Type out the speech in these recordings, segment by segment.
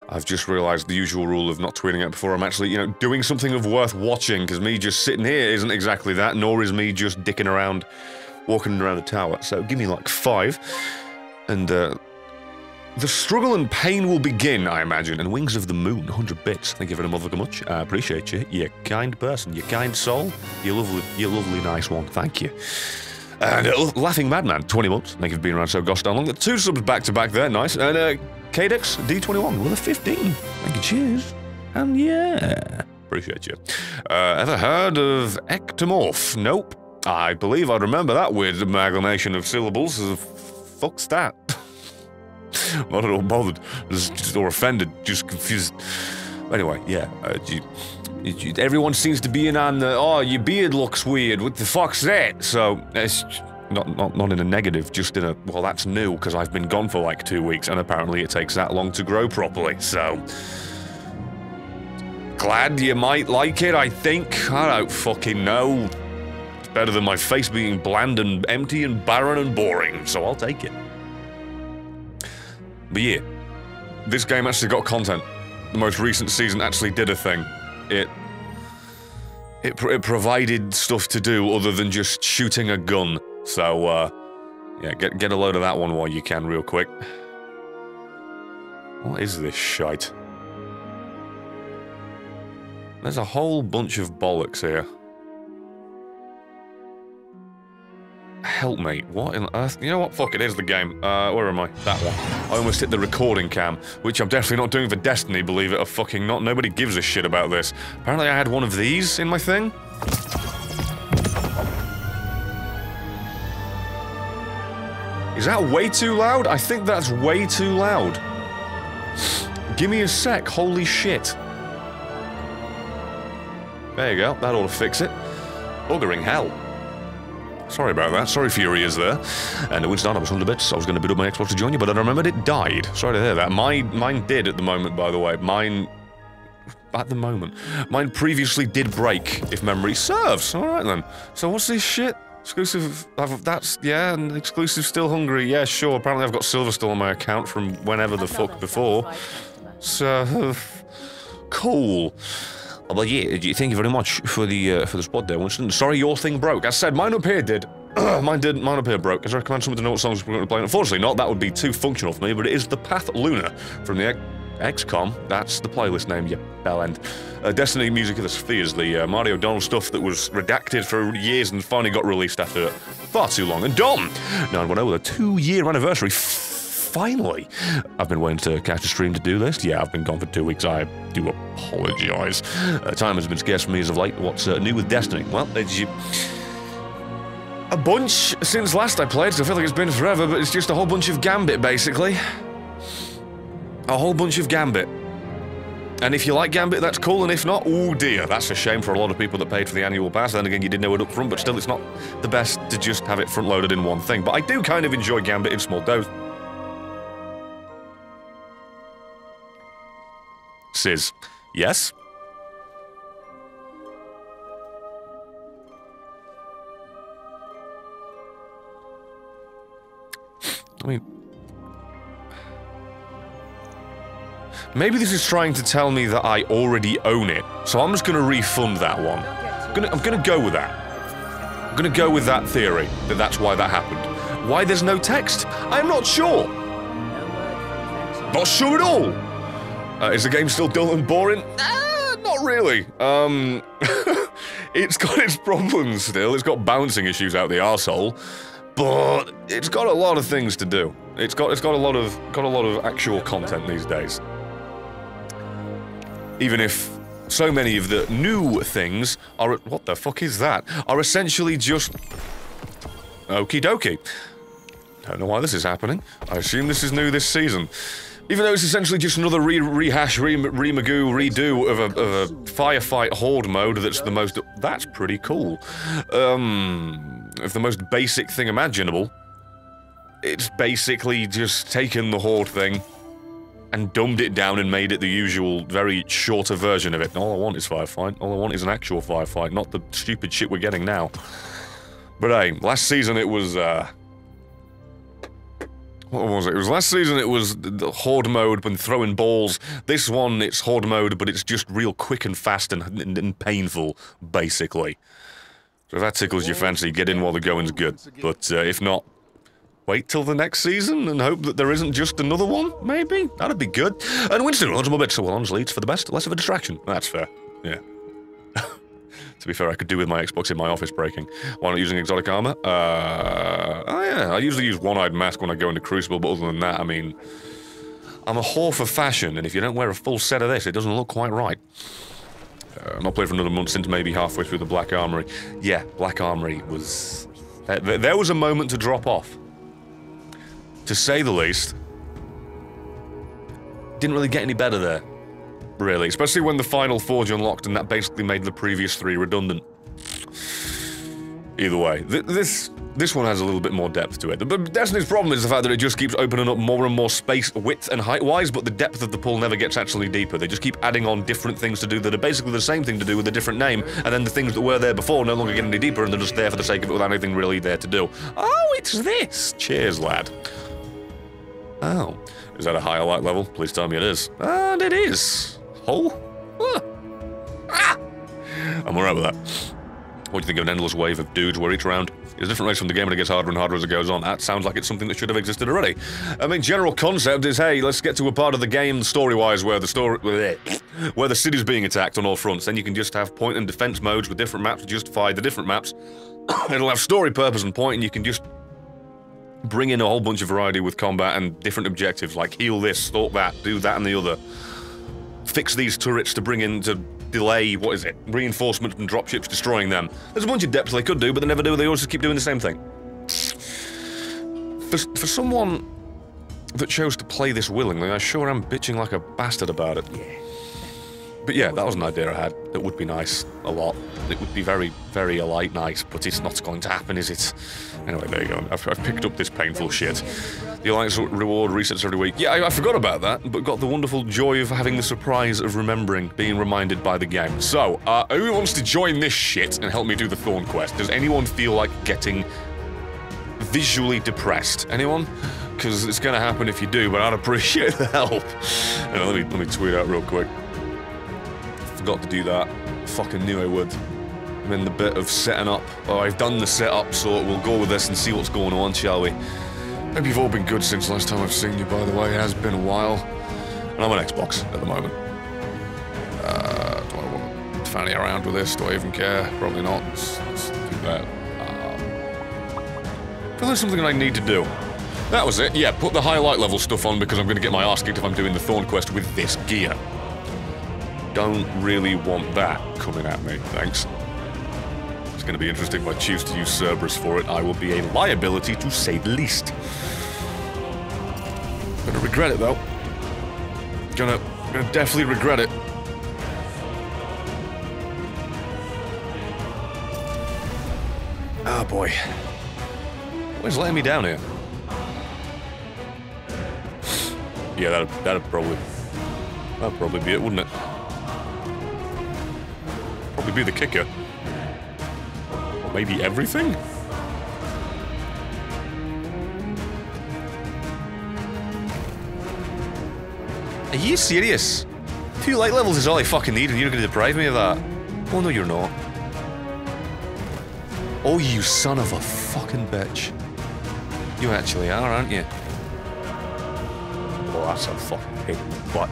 I've just realised the usual rule of not tweeting it before I'm actually, you know, doing something of worth watching, because me just sitting here isn't exactly that, nor is me just dicking around, walking around the tower. So give me like 5, and the struggle and pain will begin, I imagine. And Wings of the Moon, 100 bits. Thank you very much. I appreciate you. You're a kind person. You're a kind soul. You're lovely, nice one. Thank you. And Laughing Madman, 20 months. Thank you for being around so gosh darn long. 2 subs back to back there, nice. And Cadex, D21, with a 15. Thank you, cheers. And yeah, appreciate you. Ever heard of ectomorph? Nope. I believe I'd remember that weird amalgamation of syllables. Fuck's that? Not at all bothered, or offended, just confused. Anyway, yeah, everyone seems to be in on the, oh, your beard looks weird, what the fuck's that? So, it's not in a negative, just in a, well, that's new, because I've been gone for like 2 weeks, and apparently it takes that long to grow properly, so... Glad you might like it, I think. I don't fucking know. It's better than my face being bland and empty and barren and boring, so I'll take it. But yeah, this game actually got content. The most recent season actually did a thing. It provided stuff to do other than just shooting a gun. So, yeah, get a load of that one while you can real quick. What is this shite? There's a whole bunch of bollocks here. Help me. What in earth? You know what? Fuck it, here's the game. Where am I? That one. I almost hit the recording cam, which I'm definitely not doing for Destiny, believe it or fucking not. Nobody gives a shit about this. Apparently I had one of these in my thing. Is that way too loud? I think that's way too loud. Give me a sec, holy shit. There you go, that ought to fix it. Buggering hell. Sorry about that. Sorry for your ears there. And Winston, I was 100 bits. I was going to boot up my Xbox to join you, but I remembered it died. Sorry to hear that. Mine did at the moment, by the way. Mine... At the moment. Mine previously did break, if memory serves. Alright then. So what's this shit? Exclusive... That's... Yeah, and exclusive still hungry. Yeah, sure. Apparently I've got silver still on my account from whenever the fuck before. So... Cool. Well, yeah, thank you very much for the spot there, Winston. Sorry your thing broke. As I said, mine up here did. Mine up here broke. As I recommend someone to know what songs we're going to play. Unfortunately not, that would be too functional for me, but it is The Path Luna from the XCOM. That's the playlist name, you bellend. Destiny Music of the Spheres, the Mario Donald stuff that was redacted for years and finally got released after far too long. And Dom! 910 with a 2-year anniversary. Finally! I've been waiting to catch a stream to do this. Yeah, I've been gone for 2 weeks. I do apologise. Time has been scarce for me as of late. What's new with Destiny? Well, it's a bunch since last I played, so I feel like it's been forever, but it's just a whole bunch of Gambit, basically. A whole bunch of Gambit. And if you like Gambit, that's cool, and if not, oh dear, that's a shame for a lot of people that paid for the annual pass. Then again, you didn't know it up front, but still, it's not the best to just have it front-loaded in one thing. But I do kind of enjoy Gambit in small doses. Sis. Yes? I mean... Maybe this is trying to tell me that I already own it, so I'm just gonna refund that one. I'm gonna go with that. I'm gonna go with that theory, that that's why that happened. Why there's no text? I'm not sure! Not sure at all! Is the game still dull and boring? Not really. It's got its problems still. It's got bouncing issues out the arsehole, but it's got a lot of things to do. It's got a lot of actual content these days. Even if so many of the new things are, what the fuck is that? Are essentially just okie dokie. Don't know why this is happening. I assume this is new this season. Even though it's essentially just another rehash, remagoo, redo of a firefight horde mode that's the most... That's pretty cool. Of the most basic thing imaginable. It's basically just taken the horde thing and dumbed it down and made it the usual, very shorter version of it. All I want is firefight. All I want is an actual firefight, not the stupid shit we're getting now. But hey, last season it was, What was it? It was last season, it was the horde mode when throwing balls. This one, it's horde mode, but it's just real quick and fast and painful, basically. So if that tickles your fancy, get in while the going's good. But if not, wait till the next season and hope that there isn't just another one, maybe? That'd be good. And Winston, a little bit, so well, honestly, it's for the best, less of a distraction. That's fair, yeah. To be fair, I could do with my Xbox in my office breaking. Why not using exotic armor? Oh yeah, I usually use one-eyed mask when I go into Crucible, but other than that, I mean, I'm a whore for fashion, and if you don't wear a full set of this, it doesn't look quite right. I'm not playing for another month since maybe halfway through the Black Armory. Yeah, Black Armory was... there was a moment to drop off. To say the least. Didn't really get any better there. Really, especially when the final forge unlocked and that basically made the previous 3 redundant. Either way, this one has a little bit more depth to it. But Destiny's problem is the fact that it just keeps opening up more and more space width and height-wise, but the depth of the pull never gets actually deeper. They just keep adding on different things to do that are basically the same thing to do with a different name, and then the things that were there before no longer get any deeper, and they're just there for the sake of it without anything really there to do. Oh, it's this! Cheers, lad. Oh. Is that a higher light level? Please tell me it is. And it is. Oh? Ah! I'm alright with that. What do you think of an endless wave of dudes where each round is a different race from the game and it gets harder and harder as it goes on? That sounds like it's something that should have existed already. I mean, general concept is, hey, let's get to a part of the game, story-wise, where the city's being attacked on all fronts. Then you can just have point and defense modes with different maps to justify the different maps. It'll have story purpose and point, and you can just bring in a whole bunch of variety with combat and different objectives, like heal this, stalk that, do that and the other. Fix these turrets to bring in to delay, what is it, reinforcements and dropships destroying them. There's a bunch of depths they could do, but they never do. They always just keep doing the same thing. For someone that chose to play this willingly, I sure am bitching like a bastard about it. Yeah. But yeah, that was an idea I had. That would be nice a lot. It would be very, very nice, but it's not going to happen, is it? Anyway, there you go. I've picked up this painful shit. The Alliance reward resets every week. Yeah, I forgot about that, but got the wonderful joy of having the surprise of remembering, being reminded by the game. So, who wants to join this shit and help me do the Thorn quest? Does anyone feel like getting visually depressed? Anyone? Because it's going to happen if you do, but I'd appreciate the help. Anyway, let me tweet out real quick. Forgot to do that. Fucking knew I would. I'm in the bit of setting up. Oh, I've done the setup, so we'll go with this and see what's going on, shall we? Hope you've all been good since last time I've seen you, by the way. It has been a while. And I'm on Xbox at the moment. Do I want to fanny around with this? Do I even care? Probably not. Let's do that. I feel there's something I need to do. That was it. Yeah, put the highlight level stuff on because I'm going to get my arse kicked if I'm doing the Thorn quest with this gear. Don't really want that coming at me, thanks. It's going to be interesting if I choose to use Cerberus for it. I will be a liability, to say the least. Gonna regret it, though. Gonna definitely regret it. Oh, boy. What is letting me down here? Yeah, that'd probably be it, wouldn't it? Probably be the kicker. Or maybe everything? Are you serious? 2 light levels is all I fucking need and you're gonna deprive me of that? Oh no, you're not. Oh, you son of a fucking bitch. You actually are, aren't you? Oh, that's a fucking pain in the butt.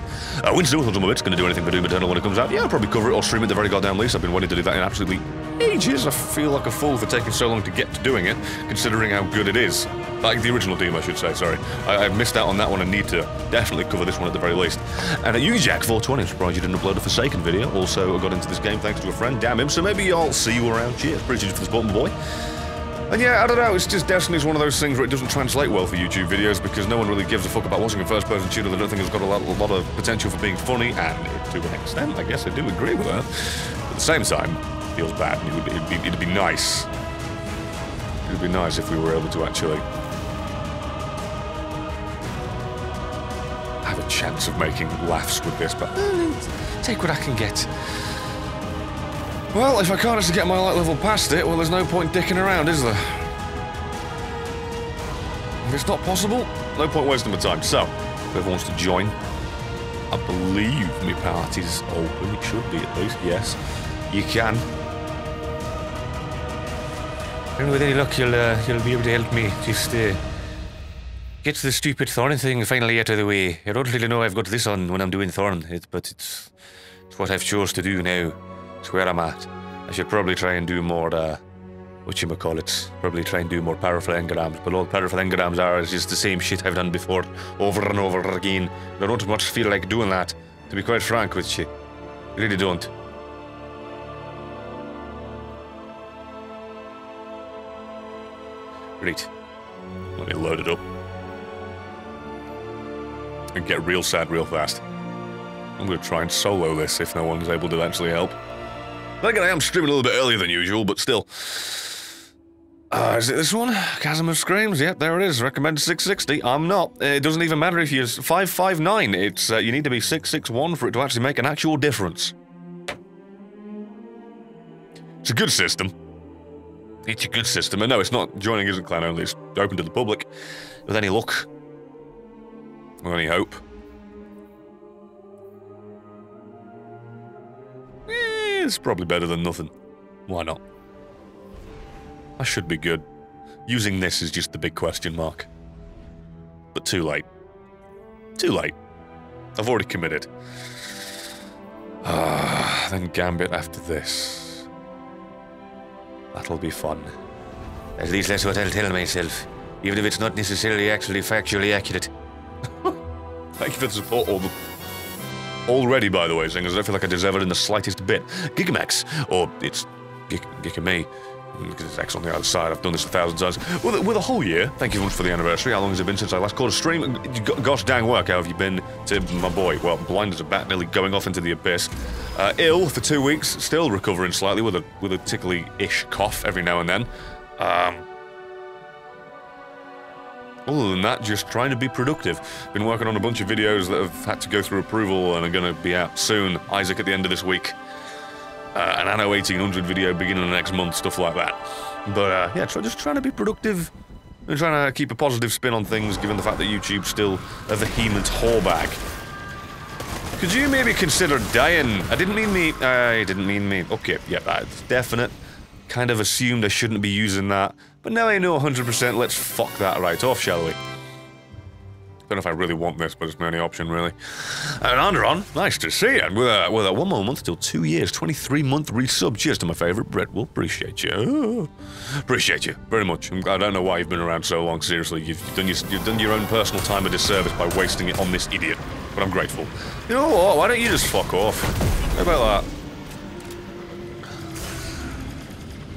Winston Wilson's on my bits, gonna do anything for Doom Eternal when it comes out. Yeah, I'll probably cover it or stream it at the very goddamn least. I've been wanting to do that in absolutely ages. I feel like a fool for taking so long to get to doing it, considering how good it is. Like the original Doom, I should say, sorry. I've missed out on that one and need to definitely cover this one at the very least. And at UJack420, I'm surprised you didn't upload a Forsaken video. Also, I got into this game thanks to a friend, damn him, so maybe I'll see you around. Cheers, appreciate you for the support, my boy. And yeah, I don't know, it's just Destiny's one of those things where it doesn't translate well for YouTube videos because no one really gives a fuck about watching a first-person shooter that I don't think has got a lot of potential for being funny, and to an extent, I guess I do agree with that. But at the same time, it feels bad, and it'd be nice. It would be nice if we were able to actually have a chance of making laughs with this, but take what I can get. Well, if I can't actually get my light level past it, well, there's no point dicking around, is there? If it's not possible, no point wasting my time. So, whoever wants to join, I believe my party's open. It should be, at least. Yes, you can. And with any luck, you'll be able to help me just get the stupid Thorn thing finally out of the way. I don't really know I've got this on when I'm doing Thorn, but it's what I've chose to do now. It's where I'm at. I should probably try and do more, whatchamacallits, probably try and do more powerful engrams, but all powerful engrams are is just the same shit I've done before, over and over again. I don't much feel like doing that, to be quite frank with you. I really don't. Right. Let me load it up. And get real sad real fast. I'm going to try and solo this if no one's able to actually help. Again, I am streaming a little bit earlier than usual, but still. Is it this one? Chasm of Screams? Yep, there it is. Recommended 660. I'm not. It doesn't even matter if you're 559. It's, you need to be 661 for it to actually make an actual difference. It's a good system. It's a good system. And no, it's not. Joining isn't clan only. It's open to the public. With any luck. With any hope. It's probably better than nothing. Why not? I should be good. Using this is just the big question mark. But too late. Too late. I've already committed. Then Gambit after this. That'll be fun. At least that's what I'll tell myself. Even if it's not necessarily actually factually accurate. Thank you for the support, already, by the way, saying as I don't feel like I deserve it in the slightest bit. Gigamax, or it's Gigame, because it's X on the other side. I've done this 1,000 times. With a whole year. Thank you very much for the anniversary. How long has it been since I last caught a stream? Gosh dang work, how have you been to my boy? Well, blind as a bat, nearly going off into the abyss. Ill for 2 weeks, still recovering slightly with a tickly-ish cough every now and then. Other than that, just trying to be productive. Been working on a bunch of videos that have had to go through approval and are going to be out soon. Isaac at the end of this week. An Anno 1800 video beginning of next month, stuff like that. But yeah, just trying to be productive and trying to keep a positive spin on things, given the fact that YouTube's still a vehement whore bag. Could you maybe consider dying? I didn't mean me. Okay, yeah, that's definite. Kind of assumed I shouldn't be using that. But now I know 100%, let's fuck that right off, shall we? Don't know if I really want this, but it's my only option, really. And Andron, nice to see you. And with a 1 more month till 2 years, 23-month resub. Cheers to my favourite Brit. We'll appreciate you. Oh, appreciate you very much. I don't know why you've been around so long, seriously. You've done your own personal time a disservice by wasting it on this idiot. But I'm grateful. You know what? Why don't you just fuck off? How about that?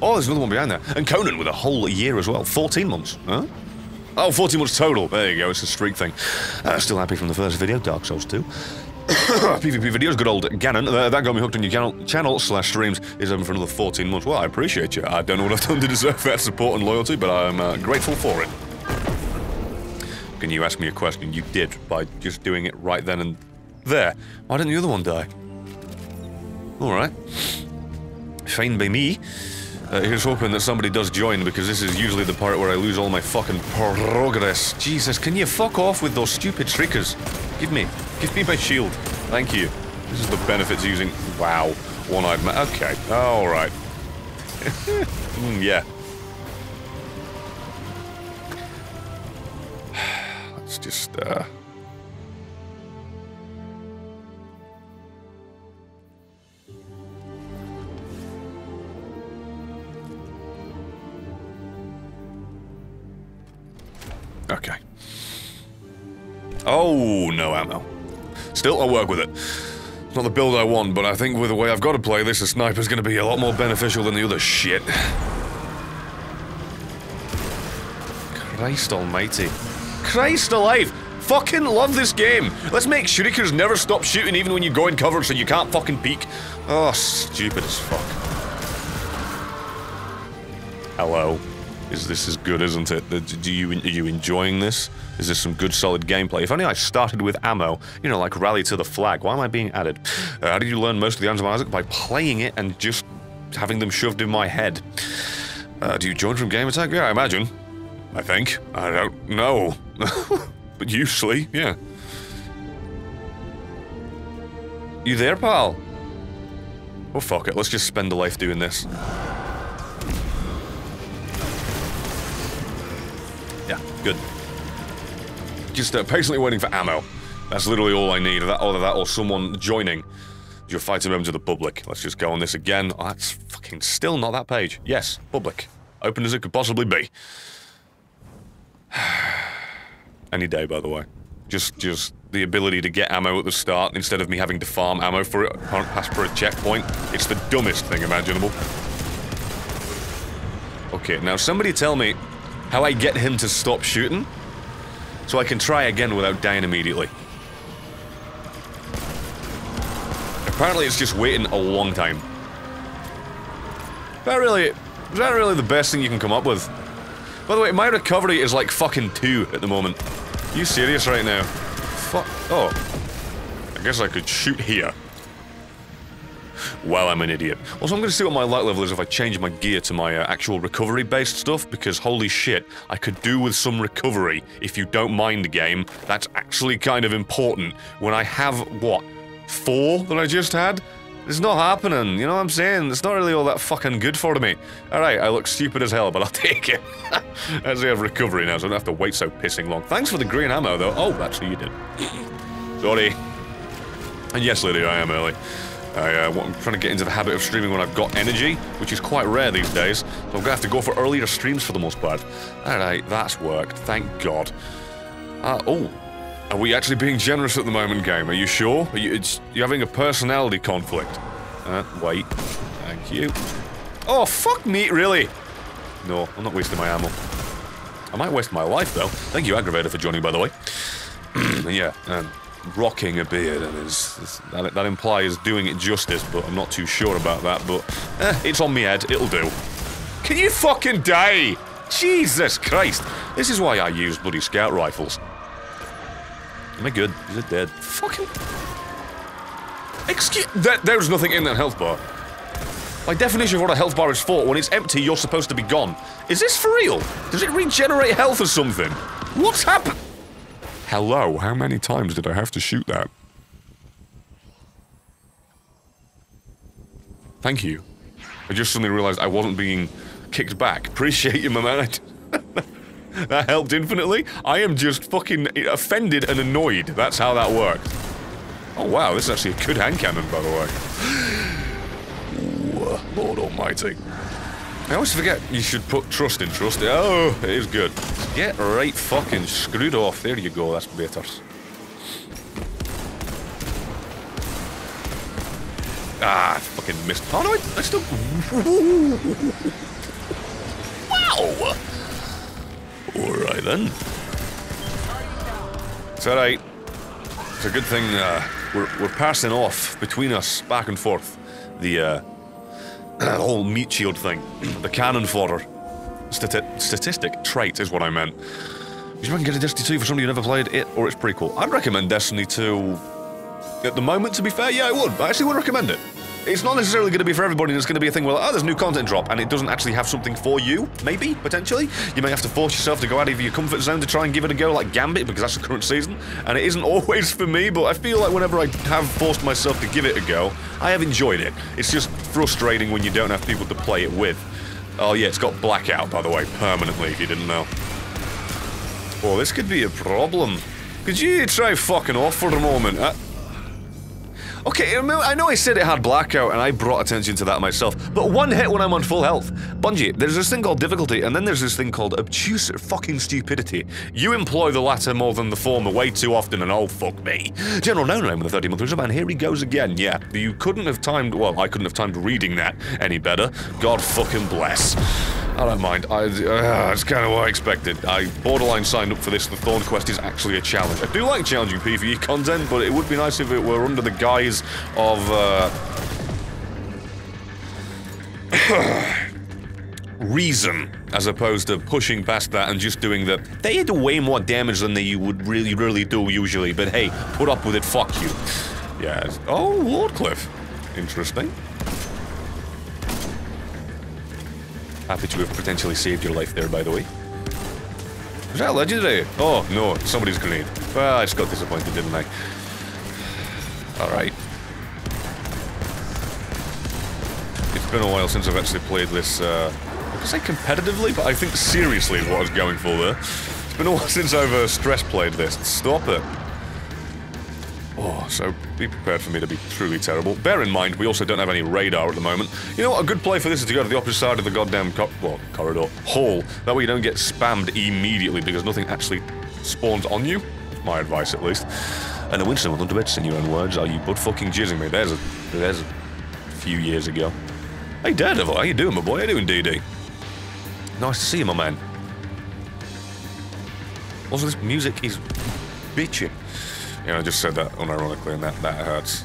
Oh, there's another one behind there. And Conan with a whole year as well. 14 months. Huh? Oh, 14 months total. There you go. It's a streak thing. Still happy from the first video. Dark Souls 2. PvP videos. Good old Ganon. That got me hooked on your channel/streams is open for another 14 months. Well, I appreciate you. I don't know what I've done to deserve that support and loyalty, but I'm grateful for it. Can you ask me a question? You did by just doing it right then and there. Why didn't the other one die? Alright. Fine by me. Here's hoping that somebody does join, because this is usually the part where I lose all my fucking progress. Jesus, can you fuck off with those stupid shriekers? Give me my shield. Thank you. This is the benefits of using... Wow. One-eyed man. Okay. Alright. Yeah. Let's just, Okay. Oh, no ammo. Still, I'll work with it. It's not the build I want, but I think with the way I've got to play this, a sniper's gonna be a lot more beneficial than the other shit. Christ almighty. Christ alive! Fucking love this game! Let's make shurikers never stop shooting even when you go in cover so you can't fucking peek. Oh, stupid as fuck. Hello. This is good, isn't it? Are you enjoying this? Is this some good, solid gameplay? If only I started with ammo, you know, like Rally to the Flag. Why am I being added? How did you learn most of the answers, Isaac? By playing it and just having them shoved in my head. Do you join from Game Attack? Yeah, I imagine. I think. I don't know. But usually, yeah. You there, pal? Oh, fuck it. Let's just spend a life doing this. Yeah, good. Just patiently waiting for ammo. That's literally all I need. Either that or someone joining. You're fighting members of the public. Let's just go on this again. Oh, that's fucking still not that page. Yes, public. Open as it could possibly be. Any day, by the way. Just the ability to get ammo at the start instead of me having to farm ammo for it past for a checkpoint. It's the dumbest thing imaginable. Okay, now somebody tell me how I get him to stop shooting so I can try again without dying immediately. Apparently it's just waiting a long time. Is that really the best thing you can come up with? By the way, my recovery is like fucking 2 at the moment. Are you serious right now? Fuck. Oh. I guess I could shoot here. Well, I'm an idiot. Also, I'm gonna see what my light level is if I change my gear to my actual recovery-based stuff, because holy shit, I could do with some recovery if you don't mind the game. That's actually kind of important when I have, what, 4 that I just had? It's not happening, you know what I'm saying? It's not really all that fucking good for me. Alright, I look stupid as hell, but I'll take it. As I have recovery now, so I don't have to wait so pissing long. Thanks for the green ammo, though. Oh, actually you did. Sorry. And yes, Lydia, I am early. I'm trying to get into the habit of streaming when I've got energy, which is quite rare these days, so I'm gonna have to go for earlier streams for the most part. Alright, that's worked, thank God. Oh. Are we actually being generous at the moment, game? Are you sure? You're having a personality conflict. Wait. Thank you. Oh, fuck me, really? No, I'm not wasting my ammo. I might waste my life, though. Thank you, Aggravator, for joining, by the way. Yeah, rocking a beard, and that implies doing it justice, but I'm not too sure about that, but it's on me head, it'll do. Can you fucking die? Jesus Christ. This is why I use bloody scout rifles. Am I good? Is it dead? Fucking... Excuse... There's nothing in that health bar. By definition of what a health bar is for, when it's empty, you're supposed to be gone. Is this for real? Does it regenerate health or something? What's happened? Hello, how many times did I have to shoot that? Thank you. I just suddenly realized I wasn't being kicked back. Appreciate you, my man. That helped infinitely. I am just fucking offended and annoyed. That's how that works. Oh wow, this is actually a good hand cannon, by the way. Ooh, Lord almighty. I always forget you should put trust in trust. Oh, it is good. Get right fucking screwed off. There you go, that's better. Ah, I fucking missed. Oh no, I still... Wow! Alright then. It's alright. It's a good thing we're passing off between us, back and forth. The whole meat shield thing. The cannon fodder. Statistic trait is what I meant. You can get a Destiny 2 for somebody who never played it or its prequel. I'd recommend Destiny 2 at the moment, to be fair. Yeah, I would. I actually would recommend it. It's not necessarily going to be for everybody, and it's going to be a thing where, oh, there's new content drop, and it doesn't actually have something for you, maybe, potentially. You may have to force yourself to go out of your comfort zone to try and give it a go, like Gambit, because that's the current season, and it isn't always for me, but I feel like whenever I have forced myself to give it a go, I have enjoyed it. It's just frustrating when you don't have people to play it with. Oh yeah, it's got blackout, by the way, permanently, if you didn't know. Oh, this could be a problem. Could you try fucking off for a moment? Okay, I know I said it had blackout, and I brought attention to that myself, but one hit when I'm on full health. Bungie, there's this thing called difficulty, and then there's this thing called obtuse fucking stupidity. You employ the latter more than the former way too often, and oh, fuck me. General No Name with the 30-month resub, and here he goes again. Yeah, you couldn't have timed, well, I couldn't have timed reading that any better. God fucking bless. I don't mind. It's kind of what I expected. I borderline signed up for this. The Thorn quest is actually a challenge. I do like challenging PvE content, but it would be nice if it were under the guise of, reason, as opposed to pushing past that and just doing the... They do way more damage than you would really do usually, but hey, put up with it, fuck you. Yeah. Oh, Lord Cliff. Interesting. Happy to have potentially saved your life there, by the way. Was that legendary? Oh, no, somebody's grenade. Well, I just got disappointed, didn't I? Alright. It's been a while since I've actually played this, I could say competitively, but I think seriously is what I was going for there. It's been a while since I've stress played this. Stop it. Oh, so be prepared for me to be truly terrible. Bear in mind, we also don't have any radar at the moment. You know what, a good play for this is to go to the opposite side of the goddamn corridor. Hall. That way you don't get spammed immediately because nothing actually spawns on you. My advice, at least. And a Winston with 100 bits in your own words. Are you butt-fucking jizzing me? There's a few years ago. Hey, Daredevil, how you doing, my boy? How you doing, DD? Nice to see you, my man. Also, this music is bitching. You know, I just said that unironically, and that hurts.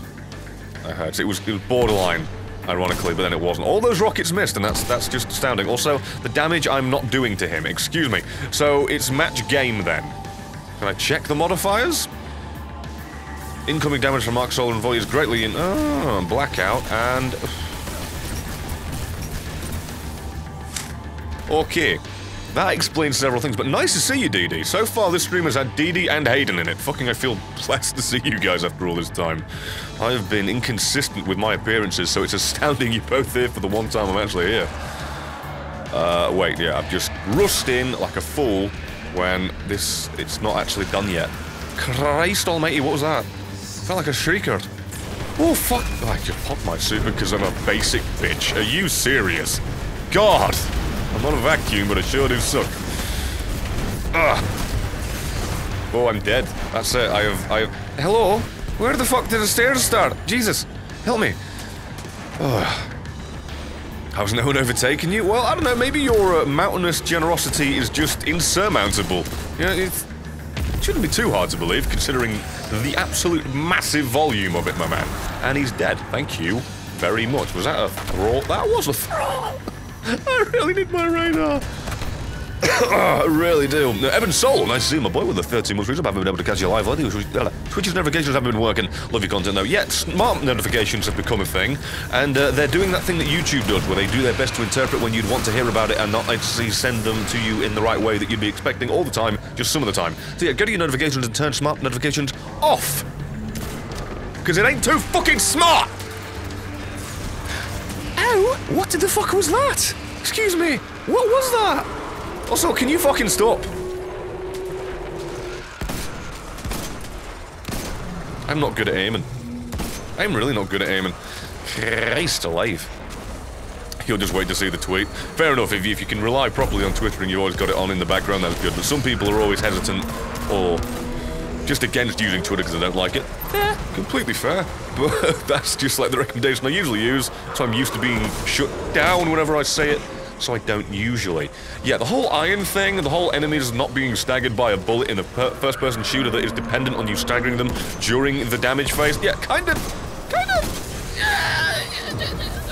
That hurts. It was borderline, ironically, but then it wasn't. All those rockets missed, and that's just astounding. Also, the damage I'm not doing to him. Excuse me. So it's match game then. Can I check the modifiers? Incoming damage from Mark Solar and Void is greatly in. Oh, blackout and. Okay. That explains several things, but nice to see you, DD. So far, this stream has had DD and Hayden in it. Fucking, I feel blessed to see you guys after all this time. I have been inconsistent with my appearances, so it's astounding you're both here for the one time I'm actually here. Wait, yeah, I've just rushed in like a fool when it's not actually done yet. Christ almighty, what was that? Felt like a shrieker. Oh, fuck. Oh, I just popped my super because I'm a basic bitch. Are you serious? God! I'm not a vacuum, but I sure do suck. Ugh. Oh, I'm dead. That's it. I have... Hello? Where the fuck did the stairs start? Jesus. Help me. Ugh. How's no one overtaken you? Well, I don't know. Maybe your mountainous generosity is just insurmountable. You know, it shouldn't be too hard to believe, considering the absolute massive volume of it, my man. And he's dead. Thank you very much. Was that a throw? That was a throw. I really need my radar. I really do. Evan Soul, nice to see you, my boy, with the 13 months reason. I haven't been able to catch you live lately. Twitch's notifications haven't been working. Love your content, though. Yet, smart notifications have become a thing, and they're doing that thing that YouTube does, where they do their best to interpret when you'd want to hear about it and not actually send them to you in the right way that you'd be expecting all the time, just some of the time. So yeah, go to your notifications and turn smart notifications off. Because it ain't too fucking smart! Oh, what the fuck was that? Excuse me, what was that? Also, can you fucking stop? I'm not good at aiming. I'm really not good at aiming. Christ alive. You'll just wait to see the tweet. Fair enough, if you can rely properly on Twitter and you've always got it on in the background, that's good. But some people are always hesitant or just against using Twitter because they don't like it. Yeah, completely fair. But that's just like the recommendation I usually use, so I'm used to being shut down whenever I say it, so I don't usually. Yeah, the whole iron thing, the whole enemies not being staggered by a bullet in a first-person shooter that is dependent on you staggering them during the damage phase, yeah, kind of,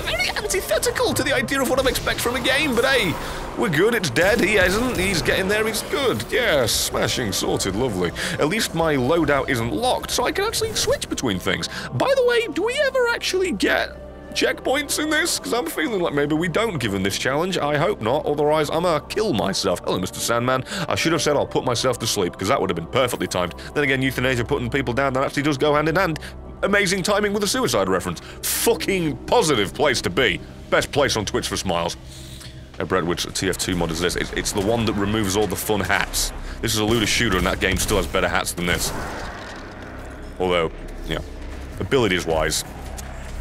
very antithetical to the idea of what I expect from a game, but hey, we're good, it's dead, he hasn't, he's getting there, he's good. Yeah, smashing, sorted, lovely. At least my loadout isn't locked, so I can actually switch between things. By the way, do we ever actually get checkpoints in this? Because I'm feeling like maybe we don't, given this challenge. I hope not, otherwise I'm gonna kill myself. Hello, Mr. Sandman. I should have said I'll put myself to sleep, because that would have been perfectly timed. Then again, euthanasia putting people down, that actually does go hand in hand. Amazing timing with a suicide reference. Fucking positive place to be. Best place on Twitch for smiles. Brett, which TF2 mod is this? It's the one that removes all the fun hats. This is a looter shooter and that game still has better hats than this. Although, yeah, abilities-wise,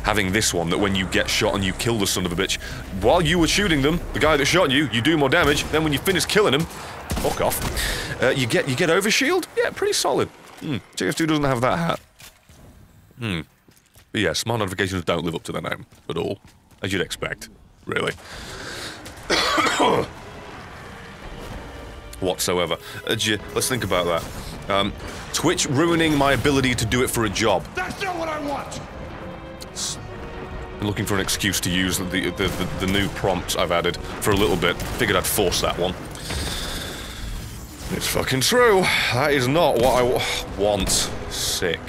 having this one that when you get shot and you kill the son of a bitch, while you were shooting them, the guy that shot you do more damage, then when you finish killing him, fuck off, you get overshield? Yeah, pretty solid. TF2 doesn't have that hat. But yeah, smart notifications don't live up to their name at all, as you'd expect, really. Whatsoever. Let's think about that. Twitch ruining my ability to do it for a job. That's not what I want! I'm looking for an excuse to use the new prompts I've added for a little bit. Figured I'd force that one. It's fucking true. That is not what I want. Sick.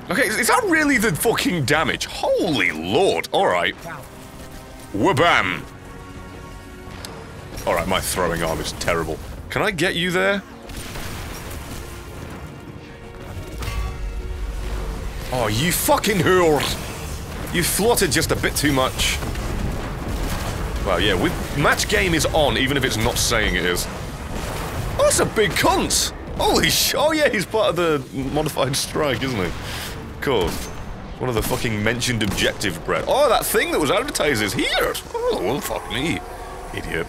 Okay, is that really the fucking damage? Holy lord. Alright. Wabam! Alright, my throwing arm is terrible. Can I get you there? Oh, you fucking whore! You floated just a bit too much. Well, yeah, match game is on, even if it's not saying it is. Oh, that's a big cunt! Holy sh... Oh, yeah, he's part of the modified strike, isn't he? Of course. One of the fucking mentioned objectives, Brett. Oh, that thing that was advertised is here! Oh, well, fuck me. Idiot.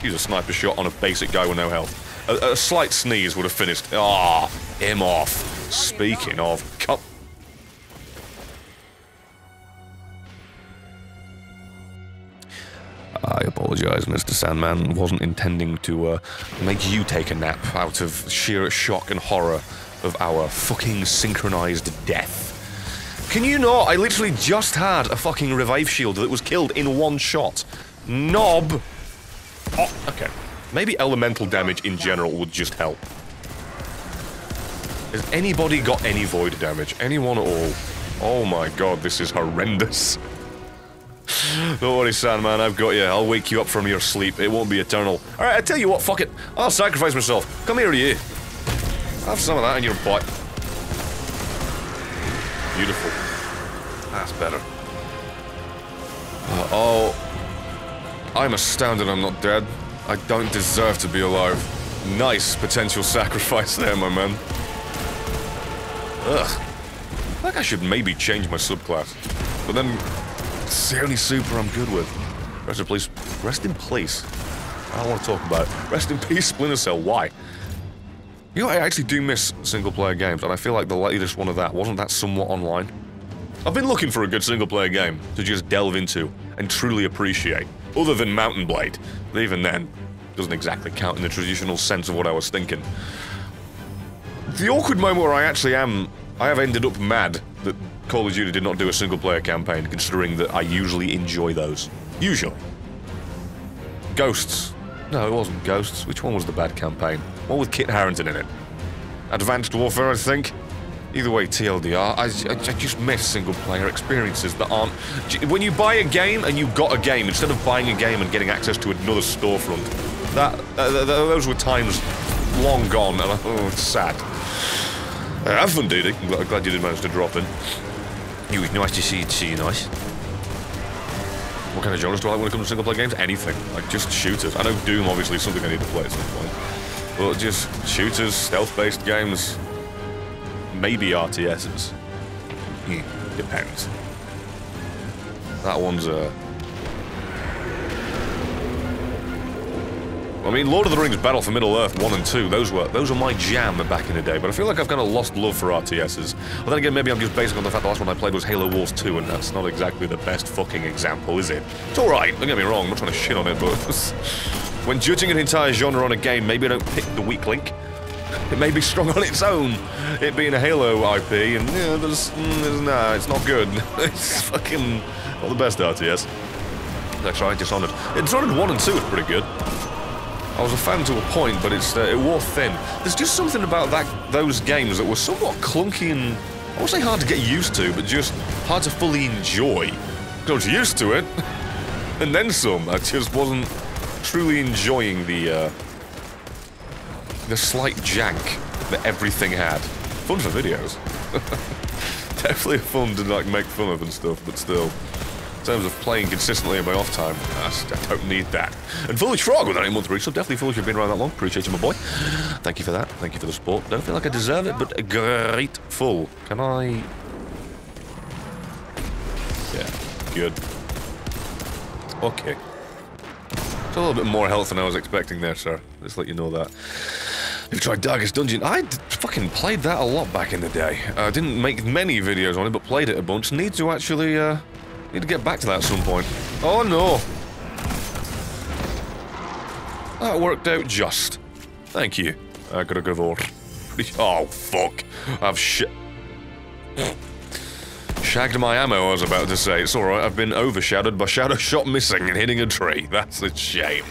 Use a sniper shot on a basic guy with no health. A slight sneeze would have finished. Ah, him off. Speaking of... I apologise, Mr. Sandman. Wasn't intending to make you take a nap out of sheer shock and horror of our fucking synchronised death. Can you not? I literally just had a fucking revive shield that was killed in one shot. Knob! Oh, okay. Maybe elemental damage in general would just help. Has anybody got any void damage? Anyone at all? Oh my god, this is horrendous. Don't worry, Sandman, I've got you. I'll wake you up from your sleep. It won't be eternal. Alright, I tell you what, fuck it. I'll sacrifice myself. Come here, you. Have some of that in your butt. Beautiful. That's better. Oh. I'm astounded I'm not dead. I don't deserve to be alive. Nice potential sacrifice there, my man. Ugh. I think I should maybe change my subclass. But then... it's the only super I'm good with. Rest in peace. Rest in peace. I don't want to talk about it. Rest in peace, Splinter Cell. Why? You know, I actually do miss single-player games, and I feel like the latest one of that, wasn't that somewhat online? I've been looking for a good single-player game to just delve into and truly appreciate, other than Mountain Blade. But even then, doesn't exactly count in the traditional sense of what I was thinking. The awkward moment where I have ended up mad that Call of Duty did not do a single-player campaign, considering that I usually enjoy those. Usually. Ghosts. No, it wasn't Ghosts. Which one was the bad campaign? One with Kit Harington in it. Advanced Warfare, I think. Either way, TLDR, I just miss single-player experiences that aren't... When you buy a game and you got a game, instead of buying a game and getting access to another storefront, those were times long gone, and oh, it's sad. Have fun, Didi. I'm glad you did manage to drop in. It was nice to see you nice. What kind of genres do I like when it comes to single-player games? Anything. Like, just shooters. I know Doom, obviously, is something I need to play at some point. But just shooters, stealth-based games, maybe RTSs. Depends. That one's, I mean, Lord of the Rings Battle for Middle-earth 1 and 2, those were my jam back in the day, but I feel like I've kind of lost love for RTSs. But then again, maybe I'm just basing on the fact the last one I played was Halo Wars 2, and that's not exactly the best fucking example, is it? It's alright, don't get me wrong, I'm not trying to shit on it, but... when judging an entire genre on a game, maybe I don't pick the weak link. It may be strong on its own, it being a Halo IP, and yeah, nah, it's not good. It's fucking not the best RTS. That's right, Dishonored. Dishonored 1 and 2 was pretty good. I was a fan to a point, but it wore thin. There's just something about those games that were somewhat clunky and, I won't say hard to get used to, but just hard to fully enjoy. I was used to it, and then some. I just wasn't truly enjoying the slight jank that everything had. Fun for videos. Definitely fun to like make fun of and stuff, but still. In terms of playing consistently in my off time, I don't need that. And Foolish Frog with only a month reach, so definitely Foolish you've been around that long. Appreciate you, my boy. Thank you for that. Thank you for the support. Don't feel like I deserve it, but grateful. Can I... yeah, good. Okay. It's a little bit more health than I was expecting there, sir. Just let you know that. You've tried Darkest Dungeon. I fucking played that a lot back in the day. I didn't make many videos on it, but played it a bunch. Need to actually, need to get back to that at some point. Oh no! That worked out just. Thank you. I gotta go over. Oh fuck! I've shagged my ammo, I was about to say. It's alright, I've been overshadowed by shadow shot missing and hitting a tree. That's a shame.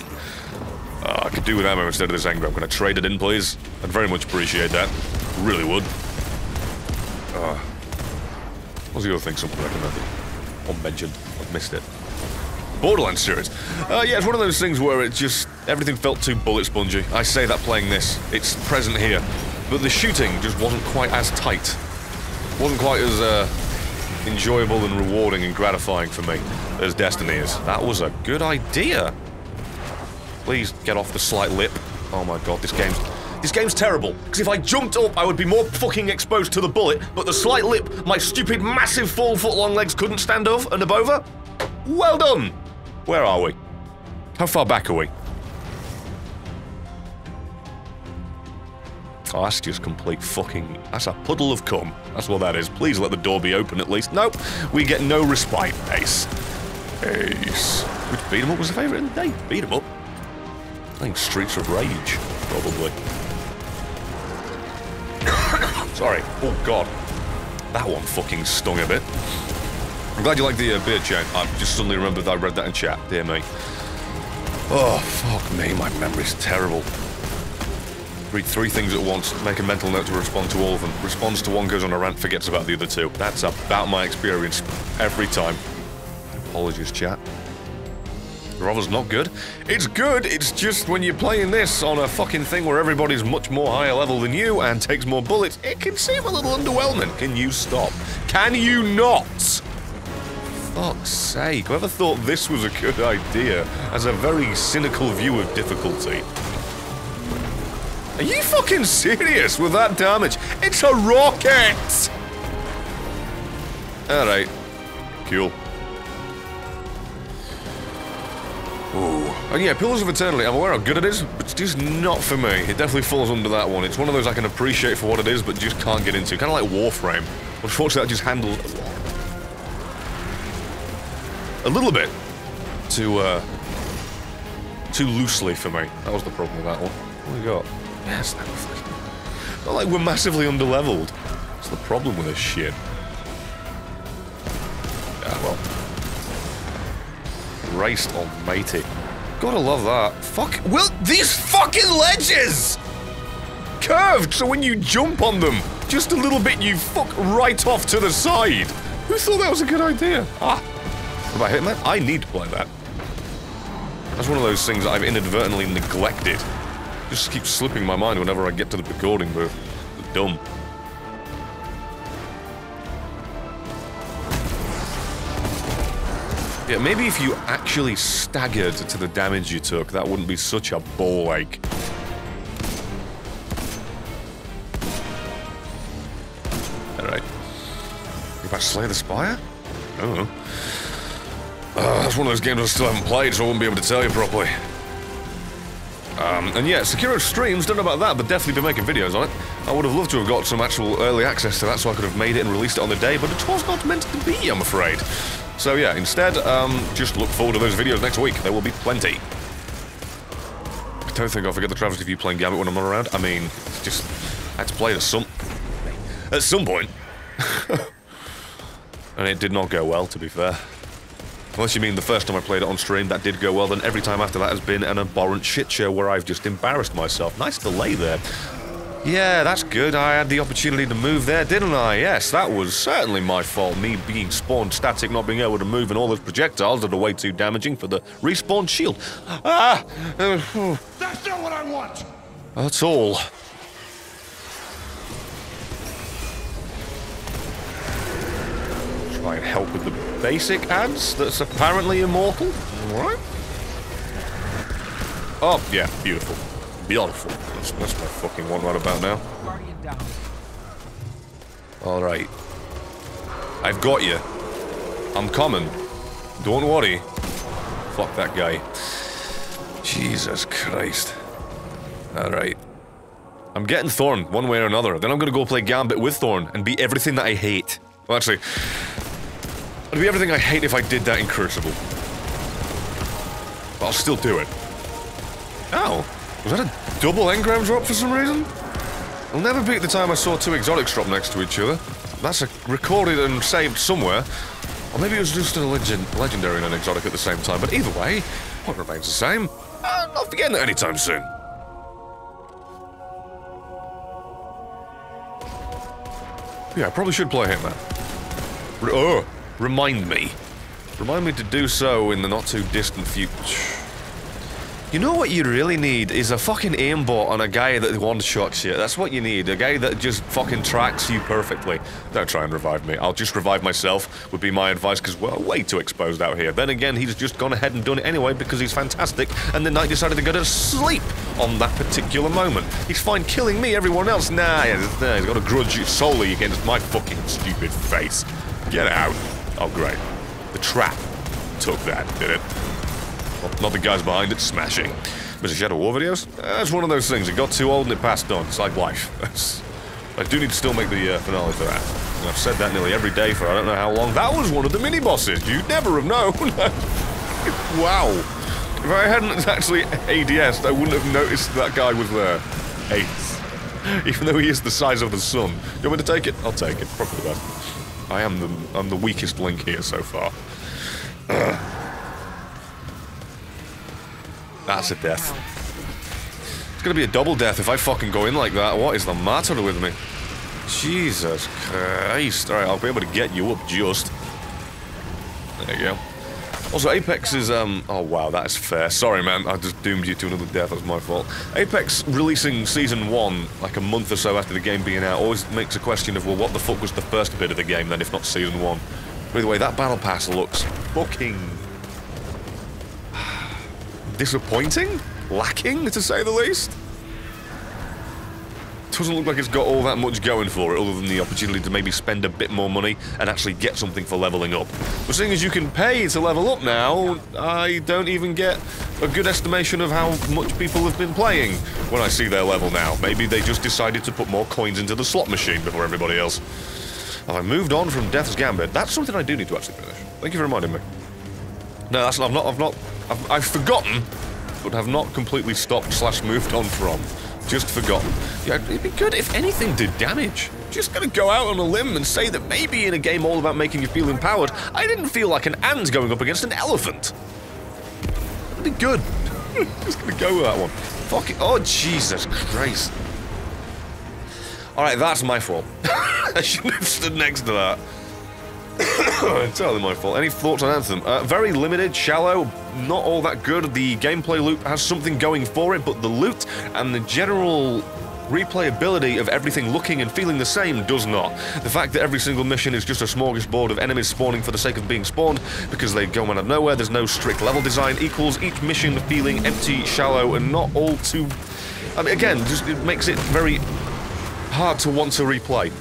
I could do with ammo instead of this engram. Can I trade it in, please? I'd very much appreciate that. Really would. What's the other thing someone recommended? Or mentioned. I've missed it. Borderlands series. Yeah, it's one of those things where it just... everything felt too bullet spongy. I say that playing this. It's present here. But the shooting just wasn't quite as tight. Wasn't quite as enjoyable and rewarding and gratifying for me as Destiny is. That was a good idea. Please get off the slight lip. Oh my god, this game's terrible. Because if I jumped up, I would be more fucking exposed to the bullet, but the slight lip, my stupid, massive 4-foot-long legs couldn't stand over and over. Well done! Where are we? How far back are we? Oh, that's just complete fucking... That's a puddle of cum. That's what that is. Please let the door be open at least. Nope. We get no respite. Ace. Ace. Which beat 'em up was the favourite in the day? Beat 'em up? I think Streets of Rage, probably. Sorry. Oh, God. That one fucking stung a bit. I'm glad you like the beard chain. I've just suddenly remembered that I read that in chat. Dear me. Oh, fuck me. My memory's terrible. Read 3 things at once, make a mental note to respond to all of them. Responds to one, goes on a rant, forgets about the other 2. That's about my experience every time. Apologies, chat. Rover's not good. It's good, it's just when you're playing this on a fucking thing where everybody's much more higher level than you and takes more bullets, it can seem a little underwhelming. Can you stop? Can you not? Fuck's sake, whoever thought this was a good idea has a very cynical view of difficulty. Are you fucking serious with that damage? It's a rocket! Alright. Cool. Ooh. And yeah, Pillars of Eternity, I'm aware how good it is, but it's just not for me. It definitely falls under that one. It's one of those I can appreciate for what it is, but just can't get into. Kind of like Warframe. Unfortunately, I just handled a little bit too loosely for me. That was the problem with that one. What do we got? Yes, not like we're massively underleveled. That's the problem with this shit. Yeah, well. Christ almighty. Gotta love that. Fuck. Well, these fucking ledges! Curved, so when you jump on them, just a little bit, you fuck right off to the side. Who thought that was a good idea? Ah. What about Hitman? I need to play that. That's one of those things that I've inadvertently neglected. Just keeps slipping my mind whenever I get to the recording booth. It's dumb. Yeah, maybe if you actually staggered to the damage you took, that wouldn't be such a ball ache. Alright. You about to Slay the Spire? I don't know. That's one of those games I still haven't played, so I wouldn't be able to tell you properly. And yeah, Sekiro streams, don't know about that, but definitely been making videos on it. I would have loved to have got some actual early access to that so I could have made it and released it on the day, but it was not meant to be, I'm afraid. So yeah, instead, just look forward to those videos next week. There will be plenty. I don't think I'll forget the travesty of you playing Gambit when I'm not around. I mean, it's just... I had to play it at some point. And it did not go well, to be fair. Unless you mean the first time I played it on stream, that did go well, then every time after that has been an abhorrent shit show where I've just embarrassed myself. Nice delay there. Yeah, that's good. I had the opportunity to move there, didn't I? Yes, that was certainly my fault. Me being spawned static, not being able to move, and all those projectiles that are way too damaging for the respawn shield. Ah! That's not what I want! That's all. Try and help with the basic ads that's apparently immortal. Alright. Oh, yeah, beautiful. Beautiful. That's my fucking one right about now. Alright. I've got you. I'm coming. Don't worry. Fuck that guy. Jesus Christ. Alright. I'm getting Thorn, one way or another. Then I'm gonna go play Gambit with Thorn and be everything that I hate. Well, actually... it'd be everything I hate if I did that in Crucible. But I'll still do it. Ow. Was that a double engram drop for some reason? I'll never beat the time I saw 2 exotics drop next to each other. That's recorded and saved somewhere. Or maybe it was just a legendary and an exotic at the same time. But either way, what remains the same? I'm not forgetting it anytime soon. Yeah, I probably should play Hitman. Remind me. Remind me to do so in the not-too-distant future. You know what you really need is a fucking aimbot on a guy that one-shots you. That's what you need. A guy that just fucking tracks you perfectly. Don't try and revive me. I'll just revive myself, would be my advice, because we're way too exposed out here. Then again, he's just gone ahead and done it anyway because he's fantastic, and the knight decided to go to sleep on that particular moment. He's fine killing me, everyone else. Nah, he's got a grudge solely against my fucking stupid face. Get out. Oh, great. The trap took that, did it? Not the guys behind it smashing. Mr. Shadow War videos? That's one of those things. It got too old and it passed on. It's like life. I do need to still make the finale for that. And I've said that nearly every day for I don't know how long. That was one of the mini-bosses. You'd never have known. Wow. If I hadn't actually ADS'd, I wouldn't have noticed that guy was there. Ace. Even though he is the size of the sun. You want me to take it? I'll take it. Probably the best. I'm the weakest link here so far. That's a death. It's gonna be a double death if I fucking go in like that. What is the matter with me? Jesus Christ. Alright, I'll be able to get you up just. There you go. Also, Apex is, oh wow, that is fair. Sorry, man, I just doomed you to another death. That's my fault. Apex releasing Season 1, like a month or so after the game being out, always makes a question of, well, what the fuck was the first bit of the game then, if not Season 1? By the way, that Battle Pass looks fucking disappointing? Lacking, to say the least? Doesn't look like it's got all that much going for it, other than the opportunity to maybe spend a bit more money and actually get something for leveling up. But seeing as you can pay to level up now, I don't even get a good estimation of how much people have been playing when I see their level now. Maybe they just decided to put more coins into the slot machine before everybody else. Have I moved on from Death's Gambit? That's something I do need to actually finish. Thank you for reminding me. No, that's not, I've forgotten, but have not completely stopped / moved on from. Just forgotten. Yeah, it'd be good if anything did damage. Just gonna go out on a limb and say that maybe in a game all about making you feel empowered, I didn't feel like an ant going up against an elephant. That'd be good. Just gonna go with that one. Fuck it. Oh, Jesus Christ. Alright, that's my fault. I shouldn't have stood next to that. Entirely my fault. Any thoughts on Anthem? Very limited, shallow, not all that good. The gameplay loop has something going for it, but the loot and the general replayability of everything looking and feeling the same does not. The fact that every single mission is just a smorgasbord of enemies spawning for the sake of being spawned because they go out of nowhere, there's no strict level design, equals each mission feeling empty, shallow, and not all too... I mean, again, just it makes it very hard to want to replay.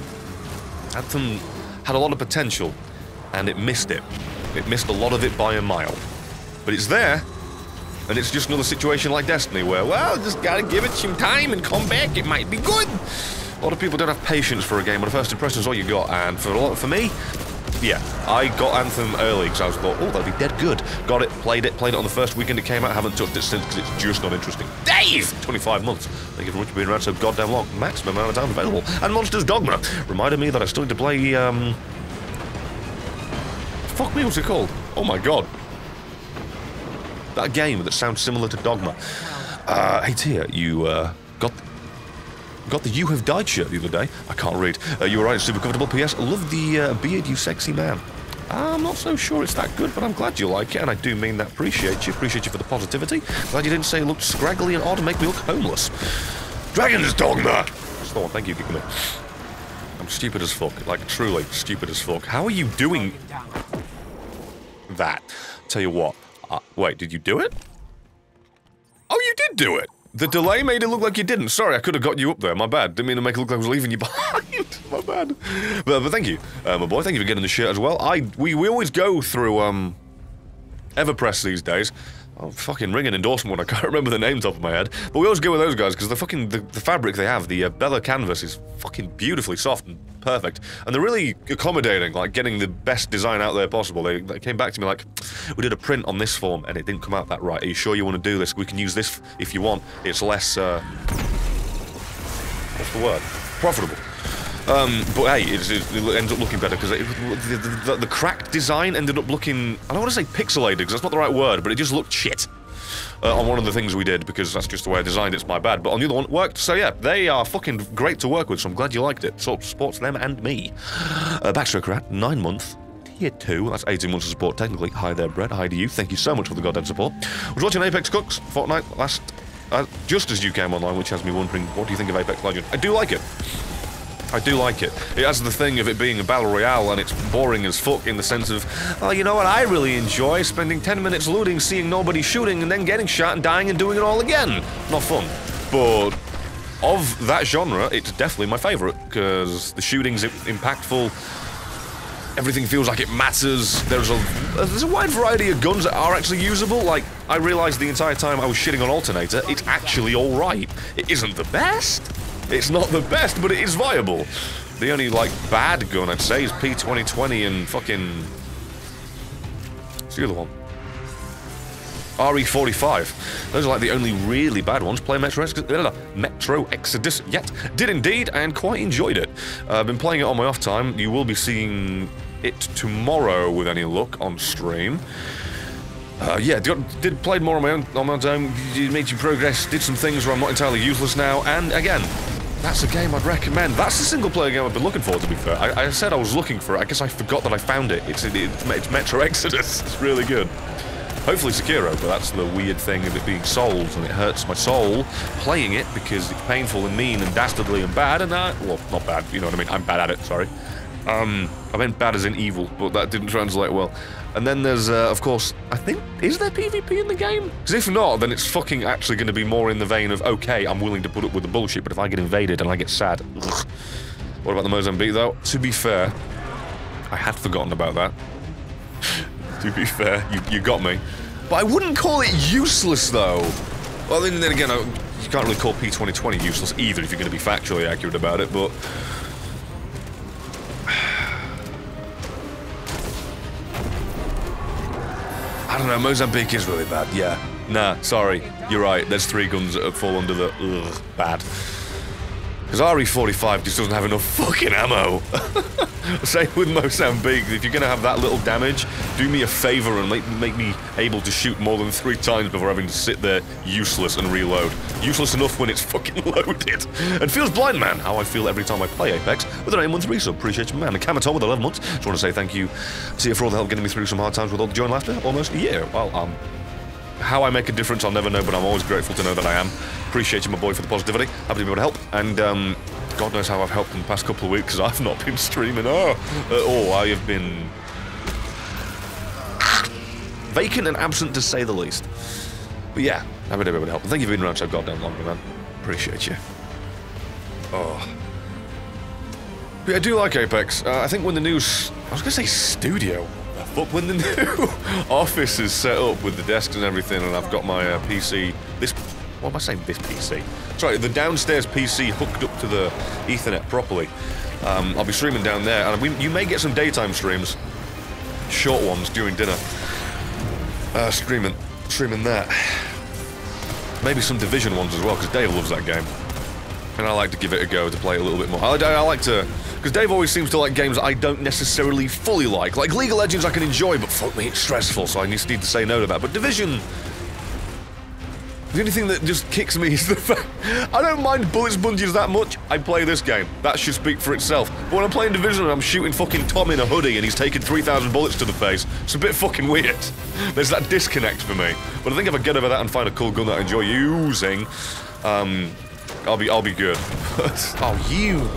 Anthem had a lot of potential, and it missed it. It missed a lot of it by a mile. But it's there, and it's just another situation like Destiny where, well, just gotta give it some time and come back, it might be good. A lot of people don't have patience for a game, but a first impression is all you got, and for me, yeah, I got Anthem early because I was thought, oh, that'll be dead good. Got it, played it on the first weekend it came out, haven't touched it since because it's just not interesting. Dave! 25 months. Thank you very much for being around so goddamn long. Maximum amount of time available. And Monsters Dogma reminded me that I still need to play, fuck me, what's it called? Oh my god. That game that sounds similar to Dogma. Hey Tia, you, got the You Have Died shirt the other day. I can't read. You were right, super comfortable. P.S. Love the beard, you sexy man. I'm not so sure it's that good, but I'm glad you like it, and I do mean that. Appreciate you. Appreciate you for the positivity. Glad you didn't say it looked scraggly and odd and make me look homeless. Dragon's Dogma! That's the one. Thank you, Giggly. I'm stupid as fuck. Like, truly stupid as fuck. How are you doing that? Tell you what. Wait, did you do it? Oh, you did do it! The delay made it look like you didn't. Sorry, I could have got you up there. My bad. Didn't mean to make it look like I was leaving you behind. My bad. But thank you, my boy. Thank you for getting the shirt as well. We always go through Everpress these days. Oh, fucking ring an endorsement one. I can't remember the name top of my head. But we always go with those guys because the fucking the fabric they have, the Bella canvas, is fucking beautifully soft and perfect. And they're really accommodating, like getting the best design out there possible. They came back to me like, we did a print on this form and it didn't come out that right. Are you sure you want to do this? We can use this if you want. It's less, what's the word? Profitable. But hey, it ends up looking better because the cracked design ended up looking, I don't want to say pixelated because that's not the right word, but it just looked shit on one of the things we did because that's just the way I designed it. It's my bad. But on the other one, it worked. So yeah, they are fucking great to work with, so I'm glad you liked it. So it supports them and me. Backstroke rat, 9 month. tier 2. That's 18 months of support, technically. Hi there, Brett. Hi to you. Thank you so much for the goddamn support. I was watching Apex Cooks Fortnite last... just as you came online, which has me wondering, what do you think of Apex Legends? I do like it. I do like it. It has the thing of it being a battle royale, and it's boring as fuck in the sense of, oh, you know what I really enjoy? Spending 10 minutes looting, seeing nobody shooting, and then getting shot and dying and doing it all again. Not fun. But of that genre, it's definitely my favourite, because the shooting's impactful, everything feels like it matters, there's a wide variety of guns that are actually usable. Like, I realised the entire time I was shitting on Alternator, it's actually alright. It isn't the best. It's not the best, but it is viable. The only, like, bad gun, I'd say, is P2020 and fucking... What's the other one? RE45. Those are, like, the only really bad ones. Play Metro Exodus yet. Did indeed, and quite enjoyed it. I've been playing it on my off time. You will be seeing it tomorrow, with any luck, on stream. Yeah, did play more on my own, made some progress, did some things where I'm not entirely useless now, and again, that's a game I'd recommend. That's the single-player game I've been looking for, to be fair. I said I was looking for it, I guess I forgot that I found it. It's Metro Exodus, it's really good. Hopefully Sekiro, but that's the weird thing of it being Souls, and it hurts my soul playing it because it's painful and mean and dastardly and bad, and well, not bad, you know what I mean, I'm bad at it, sorry. I meant bad as in evil, but that didn't translate well. And then there's, of course, I think, is there PvP in the game? Because if not, then it's fucking actually going to be more in the vein of, okay, I'm willing to put up with the bullshit, but if I get invaded and I get sad, ugh. What about the Mozambique, though? To be fair, I had forgotten about that. To be fair, you got me. But I wouldn't call it useless, though. Well, then again, you can't really call P2020 useless either if you're going to be factually accurate about it, but... I don't know, Mozambique is really bad, yeah. Nah, sorry, you're right, there's 3 guns that fall under the ugh, bad. Because RE45 just doesn't have enough fucking ammo. Same with Mozambique, if you're gonna have that little damage, do me a favor and make me able to shoot more than 3 times before having to sit there useless and reload. Useless enough when it's fucking loaded. And feels blind, man, how I feel every time I play Apex. With an 8-month resub, appreciate you, man. And Kamaton with 11 months, just want to say thank you to you for all the help getting me through some hard times with all the joy and laughter. Almost a year. Well, how I make a difference, I'll never know, but I'm always grateful to know that I am. Appreciate you, my boy, for the positivity. Happy to be able to help. And, God knows how I've helped in the past couple of weeks, because I've not been streaming at all. I have been... vacant and absent, to say the least. But yeah, happy to be able to help. And thank you for being around so goddamn long, man. Appreciate you. Oh. But yeah, I do like Apex. I think when the new... I was going to say studio. But when the new office is set up with the desks and everything, and I've got my PC, what am I saying, this PC? Sorry, the downstairs PC hooked up to the Ethernet properly. I'll be streaming down there, and you may get some daytime streams, short ones during dinner. Streaming that. Maybe some Division ones as well, because Dave loves that game. And I like to give it a go to play a little bit more. I like to... Because Dave always seems to like games that I don't necessarily fully like. Like League of Legends I can enjoy, but fuck me, it's stressful, so I just need to say no to that. But Division... The only thing that just kicks me is the fact... I don't mind bullet sponges that much. I play this game. That should speak for itself. But when I'm playing Division and I'm shooting fucking Tom in a hoodie and he's taking 3,000 bullets to the face, it's a bit fucking weird. There's that disconnect for me. But I think if I get over that and find a cool gun that I enjoy using, I'll be good. Oh, you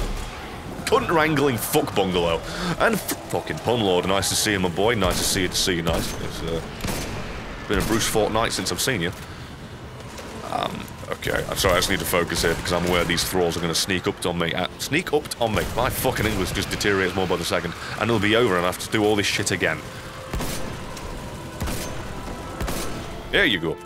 cunt wrangling fuck bungalow. And fucking Punlord, nice to see you, my boy. Nice to see you, nice. It's been a Bruce fortnight since I've seen you. Okay, I'm sorry, I just need to focus here because I'm aware these thralls are going to sneak up on me. Sneak up on me. My fucking English just deteriorates more by the second. And it'll be over and I have to do all this shit again. There you go.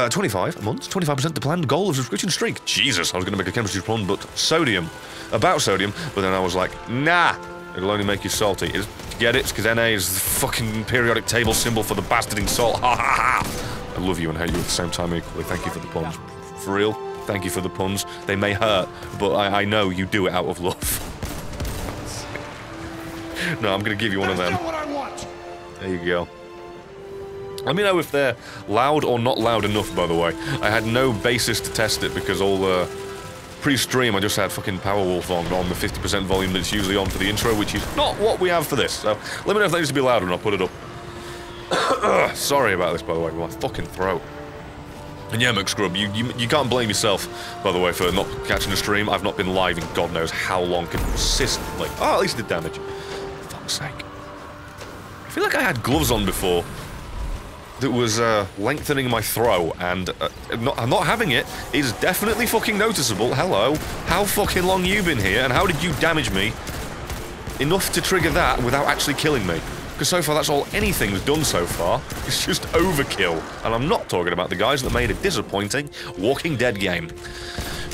25 months, 25% the planned goal of subscription streak. Jesus, I was going to make a chemistry pun, but sodium. About sodium, but then I was like, nah, it'll only make you salty. Get it? It's because NA is the fucking periodic table symbol for the bastarding salt. Ha ha ha! I love you and hate you at the same time equally. Thank you for the puns. For real, thank you for the puns. They may hurt, but I know you do it out of love. No, I'm going to give you one of them. That's not what I want. There you go. Let me know if they're loud or not loud enough, by the way. I had no basis to test it because all the pre-stream, I just had fucking Powerwolf on the 50% volume that's usually on for the intro, which is not what we have for this. So let me know if that needs to be louder and I'll put it up. Sorry about this, by the way, with my fucking throat. And yeah, McScrub, you can't blame yourself, by the way, for not catching a stream. I've not been live in God knows how long consistently. Oh, at least it did damage. For fuck's sake. I feel like I had gloves on before that was lengthening my throw, and not having it is definitely fucking noticeable. Hello, how fucking long you been here, and how did you damage me enough to trigger that without actually killing me? Because so far that's all anything's done so far. It's just overkill, and I'm not talking about the guys that made a disappointing Walking Dead game.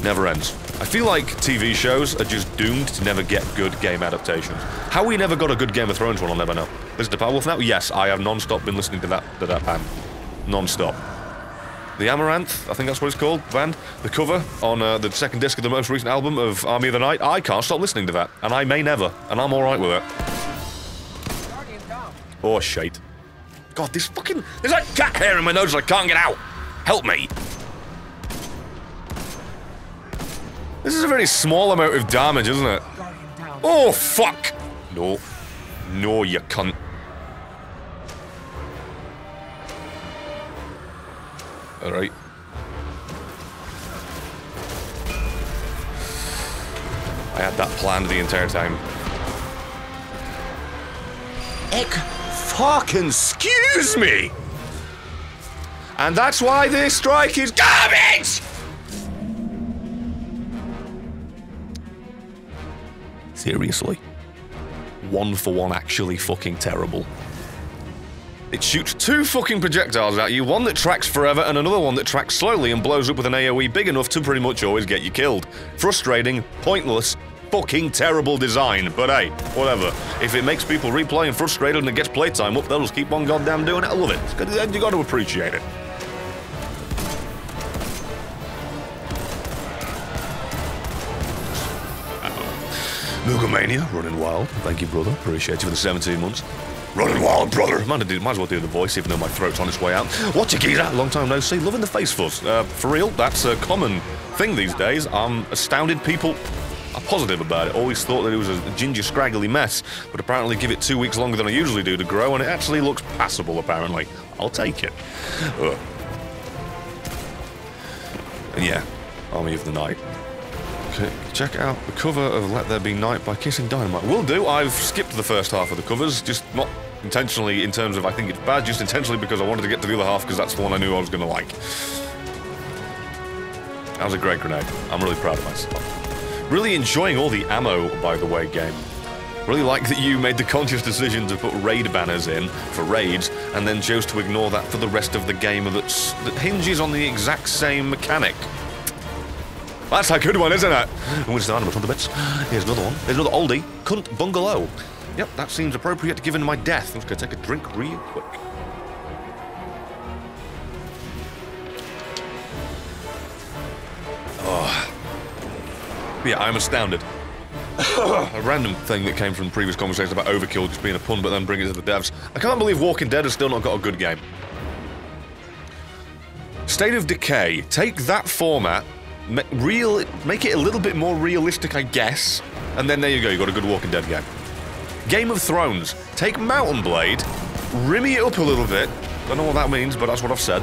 Never ends. I feel like TV shows are just doomed to never get good game adaptations. How we never got a good Game of Thrones one, I'll never know. Listen to Powerwolf now? Yes, I have non-stop been listening to that band. Non-stop. The Amaranth, I think that's what it's called, band. The cover on the second disc of the most recent album of Army of the Night. I can't stop listening to that, and I may never, and I'm alright with it. Oh, shite. God, this fucking... There's like cat hair in my nose that I can't get out. Help me. This is a very small amount of damage, isn't it? Oh, fuck! No. No, you cunt. Alright. I had that planned the entire time. Fucking excuse me! And that's why this strike is garbage! Seriously. 1-for-1 actually fucking terrible. It shoots 2 fucking projectiles at you, one that tracks forever and another one that tracks slowly and blows up with an AoE big enough to pretty much always get you killed. Frustrating, pointless, fucking terrible design, but hey, whatever. If it makes people replay and frustrated and it gets playtime up, they'll just keep on goddamn doing it. I love it. You gotta appreciate it. Mugamania, running wild. Thank you, brother. Appreciate you for the 17 months. Running wild, brother. Might as well do the voice, even though my throat's on its way out. What's your geezer? Long time no see. Loving the face fuzz. For real, that's a common thing these days. I'm astounded people are positive about it. Always thought that it was a ginger, scraggly mess, but apparently give it 2 weeks longer than I usually do to grow, and it actually looks passable, apparently. I'll take it. And yeah, Army of the Night. Okay, check out the cover of Let There Be Night by Kissing Dynamite. Will do. I've skipped the first half of the covers, just not intentionally in terms of I think it's bad, just intentionally because I wanted to get to the other half because that's the one I knew I was going to like. That was a great grenade. I'm really proud of myself. Really enjoying all the ammo, by the way, game. Really like that you made the conscious decision to put raid banners in for raids and then chose to ignore that for the rest of the game that hinges on the exact same mechanic. That's a good one, isn't it? And we're starting with 100 bits. Here's another one. There's another oldie. Cunt Bungalow. Yep, that seems appropriate given my death. I'm just gonna take a drink real quick. Oh. Yeah, I'm astounded. A random thing that came from previous conversations about Overkill just being a pun, but then bring it to the devs. I can't believe Walking Dead has still not got a good game. State of Decay. Take that format, make it a little bit more realistic, I guess, and then there you go, you got a good Walking Dead game. Game of Thrones. Take Mountain Blade, rimmy it up a little bit. Don't know what that means, but that's what I've said.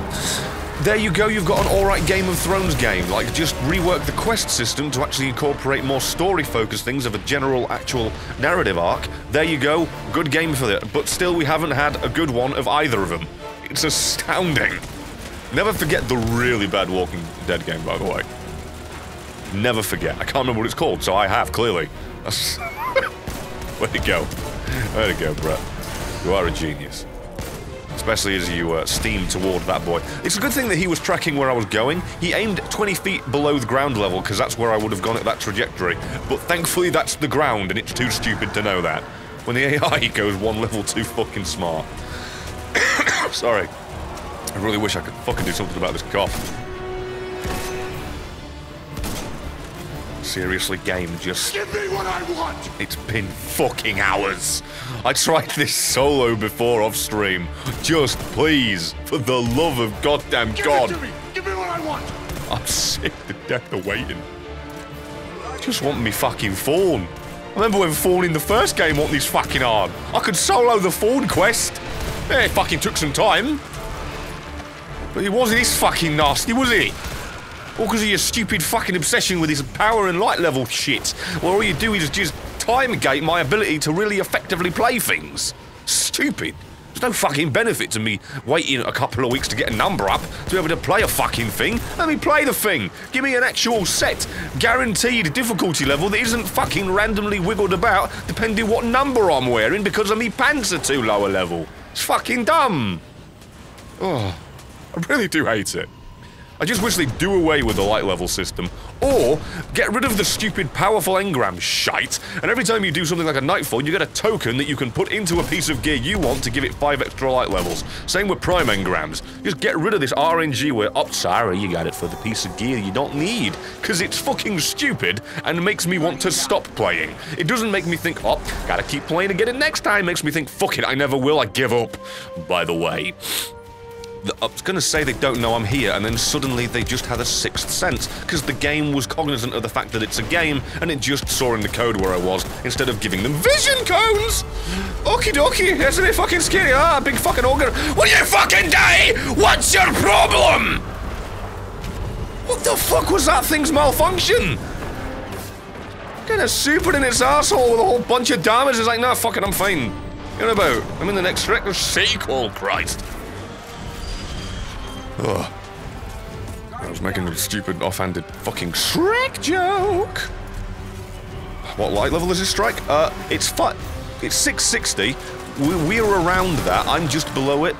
There you go, you've got an alright Game of Thrones game. Like, just rework the quest system to actually incorporate more story-focused things of a general, actual narrative arc. There you go, good game for it. But still, we haven't had a good one of either of them. It's astounding. Never forget the really bad Walking Dead game, by the way. Never forget. I can't remember what it's called, so I have, clearly. That's... Way to go. Way to go, Brett. You are a genius. Especially as you steam toward that boy. It's a good thing that he was tracking where I was going. He aimed 20 feet below the ground level, because that's where I would have gone at that trajectory. But thankfully that's the ground, and it's too stupid to know that. When the AI goes one level too fucking smart. Sorry. I really wish I could fucking do something about this cough. Seriously, game, just... Give me what I want! It's been fucking hours. I tried this solo before off stream. Just please, for the love of goddamn God. Give it to me! Give me what I want! I'm sick to death of waiting. Just want me fucking Thorn. I remember when Thorn in the first game wasn't this fucking hard. I could solo the Thorn quest. Yeah, it fucking took some time. But it wasn't this fucking nasty, was it? All because of your stupid fucking obsession with this power and light level shit. Where all you do is just time gate my ability to really effectively play things. Stupid. There's no fucking benefit to me waiting a couple of weeks to get a number up to be able to play a fucking thing. Let me play the thing. Give me an actual set, guaranteed difficulty level that isn't fucking randomly wiggled about depending what number I'm wearing because of me pants are too low a level. It's fucking dumb. Oh, I really do hate it. I just wish they'd do away with the light level system, or get rid of the stupid powerful engram shite, and every time you do something like a nightfall, you get a token that you can put into a piece of gear you want to give it 5 extra light levels. Same with prime engrams. Just get rid of this RNG where, oh, sorry, you got it for the piece of gear you don't need, because it's fucking stupid and makes me want to stop playing. It doesn't make me think, oh, gotta keep playing to get it next time. It makes me think, fuck it, I never will, I give up. By the way, I was gonna say they don't know I'm here, and then suddenly they just had a sixth sense, because the game was cognizant of the fact that it's a game, and it just saw in the code where I was, instead of giving them vision cones! Okie dokie, isn't it fucking scary? Ah, big fucking ogre. Will you fucking die? What's your problem? What the fuck was that thing's malfunction? Kinda super in its asshole with a whole bunch of damage. It's like, nah, fuck it, I'm fine. You know about? I'm in the next sequel, Christ. Ugh. I was making a stupid offhanded fucking Shrek joke! What light level is this strike? It's 660. We're around that. I'm just below it.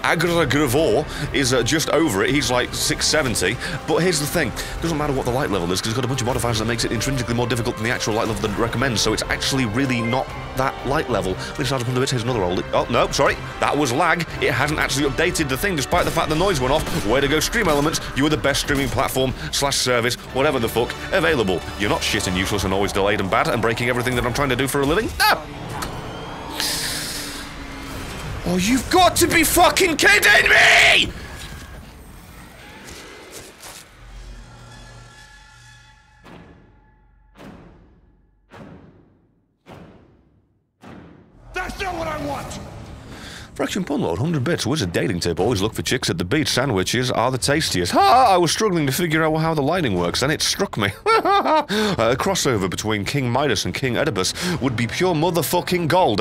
Agragravor is just over it. He's like 670. But here's the thing. It doesn't matter what the light level is, because it's got a bunch of modifiers that makes it intrinsically more difficult than the actual light level that it recommends, so it's actually really not that light level. When it starts up a bit, here's another old... Oh, no, sorry. That was lag. It hasn't actually updated the thing, despite the fact the noise went off. Way to go, Stream Elements. You are the best streaming platform / service, whatever the fuck, available. You're not shit and useless and always delayed and bad and breaking everything that I'm trying to do for a living. No! Oh, you've got to be fucking kidding me! That's not what I want! Fraction Punlord, 100 bits. Wizard dating tip. Always look for chicks at the beach. Sandwiches are the tastiest. Ha! I was struggling to figure out how the lighting works, and it struck me. A crossover between King Midas and King Oedipus would be pure motherfucking gold.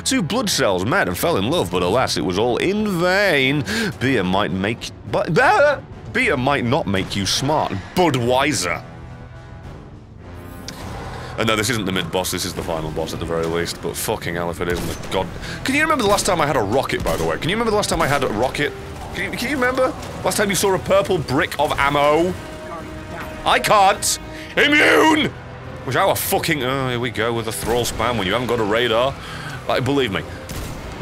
Two blood cells met and fell in love, but alas, it was all in vain. Beer might not make you smart. Budweiser. No, this isn't the mid-boss, this is the final boss at the very least, but fucking hell if it isn't, god... Can you remember the last time I had a rocket, by the way? Can you remember the last time I had a rocket? Can you remember? Last time you saw a purple brick of ammo? I can't! Immune! Which our fucking... Oh, here we go with the thrall spam when you haven't got a radar. Like, believe me.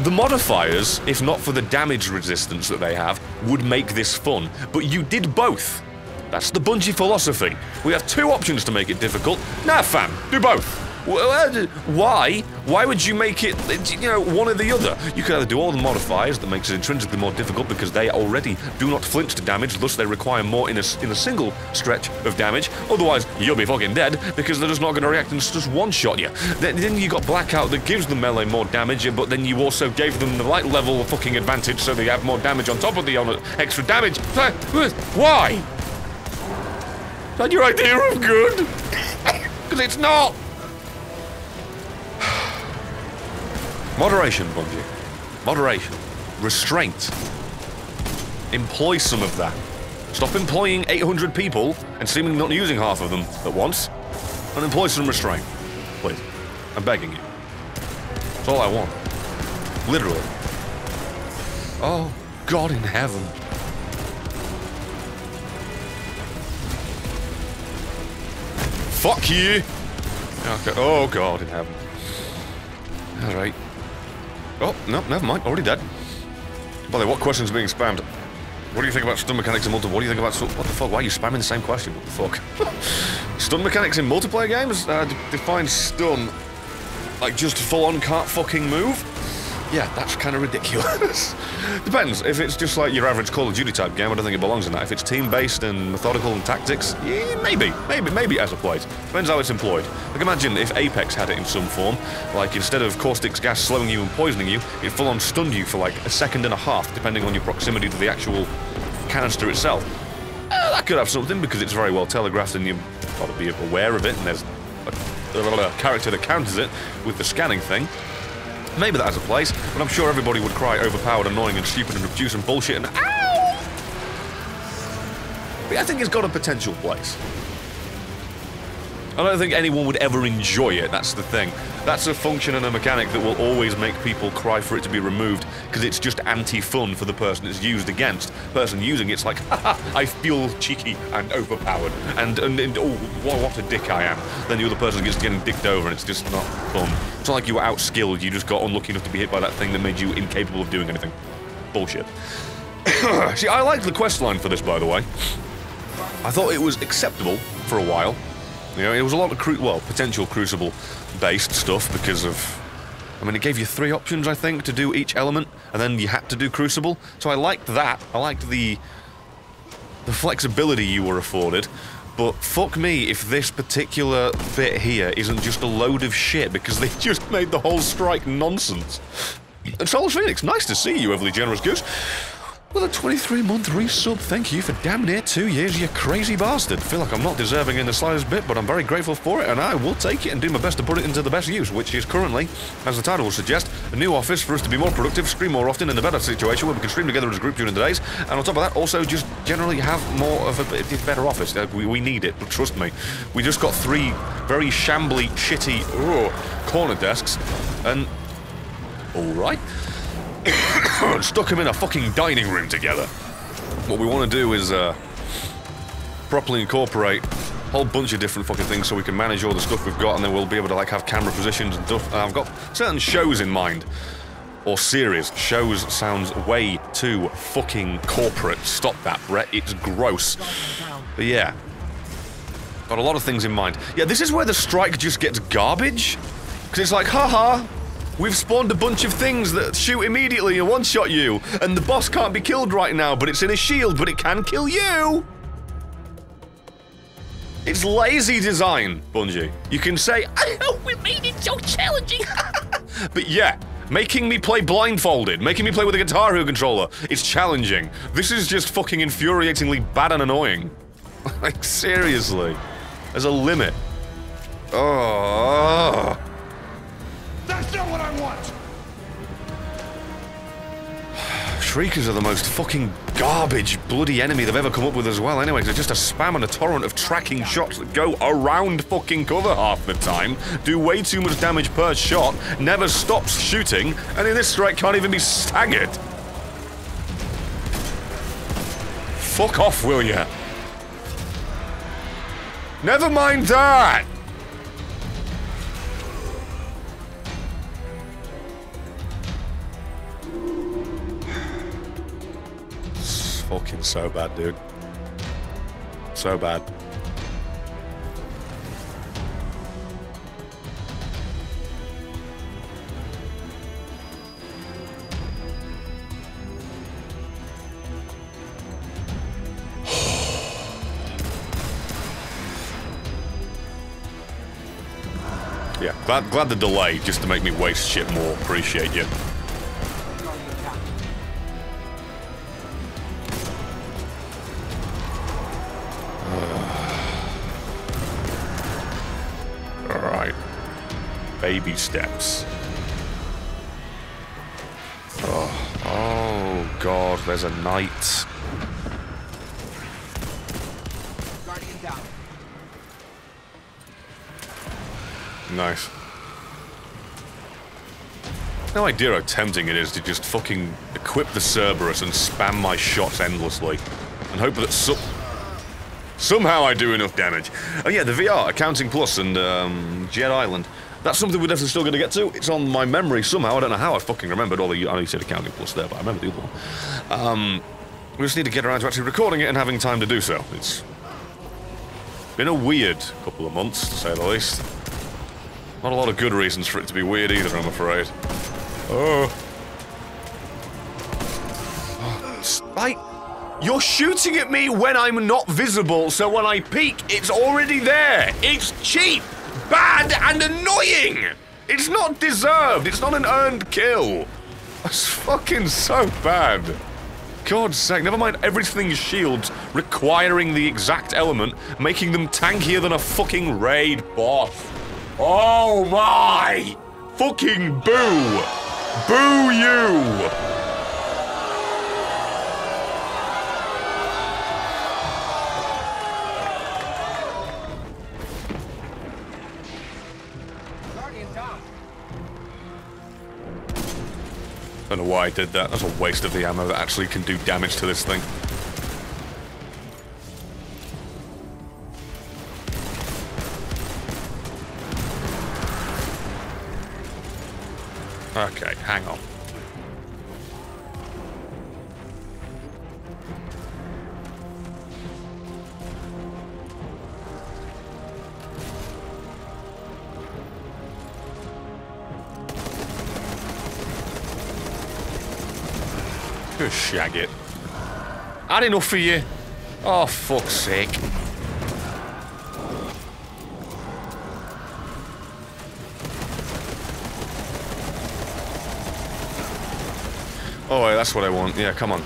The modifiers, if not for the damage resistance that they have, would make this fun, but you did both. That's the Bungie philosophy. We have 2 options to make it difficult. Nah, fam, do both. Why? Why would you make it, you know, one or the other? You could either do all the modifiers that makes it intrinsically more difficult because they already do not flinch to damage, thus they require more in a single stretch of damage. Otherwise, you'll be fucking dead because they're just not going to react and just one-shot you. Then you got Blackout that gives the melee more damage, but then you also gave them the light level fucking advantage so they have more damage on top of the extra damage. Why? Is that your idea of good? Because it's not! Moderation, Bungie. Moderation. Restraint. Employ some of that. Stop employing 800 people and seemingly not using half of them at once. And employ some restraint. Please. I'm begging you. That's all I want. Literally. Oh, God in heaven. Fuck you! Okay. Oh, God in heaven. Alright. Oh, no, never mind. Already dead. By the way, what question's being spammed? What do you think about stun mechanics in multiplayer? What do you think about... What the fuck? Why are you spamming the same question? What the fuck? Stun mechanics in multiplayer games? Define stun. Like, just full-on can't fucking move? Yeah, that's kind of ridiculous. Depends. If it's just like your average Call of Duty type game, I don't think it belongs in that. If it's team-based and methodical and tactics, yeah, maybe it has a place. Depends how it's employed. Like, imagine if Apex had it in some form, like instead of caustic gas slowing you and poisoning you, it full-on stunned you for like a second and a half, depending on your proximity to the actual canister itself. That could have something, because it's very well telegraphed and you've got to be aware of it, and there's a character that counters it with the scanning thing. Maybe that has a place, but I'm sure everybody would cry overpowered, annoying, and stupid, and obtuse, and bullshit, and ow! But I think it's got a potential place. I don't think anyone would ever enjoy it, that's the thing. That's a function and a mechanic that will always make people cry for it to be removed, because it's just anti-fun for the person it's used against. The person using it's like, haha, I feel cheeky and overpowered, and oh, what a dick I am. Then the other person gets getting dicked over, and it's just not fun. It's not like you were outskilled, you just got unlucky enough to be hit by that thing that made you incapable of doing anything. Bullshit. See, I liked the questline for this, by the way. I thought it was acceptable for a while. You know, it was a lot of potential Crucible-based stuff because of... I mean, it gave you 3 options, I think, to do each element, and then you had to do Crucible. So I liked that. I liked the flexibility you were afforded. But fuck me if this particular bit here isn't just a load of shit, because they just made the whole strike nonsense. And Solar Phoenix, nice to see you, Everly Generous Goose. With a 23-month resub, thank you for damn near 2 years, you crazy bastard. Feel like I'm not deserving in the slightest bit, but I'm very grateful for it, and I will take it and do my best to put it into the best use, which is currently, as the title will suggest, a new office for us to be more productive, stream more often, in a better situation where we can stream together as a group during the days, and on top of that, also just generally have more of a better office. We need it, but trust me. We just got 3 very shambly, shitty, corner desks, and... alright. Stuck them in a fucking dining room together. What we want to do is properly incorporate a whole bunch of different fucking things so we can manage all the stuff we've got, and then we'll be able to like have camera positions and stuff. And I've got certain shows in mind. Or series. Shows sounds way too fucking corporate. Stop that, Brett. It's gross. But yeah. Got a lot of things in mind. Yeah, this is where the strike just gets garbage. Because it's like, haha. We've spawned a bunch of things that shoot immediately and one-shot you, and the boss can't be killed right now, but it's in a shield, but it can kill you! It's lazy design, Bungie. You can say, I know we made it so challenging! But yeah, making me play blindfolded, making me play with a Guitar Hero controller, it's challenging. This is just fucking infuriatingly bad and annoying. Like, seriously. There's a limit. Oh. That's not what I want! Shriekers are the most fucking garbage bloody enemy they've ever come up with as well anyway, because it's just a spam and a torrent of tracking shots that go around fucking cover half the time, do way too much damage per shot, never stops shooting, and in this strike can't even be staggered. Fuck off, will ya? Never mind that! Fucking so bad, dude. So bad. Yeah, glad the delay, just to make me waste shit more. Appreciate you. Baby steps. Oh god, there's a knight. Guardian down. Nice. No idea how tempting it is to just fucking equip the Cerberus and spam my shots endlessly. And hope that somehow I do enough damage. Oh yeah, the VR, Accounting Plus and Jet Island. That's something we're definitely still going to get to. It's on my memory somehow. I don't know how I fucking remembered all the... I know you said Accounting Plus there, but I remember the other one. We just need to get around to actually recording it and having time to do so. It's been a weird couple of months, to say the least. Not a lot of good reasons for it to be weird either, I'm afraid. Oh. Like, you're shooting at me when I'm not visible, so when I peek, it's already there. It's cheap, bad, and annoying. It's not deserved. It's not an earned kill. That's fucking so bad. God's sake, never mind everything's shields requiring the exact element, making them tankier than a fucking raid boss. Oh my! Fucking boo! Boo you! I don't know why I did that. That's a waste of the ammo that actually can do damage to this thing. Okay, hang on. Just shag it. Had enough for you. Oh, fuck's sake. Oh, wait, that's what I want. Yeah, come on.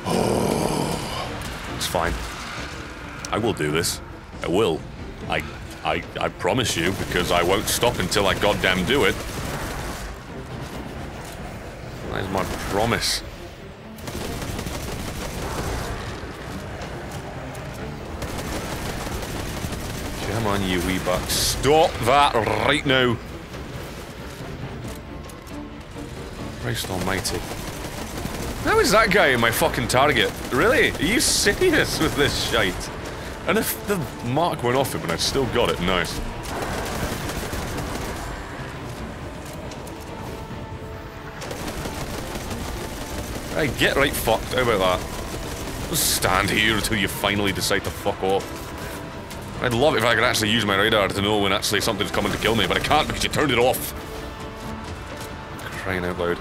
Oh, it's fine. I will do this. I will. I promise you, because I won't stop until I goddamn do it. That is my promise. Come on, you wee buck. Stop that right now. Christ almighty. How is that guy in my fucking target? Really? Are you serious with this shite? And if the mark went off him and I still got it, nice. Hey, get right fucked. How about that? Just stand here until you finally decide to fuck off. I'd love it if I could actually use my radar to know when actually something's coming to kill me, but I can't because you turned it off. Crying out loud.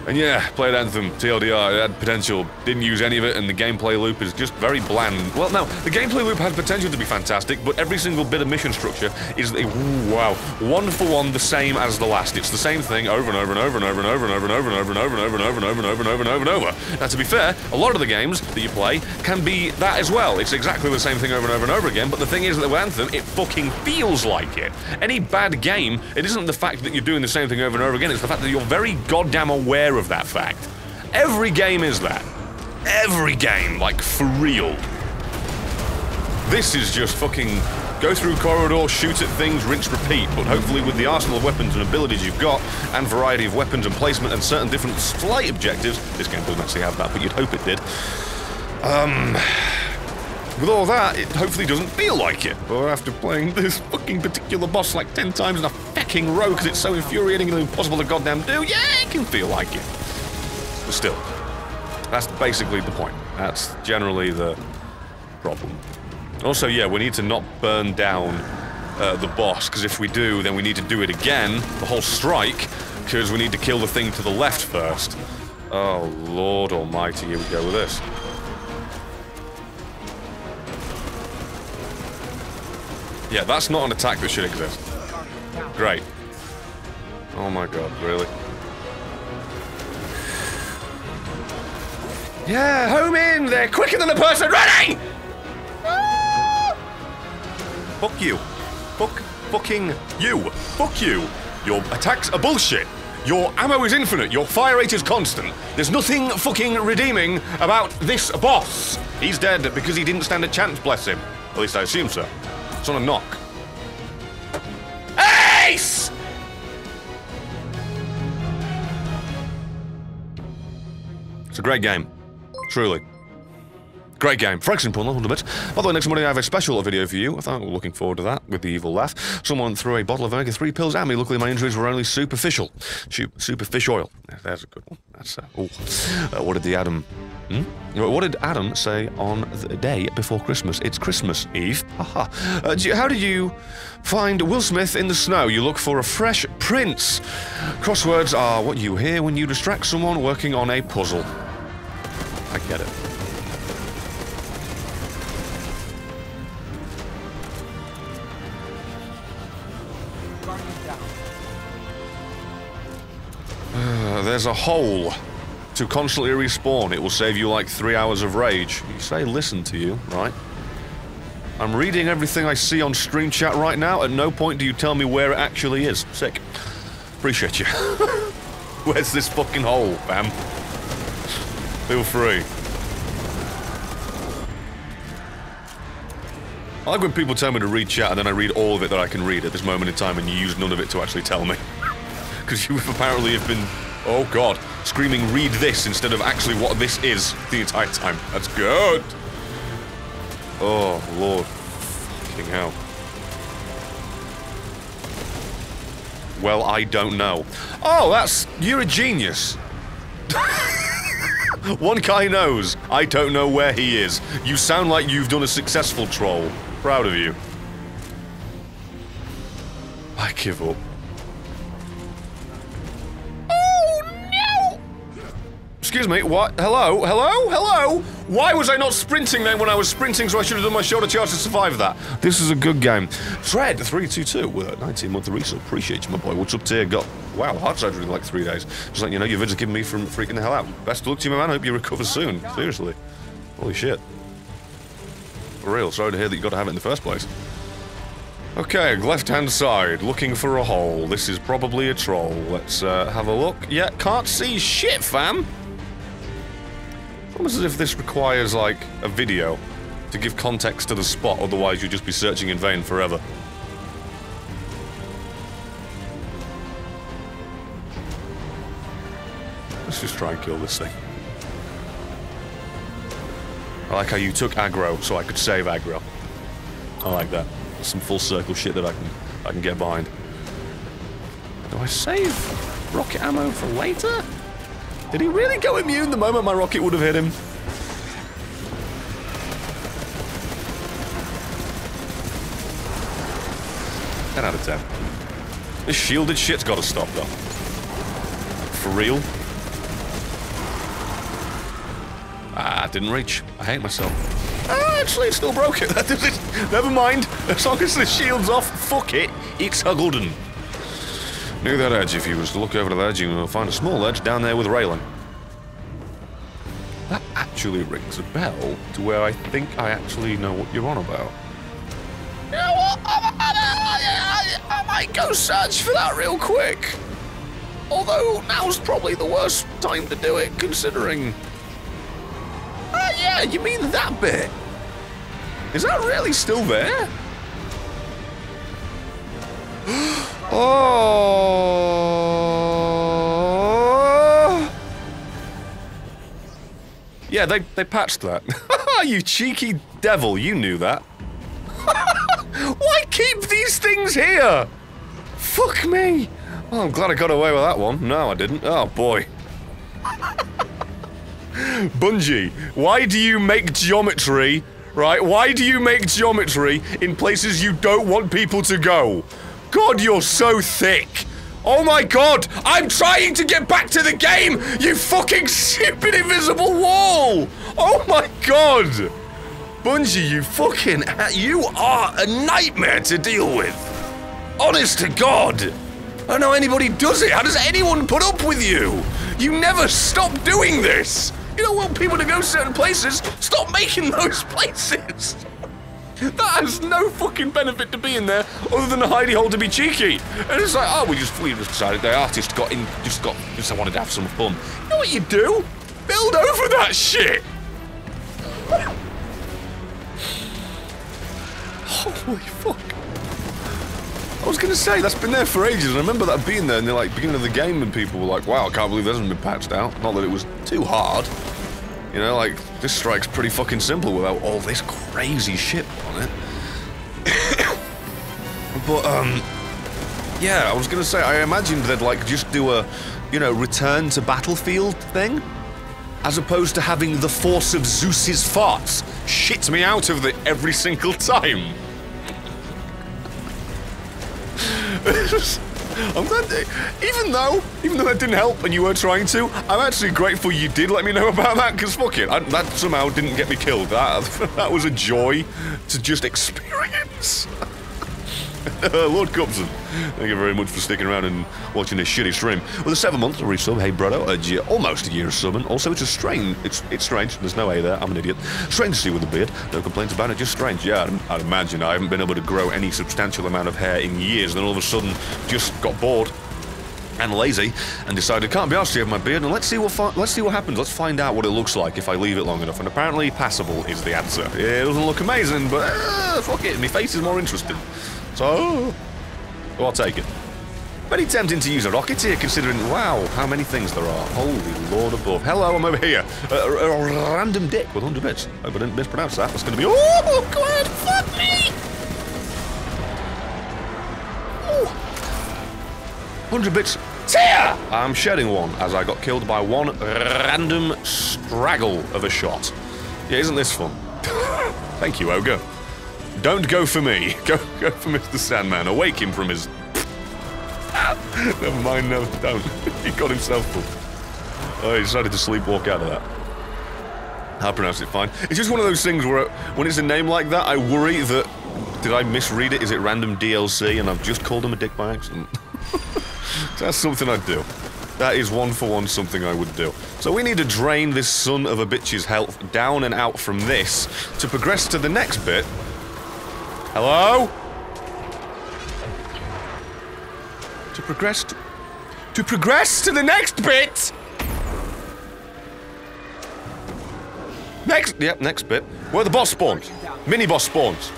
And yeah, played Anthem, TLDR, it had potential, didn't use any of it, and the gameplay loop is just very bland. Well, no, the gameplay loop had potential to be fantastic, but every single bit of mission structure is, wow, one for one the same as the last. It's the same thing over and over and over and over and over and over and over and over and over and over and over and over and over and over and over and over. Now, to be fair, a lot of the games that you play can be that as well. It's exactly the same thing over and over and over again, but the thing is that with Anthem, it fucking feels like it. Any bad game, it isn't the fact that you're doing the same thing over and over again, it's the fact that you're very goddamn aware of that fact. Every game is that. Every game, like, for real. This is just fucking go through corridors, shoot at things, rinse, repeat, but hopefully with the arsenal of weapons and abilities you've got, and variety of weapons and placement and certain different slight objectives, this game doesn't actually have that, but you'd hope it did. With all that, it hopefully doesn't feel like it. Or after playing this fucking particular boss like 10 times in a fucking row because it's so infuriating and impossible to goddamn do, yeah, it can feel like it. But still, that's basically the point. That's generally the problem. Also, yeah, we need to not burn down the boss, because if we do, then we need to do it again, the whole strike, because we need to kill the thing to the left first. Oh, Lord almighty, here we go with this. Yeah, that's not an attack that should exist. Great. Oh my god, really? Yeah, home in! They're quicker than the person running! Ah! Fuck you. Fucking you. Fuck you. Your attacks are bullshit. Your ammo is infinite. Your fire rate is constant. There's nothing fucking redeeming about this boss. He's dead because he didn't stand a chance, bless him. At least I assume so. It's on a knock. Ace! It's a great game. Truly. Great game. Frank's Pun, a little bit. By the way, next morning I have a special video for you. I thought we were looking forward to that with the evil laugh. Someone threw a bottle of omega-3 pills at me. Luckily, my injuries were only superficial. Super fish oil. Yeah, there's a good one. That's what did the Adam? What did Adam say on the day before Christmas? It's Christmas Eve. Haha. How did you find Will Smith in the snow? You look for a fresh prince. Crosswords are what you hear when you distract someone working on a puzzle. I get it. There's a hole to constantly respawn. It will save you like 3 hours of rage. You say listen to you, right? I'm reading everything I see on stream chat right now. At no point do you tell me where it actually is. Sick. Appreciate you. Where's this fucking hole, fam? Feel free. I like when people tell me to read chat and then I read all of it that I can read at this moment in time and you use none of it to actually tell me. Because you apparently have been, oh god, screaming read this instead of actually what this is the entire time. That's good. Oh, Lord. Fucking hell. Well, I don't know. Oh, you're a genius. One guy knows. I don't know where he is. You sound like you've done a successful troll. Proud of you. I give up. Excuse me, what? Hello? Hello? Hello? Why was I not sprinting then when I was sprinting, so I should have done my shoulder charge to survive that? This is a good game. Tread322 with a 19-month resub. Appreciate you, my boy. What's up, tier? Wow, heart surgery in like 3 days. Just like, you know, your vids are giving me from freaking the hell out. Best of luck to you, my man. I hope you recover soon. Seriously. Holy shit. For real, sorry to hear that you got to have it in the first place. Okay, left-hand side, looking for a hole. This is probably a troll. Let's have a look. Yeah, can't see shit, fam. Almost as if this requires, like, a video to give context to the spot, otherwise you'd just be searching in vain forever. Let's just try and kill this thing. I like how you took aggro so I could save aggro. I like that. Some full circle shit that I can get behind. Do I save rocket ammo for later? Did he really go immune the moment my rocket would have hit him? 10 out of 10. This shielded shit's gotta stop, though. For real? Ah, didn't reach. I hate myself. Ah, actually, it still broke it. That does it. Never mind. As long as the shield's off, fuck it. It's a good one. Near that edge, if you was to look over to the edge, you will find a small edge down there with a railing. That actually rings a bell to where I think I actually know what you're on about. You know what? I might go search for that real quick. Although, now's probably the worst time to do it, considering... Ah, yeah, you mean that bit? Is that really still there? Oh! Yeah, they patched that. You cheeky devil, you knew that. Why keep these things here? Fuck me. Oh, I'm glad I got away with that one. No, I didn't. Oh, boy. Bungie, why do you make geometry, right? Why do you make geometry in places you don't want people to go? God, you're so thick. Oh my god, I'm trying to get back to the game, you fucking stupid invisible wall! Oh my god! Bungie, you are a nightmare to deal with. Honest to God. I don't know anybody does it. How does anyone put up with you? You never stop doing this. You don't want people to go certain places. Stop making those places. That has no fucking benefit to being there other than a hidey hole to be cheeky. And it's like, oh, we just decided the artist just wanted to have some fun. You know what you do? Build over that shit. Holy fuck. I was gonna say, that's been there for ages, and I remember that being there in the beginning of the game, and people were like, wow, I can't believe that hasn't been patched out. Not that it was too hard. You know, like, this strike's pretty fucking simple without all this crazy shit on it. But, yeah, I was gonna say, I imagined they'd, like, just do a, you know, return to battlefield thing, as opposed to having the force of Zeus's farts shit me out of it every single time. I'm glad, even though that didn't help and you were trying to, I'm actually grateful you did let me know about that, because fuck it, that somehow didn't get me killed. That was a joy to just experience. Lord Cubson, thank you very much for sticking around and watching this shitty stream. With a 7 month resub, hey brother, almost a year of subbing. Also, it's strange, there's no A there, I'm an idiot. Strange to see with a beard, no complaints about it, just strange. Yeah, I'd imagine I haven't been able to grow any substantial amount of hair in years, then all of a sudden just got bored and lazy and decided can't be arsed to have my beard, and let's see what happens. Let's find out what it looks like if I leave it long enough, and apparently passable is the answer. It doesn't look amazing, but fuck it, my face is more interesting. So, I'll take it. Very tempting to use a rocket here, considering, wow, how many things there are. Holy Lord above. Hello, I'm over here. A random dick with 100 bits. Hope I didn't mispronounce that. That's going to be, oh, God, fuck me! Ooh. 100 bits. Tear! I'm shedding one, as I got killed by one random straggle of a shot. Yeah, isn't this fun? Thank you, Ogre. Don't go for me. Go for Mr. Sandman. Awake him from his... Never mind, no, don't. He got himself full. Oh, he decided to sleepwalk out of that. I pronounced it fine. It's just one of those things where, when it's a name like that, I worry that... Did I misread it? Is it random DLC and I've just called him a dick by accident? That's something I'd do. That is one for one something I would do. So we need to drain this son of a bitch's health down and out from this to progress to the next bit. Hello? To progress to the next bit! Next bit. Where the boss spawns. Mini-boss spawns.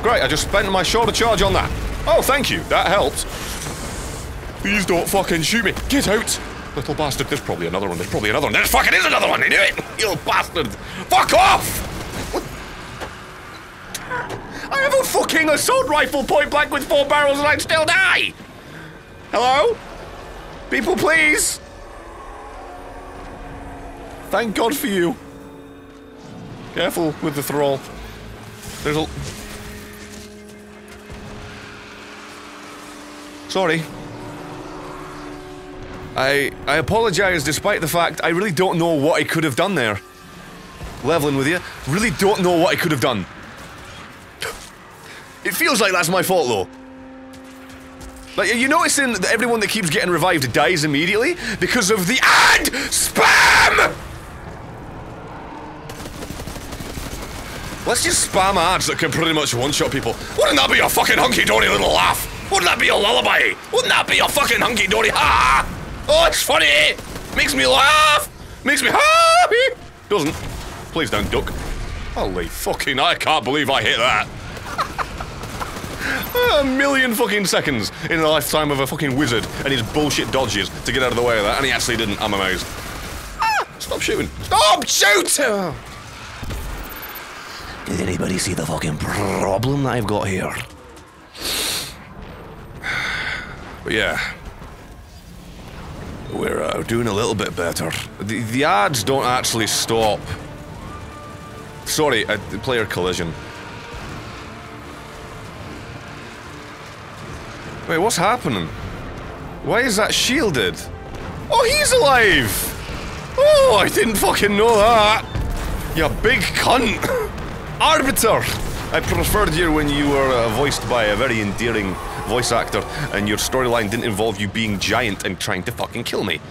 Great, I just spent my shoulder charge on that. Oh, thank you, that helped. Please don't fucking shoot me. Get out! Little bastard. There's probably another one. There fucking is another one, I knew it! You little bastard! Fuck off! I have a fucking assault rifle point blank with 4 barrels and I'd still die! Hello? People, please! Thank God for you. Careful with the thrall. There's a... Sorry. I apologize despite the fact I really don't know what I could have done there. Leveling with you. Really don't know what I could have done. It feels like that's my fault, though. Like, are you noticing that everyone that keeps getting revived dies immediately? Because of the ad spam! Let's just spam ads that can pretty much one-shot people. Wouldn't that be a fucking hunky-dory little laugh? Wouldn't that be a lullaby? Wouldn't that be a fucking hunky-dory ha? Oh, it's funny! Makes me laugh! Makes me happy! Doesn't. Please don't duck. Holy fucking, I can't believe I hit that. A million fucking seconds in the lifetime of a fucking wizard and his bullshit dodges to get out of the way of that, and he actually didn't. I'm amazed. Ah! Stop shooting. Stop shooting! Did anybody see the fucking problem that I've got here? But yeah. We're doing a little bit better. The ads don't actually stop. Sorry, player collision. Wait, what's happening? Why is that shielded? Oh, he's alive! Oh, I didn't fucking know that! You big cunt! Arbiter! I preferred you when you were voiced by a very endearing voice actor, and your storyline didn't involve you being giant and trying to fucking kill me.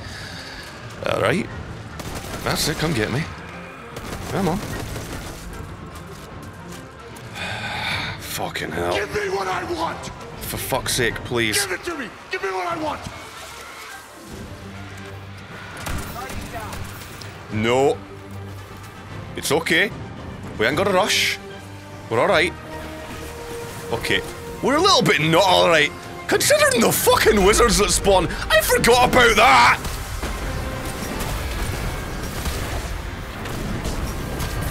Alright. That's it, come get me. Come on. Fucking hell. Give me what I want! For fuck's sake, please. Give it to me! Give me what I want! No. It's okay. We ain't got a rush. We're alright. Okay. We're a little bit not alright. Considering the fucking wizards that spawn, I forgot about that!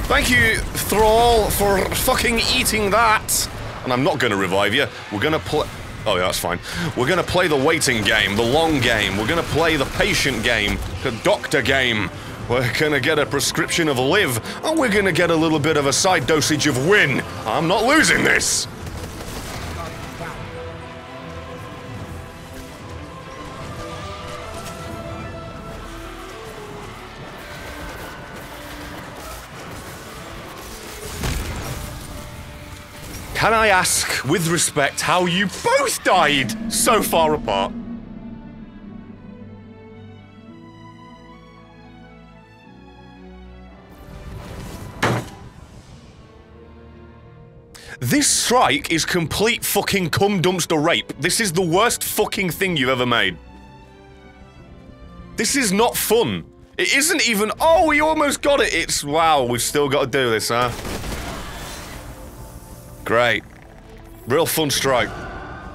Thank you, Thrall, for fucking eating that. And I'm not gonna revive you. We're gonna play... Oh, yeah, that's fine. We're gonna play the waiting game, the long game. We're gonna play the patient game, the doctor game. We're gonna get a prescription of live, and we're gonna get a little bit of a side dosage of win. I'm not losing this. Can I ask, with respect, how you both died so far apart? This strike is complete fucking cum dumpster rape. This is the worst fucking thing you've ever made. This is not fun. It isn't even, oh, we almost got it. It's, wow, we've still got to do this, huh? Great. Real fun strike.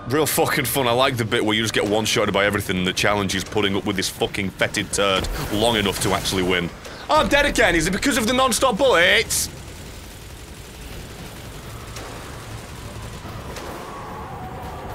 Real fucking fun. I like the bit where you just get one-shotted by everything and the challenge is putting up with this fucking fetid turd long enough to actually win. Oh, I'm dead again. Is it because of the non-stop bullets?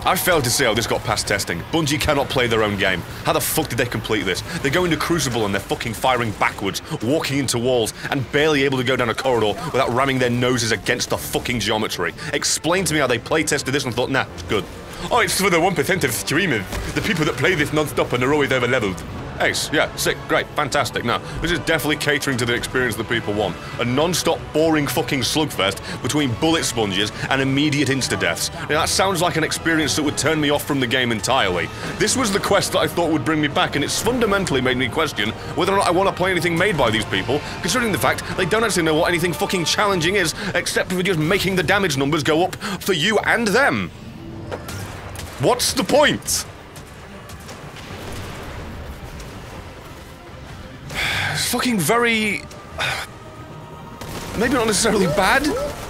I failed to see how this got past testing. Bungie cannot play their own game. How the fuck did they complete this? They go into Crucible and they're fucking firing backwards, walking into walls, and barely able to go down a corridor without ramming their noses against the fucking geometry. Explain to me how they play tested this and thought, nah, it's good. Oh, it's for the 1% of streamers. The people that play this non-stop and are always over-leveled. Ace, yeah, sick, great, fantastic. Now, this is definitely catering to the experience that people want. A non-stop, boring fucking slugfest between bullet sponges and immediate insta-deaths. Now, that sounds like an experience that would turn me off from the game entirely. This was the quest that I thought would bring me back, and it's fundamentally made me question whether or not I want to play anything made by these people, considering the fact they don't actually know what anything fucking challenging is, except for just making the damage numbers go up for you and them. What's the point? It's fucking very... maybe not necessarily bad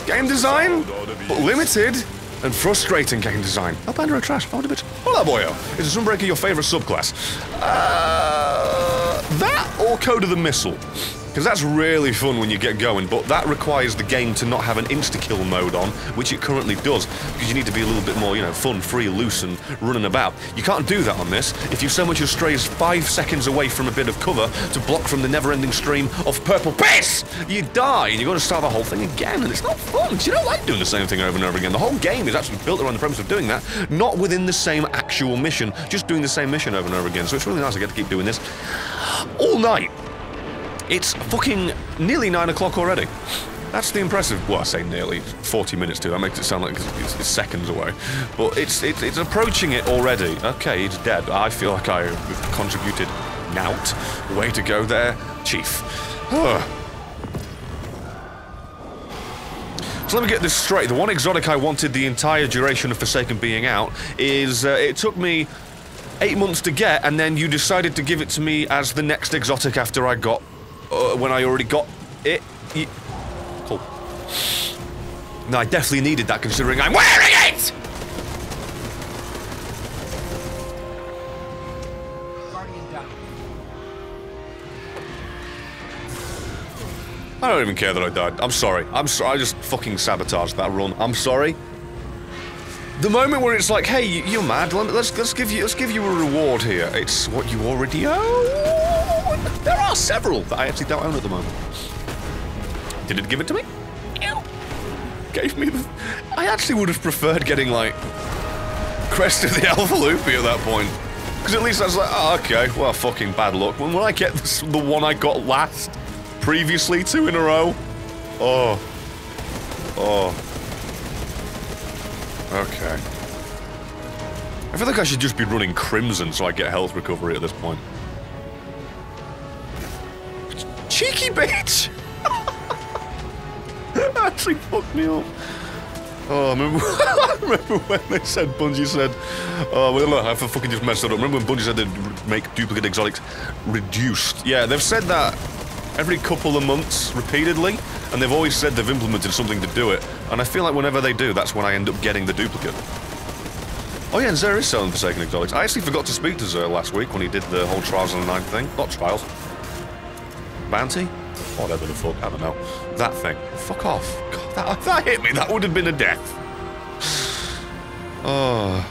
game design, but limited and frustrating game design. Oh, Panda trash, found a bitch. Hola, boyo. Is a Sunbreaker your favorite subclass? That or Code of the Missile. Because that's really fun when you get going, but that requires the game to not have an insta-kill mode on, which it currently does, because you need to be a little bit more, you know, fun, free, loose, and running about. You can't do that on this if you so much as stray as 5 seconds away from a bit of cover to block from the never-ending stream of purple piss! You die, and you've got to start the whole thing again, and it's not fun, because you don't like doing the same thing over and over again. The whole game is actually built around the premise of doing that, not within the same actual mission, just doing the same mission over and over again, so it's really nice I get to keep doing this all night. It's fucking nearly 9 o'clock already. That's the impressive... well, I say nearly. 40 minutes to. That makes it sound like it's seconds away. But it's approaching it already. Okay, it's dead. I feel like I have contributed nout. Way to go there, Chief. So let me get this straight. The one exotic I wanted the entire duration of Forsaken being out is... it took me 8 months to get, and then you decided to give it to me as the next exotic after I got... when I already got it. Cool. No, I definitely needed that considering I'm wearing it! I don't even care that I died. I'm sorry. I'm sorry. I just fucking sabotaged that run. I'm sorry. The moment where it's like, hey, you're mad. Let's give you a reward here. It's what you already own. There are several that I actually don't own at the moment. Did it give it to me? Ew. Gave me the... I actually would have preferred getting, like, Crest of the Alpha Loopy at that point. Because at least I was like, oh, okay, well, fucking bad luck. When I get this, the one I got last, previously, 2 in a row, oh. Okay. I feel like I should just be running Crimson so I get health recovery at this point. Cheeky bitch! That actually fucked me up. Oh, I remember when they said, Bungie said, oh, well, look, I fucking just messed it up. Remember when Bungie said they'd make duplicate exotics reduced? Yeah, they've said that every couple of months repeatedly, and they've always said they've implemented something to do it. And I feel like whenever they do, that's when I end up getting the duplicate. Oh yeah, and Zer is selling Forsaken exotics. I actually forgot to speak to Zer last week when he did the whole Trials on the 9th thing. Not Trials. Bounty? Whatever the fuck, I don't know. That thing. Fuck off. God, that hit me. That would have been a death. Oh.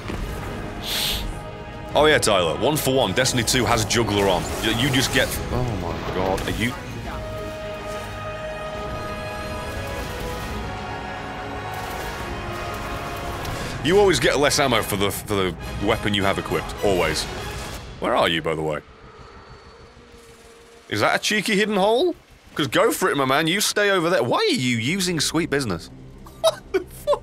Oh yeah, Tyler. 1 for 1. Destiny 2 has Juggler on. You just get... Oh my god. Are you... You always get less ammo for the weapon you have equipped. Always. Where are you, by the way? Is that a cheeky hidden hole? Because go for it, my man. You stay over there. Why are you using sweet business? What the fuck?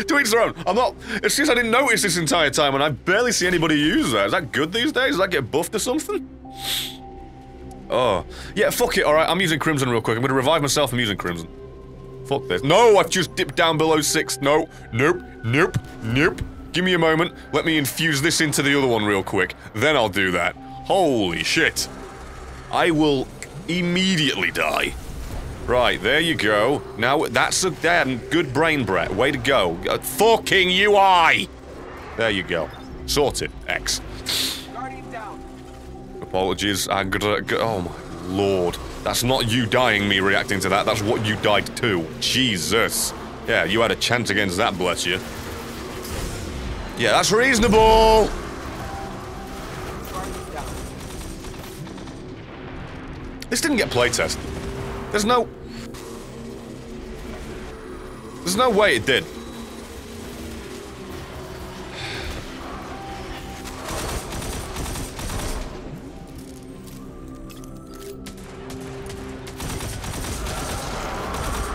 To each their own. I'm not... It's just I didn't notice this entire time, and I barely see anybody use that. Is that good these days? Does that get buffed or something? Oh. Yeah, fuck it, alright. I'm using Crimson real quick. I'm gonna revive myself. I'm using Crimson. Fuck this. No, I've just dipped down below 6. No. Nope. Nope. Nope. Give me a moment. Let me infuse this into the other one real quick. Then I'll do that. Holy shit. I will immediately die. Right, there you go. Now, that's a damn good brain brat. Way to go. Fucking UI! There you go. Sorted. X. Apologies. Oh my lord. That's not you dying me reacting to that. That's what you died to. Jesus. Yeah, you had a chance against that, bless you. Yeah, that's reasonable! This didn't get playtested. There's no way it did.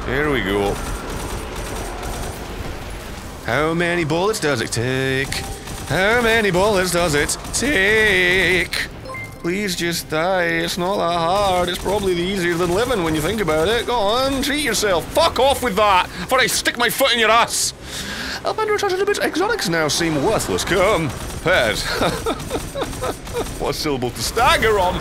Here we go. How many bullets does it take? How many bullets does it take? Please just die. It's not that hard. It's probably easier than living when you think about it. Go on, treat yourself. Fuck off with that before I stick my foot in your ass. Up under a touch of the bit. Exotics now seem worthless compared. What a syllable to stagger on.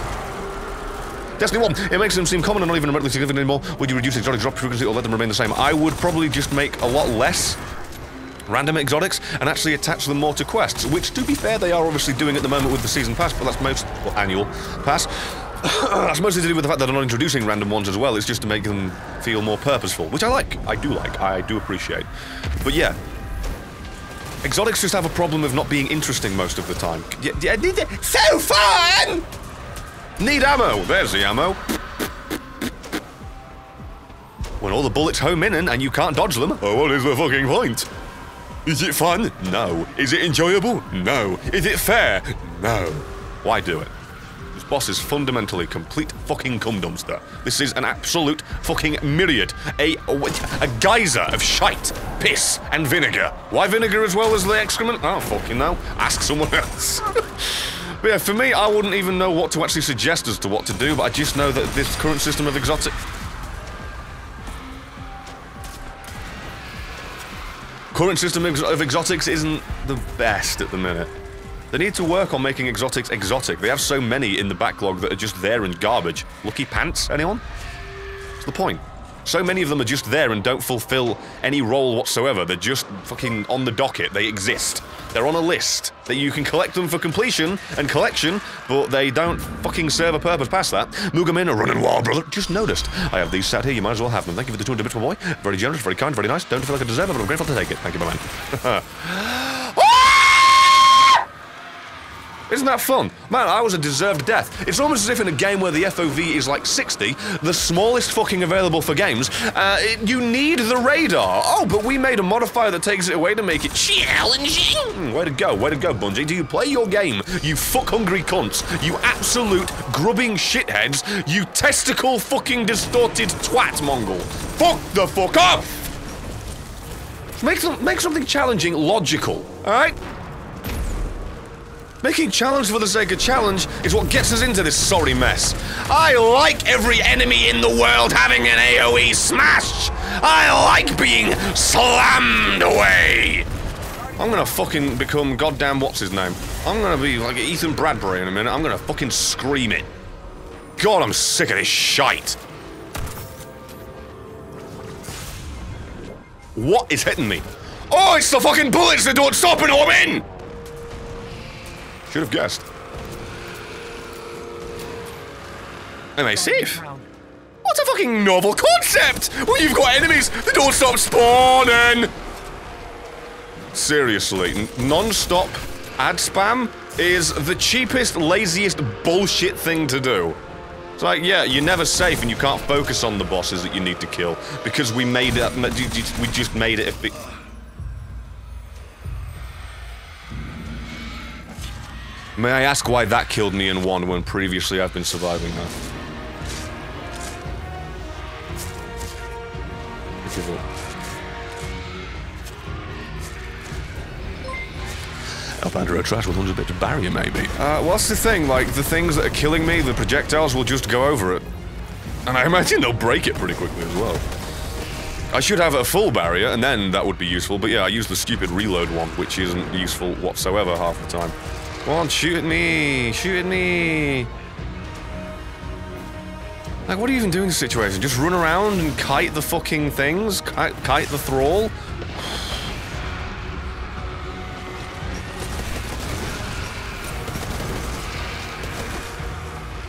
Destiny 1, it makes them seem common and not even remotely significant anymore. Would you reduce exotic drop frequency or let them remain the same? I would probably just make a lot less random exotics and actually attach them more to quests, which, to be fair, they are obviously doing at the moment with the season pass, but that's most... well, annual pass. That's mostly to do with the fact that they're not introducing random ones as well. It's just to make them feel more purposeful, which I like. I do appreciate. But yeah. Exotics just have a problem of not being interesting most of the time. So fun! Need ammo! There's the ammo. When all the bullets home in and you can't dodge them, oh, what is the fucking point? Is it fun? No. Is it enjoyable? No. Is it fair? No. Why do it? This boss is fundamentally complete fucking cum dumpster. This is an absolute fucking myriad. A geyser of shite, piss, and vinegar. Why vinegar as well as the excrement? Oh, fucking no. Ask someone else. But yeah, for me, I wouldn't even know what to actually suggest as to what to do, but I just know that this current system of exotic... current system of exotics isn't the best at the minute. They need to work on making exotics exotic. They have so many in the backlog that are just there and garbage. Lucky pants, anyone? What's the point? So many of them are just there and don't fulfill any role whatsoever. They're just fucking on the docket. They exist. They're on a list that you can collect them for completion and collection, but they don't fucking serve a purpose past that. Mugamin, a running wild brother. Just noticed. I have these sat here. You might as well have them. Thank you for the 200 bits, my boy. Very generous, very kind, very nice. Don't feel like I deserve it, but I'm grateful to take it. Thank you, my man. Isn't that fun? Man, I was a deserved death. It's almost as if in a game where the FOV is like 60, the smallest fucking available for games, you need the radar. Oh, but we made a modifier that takes it away to make it challenging. Way to go, Bungie. Do you play your game, you fuck-hungry cunts, you absolute grubbing shitheads, you testicle fucking distorted twat mongol. Fuck the fuck off! Make something challenging logical, alright? Making challenge for the sake of challenge is what gets us into this sorry mess. I like every enemy in the world having an AoE smash! I like being slammed away! I'm gonna fucking become goddamn what's his name. I'm gonna be like Ethan Bradbury in a minute. I'm gonna fucking scream it. God, I'm sick of this shite. What is hitting me? Oh, it's the fucking bullets that don't stop and I'm in! Should have guessed. Am I safe? What a fucking fucking novel concept! Where you've got enemies that don't stop spawning! Seriously, non-stop ad spam is the cheapest, laziest bullshit thing to do. It's like, yeah, you're never safe and you can't focus on the bosses that you need to kill because we made it, we just made it a bit... May I ask why that killed me in one when previously I've been surviving that? Up under a trash with 100 bits of barrier, maybe. What's the thing? Like, the things that are killing me, the projectiles will just go over it. And I imagine they'll break it pretty quickly as well. I should have a full barrier, and then that would be useful, but yeah, I use the stupid reload one, which isn't useful whatsoever half the time. Come on, shoot at me! Shoot at me! Like, what are you even doing in this situation? Just run around and kite the fucking things? Kite the thrall?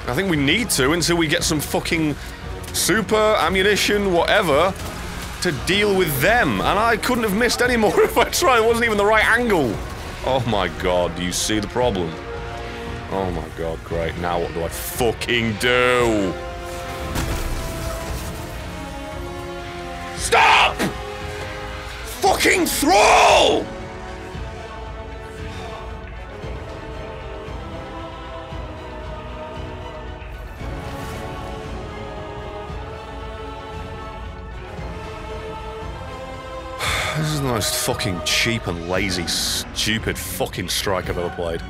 I think we need to until we get some fucking super, ammunition, whatever, to deal with them. And I couldn't have missed any more if I tried. It wasn't even the right angle. Oh my god, do you see the problem? Oh my god, great. Now what do I fucking do? Stop! Fucking thrall! This is the most fucking cheap and lazy, stupid fucking strike I've ever played.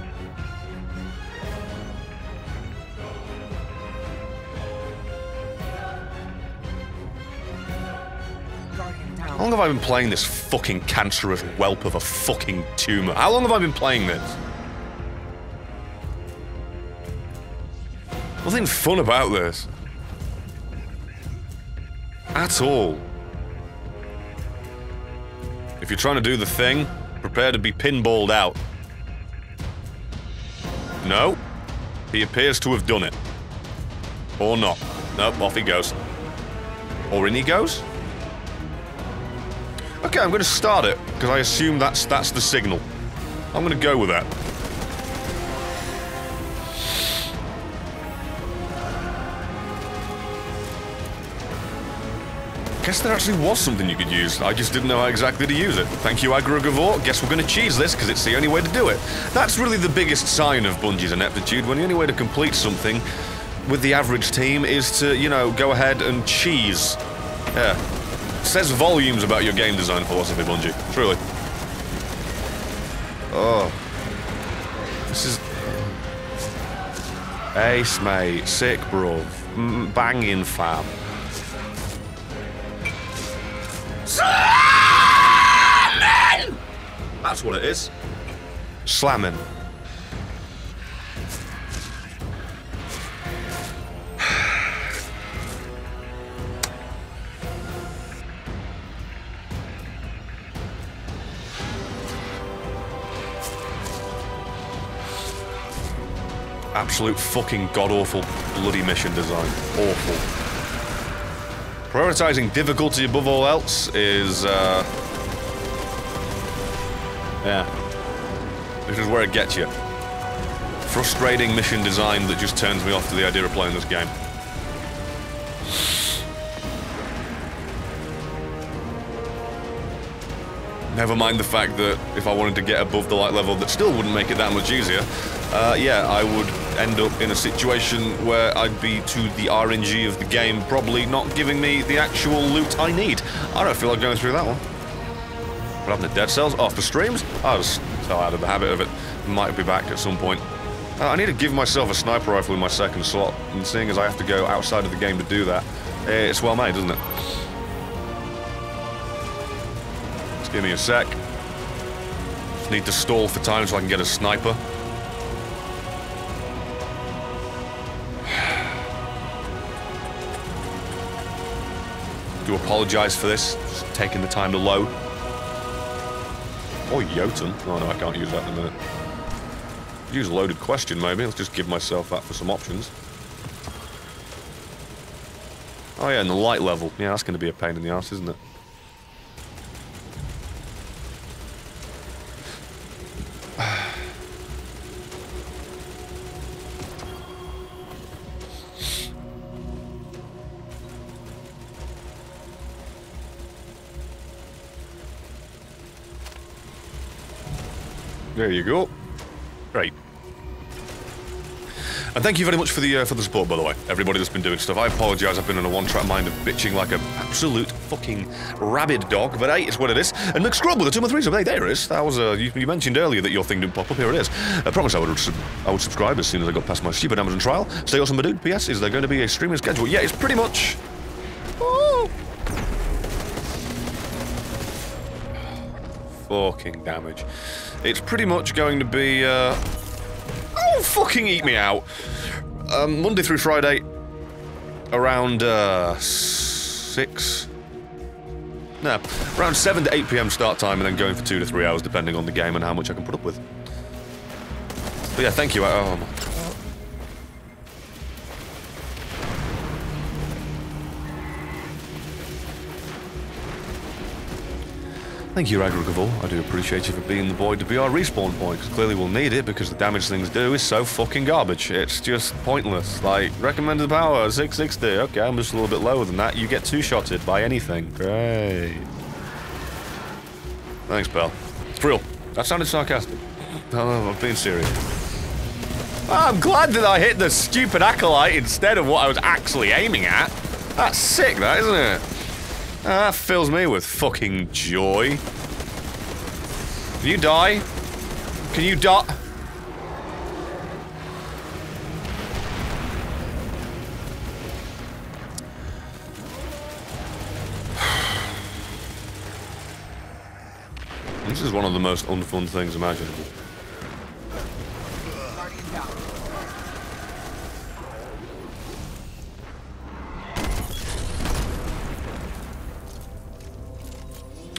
How long have I been playing this fucking cancerous whelp of a fucking tumor? How long have I been playing this? Nothing fun about this. At all. If you're trying to do the thing, prepare to be pinballed out. No. He appears to have done it. Or not. Nope, off he goes. Or in he goes? Okay, I'm gonna start it, because I assume that's the signal. I'm gonna go with that. Guess there actually was something you could use. I just didn't know how exactly to use it. Thank you, Agrogavore. Guess we're gonna cheese this, because it's the only way to do it. That's really the biggest sign of Bungie's ineptitude, when the only way to complete something with the average team is to, you know, go ahead and cheese. Yeah. Says volumes about your game design philosophy, Bungie. Truly. Oh. This is... Ace, mate. Sick, bro. Banging, fam. Slamming! That's what it is. Slamming. Absolute fucking god-awful bloody mission design. Awful. Prioritizing difficulty above all else is, yeah. This is where it gets you. Frustrating mission design that just turns me off to the idea of playing this game. Never mind the fact that if I wanted to get above the light level, that still wouldn't make it that much easier. Yeah, I would end up in a situation where I'd be to the RNG of the game, probably not giving me the actual loot I need. I don't feel like going through that one. What happened to Dead Cells? Oh, for streams? I was so out of the habit of it. Might be back at some point. I need to give myself a sniper rifle in my second slot, and seeing as I have to go outside of the game to do that, it's well made, isn't it? Just give me a sec. Just need to stall for time so I can get a sniper. Do apologise for this, just taking the time to load. Or Jotun. Oh no, I can't use that in a minute. Use a loaded question maybe, let's just give myself that for some options. Oh yeah, and the light level. Yeah, that's going to be a pain in the arse, isn't it? There you go. Great. And thank you very much for the support, by the way. Everybody that's been doing stuff. I apologise, I've been on a one-track mind of bitching like an absolute fucking rabid dog, but hey, it's what it is. And McScrub with a 2 month resub. Hey, there it is. That was, you mentioned earlier that your thing didn't pop up. Here it is. I promised I would subscribe as soon as I got past my stupid Amazon trial. Stay awesome, my dude. P.S. Is there going to be a streaming schedule? Yeah, it's pretty much... Oh. Fucking damage. It's pretty much going to be, oh, fucking eat me out. Monday through Friday, around, 6... No, around 7 to 8 PM start time, and then going for 2 to 3 hours, depending on the game and how much I can put up with. But yeah, thank you. Oh my God. Thank you, Agricovol. I do appreciate you for being the boy to be our respawn point, because clearly we'll need it, because the damage things do is so fucking garbage. It's just pointless. Like, recommended power, 660. Okay, I'm just a little bit lower than that. You get two-shotted by anything. Great. Thanks, pal. For real. That sounded sarcastic. Oh, I'm being serious. I'm glad that I hit the stupid acolyte instead of what I was actually aiming at. That's sick, that, isn't it? That fills me with fucking joy. Can you die? Can you die? This is one of the most unfun things imaginable.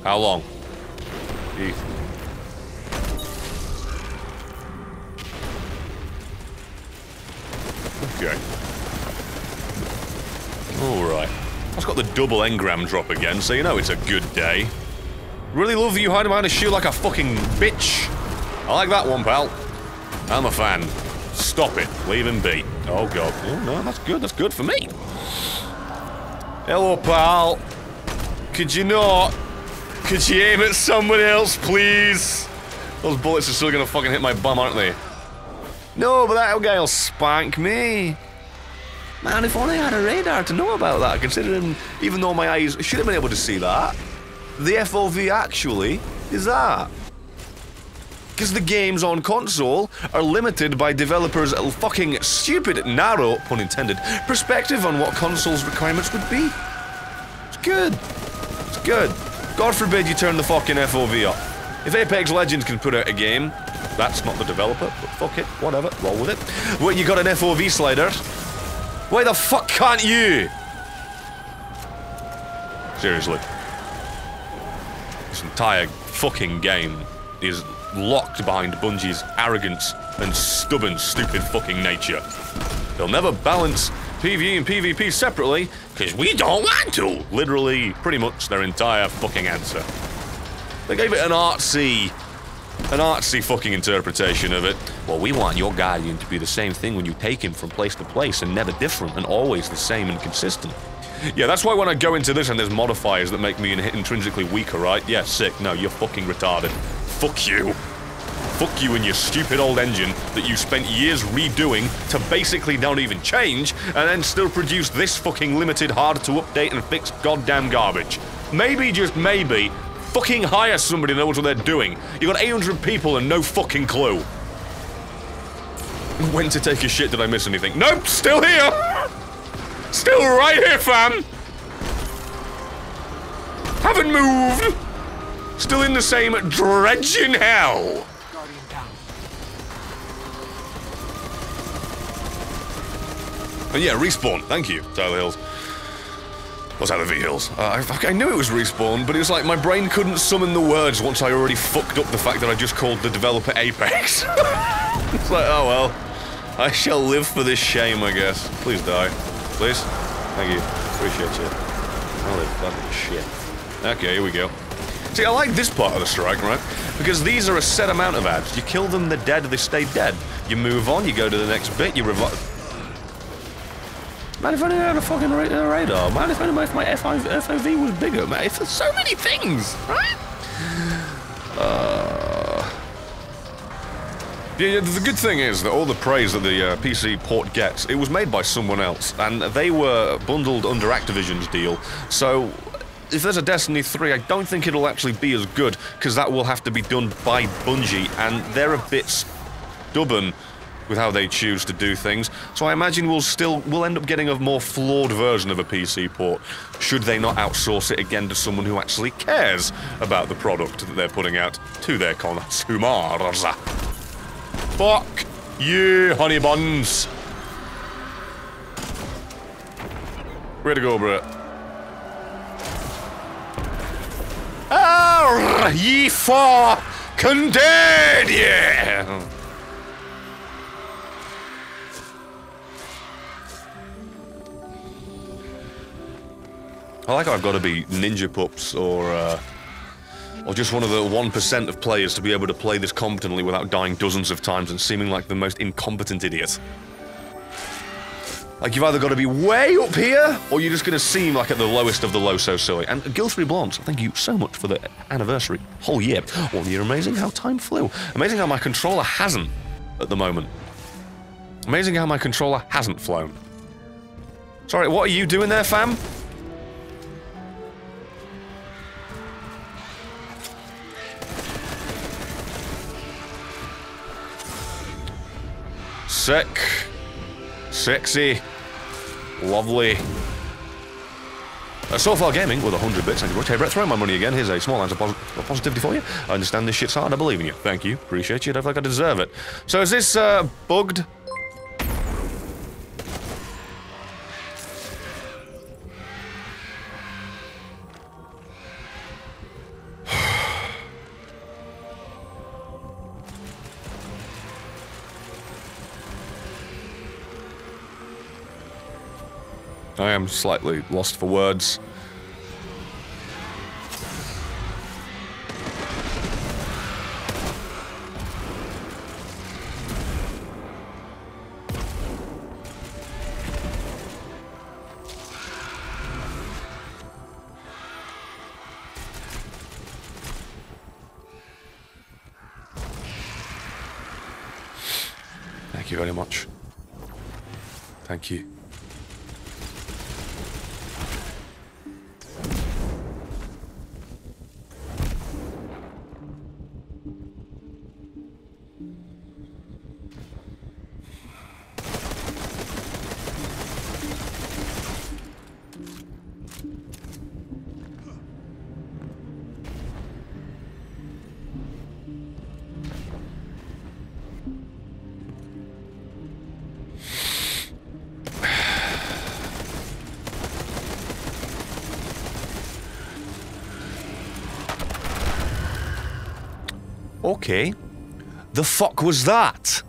How long? Jeez. Okay. Alright. I've got the double engram drop again, so you know it's a good day. Really love that you hide behind a shoe like a fucking bitch. I like that one, pal. I'm a fan. Stop it. Leave him be. Oh, God. Oh, no, that's good. That's good for me. Hello, pal. Could you not? Could you aim at somebody else, please? Those bullets are still gonna fucking hit my bum, aren't they? No, but that guy'll spank me. Man, if only I had a radar to know about that, considering even though my eyes should have been able to see that, the FOV actually is that. Because the games on console are limited by developers' fucking stupid, narrow, pun intended, perspective on what console's requirements would be. It's good. It's good. God forbid you turn the fucking FOV up. If Apex Legends can put out a game, that's not the developer, but fuck it, whatever, roll with it. Well, you got an FOV slider. Why the fuck can't you? Seriously. This entire fucking game is locked behind Bungie's arrogance and stubborn, stupid fucking nature. They'll never balance PvE and PvP separately, because we don't want to! Literally, pretty much their entire fucking answer. They gave it an artsy fucking interpretation of it. Well, we want your Guardian to be the same thing when you take him from place to place, and never different, and always the same and consistent. Yeah, that's why when I go into this and there's modifiers that make me intrinsically weaker, right? Yeah, sick. No, you're fucking retarded. Fuck you. Fuck you and your stupid old engine that you spent years redoing to basically not even change, and then still produce this fucking limited, hard to update and fix goddamn garbage. Maybe, just maybe, fucking hire somebody that knows what they're doing. You got 800 people and no fucking clue. When to take a shit, did I miss anything? Nope, still here! Still right here, fam! Haven't moved! Still in the same dredging hell! And yeah, respawn. Thank you, Tyler Hills. What's Tyler V Hills? I knew it was respawn, but it was like my brain couldn't summon the words once I already fucked up the fact that I just called the developer Apex. It's like, oh well. I shall live for this shame, I guess. Please die. Please? Thank you. Appreciate you. Holy fucking shit. Okay, here we go. See, I like this part of the strike, right? Because these are a set amount of ads. You kill them, they're dead, they stay dead. You move on, you go to the next bit, you revive. Man, if I had a fucking radar, man, if only my FOV was bigger, man. It's so many things, right? Yeah, the good thing is that all the praise that the PC port gets, it was made by someone else, and they were bundled under Activision's deal, so if there's a Destiny 3, I don't think it'll actually be as good, because that will have to be done by Bungie, and they're a bit stubborn with how they choose to do things, so I imagine we'll end up getting a more flawed version of a PC port, should they not outsource it again to someone who actually cares about the product that they're putting out to their consumers. Fuck you, honey buns. Way to go, Brett. Arr, ye fucking dead, yeah! I like how I've got to be Ninja Pups or just one of the 1% of players to be able to play this competently without dying dozens of times and seeming like the most incompetent idiot. Like, you've either got to be way up here, or you're just going to seem like at the lowest of the low so silly. And Guild3 Blondes, thank you so much for the anniversary. Whole year. 1 year, amazing how time flew. Amazing how my controller hasn't at the moment. Amazing how my controller hasn't flown. Sorry, what are you doing there, fam? Sick. Sexy. Lovely. So far gaming with 100 bits. Thank you very much. Hey, Brett, throw my money again. Here's a small ounce of positivity for you. I understand this shit's hard. I believe in you. Thank you. Appreciate you. I don't feel like I deserve it. So is this, bugged? I am slightly lost for words. Thank you very much. Thank you. Okay. The fuck was that?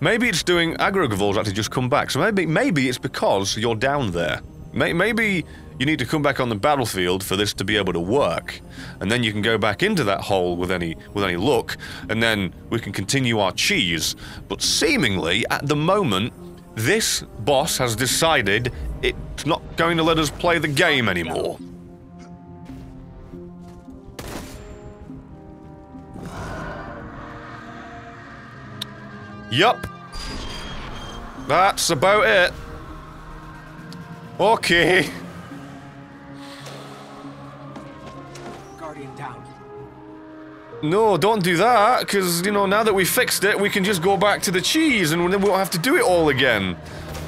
Maybe it's doing aggro actually just come back. So maybe it's because you're down there. Maybe you need to come back on the battlefield for this to be able to work, and then you can go back into that hole with any luck, and then we can continue our cheese. But seemingly, at the moment, this boss has decided it's not going to let us play the game anymore. Yup. That's about it. Okay. Guardian down. No, don't do that, because, you know, now that we fixed it, we can just go back to the cheese and then we won't have to do it all again.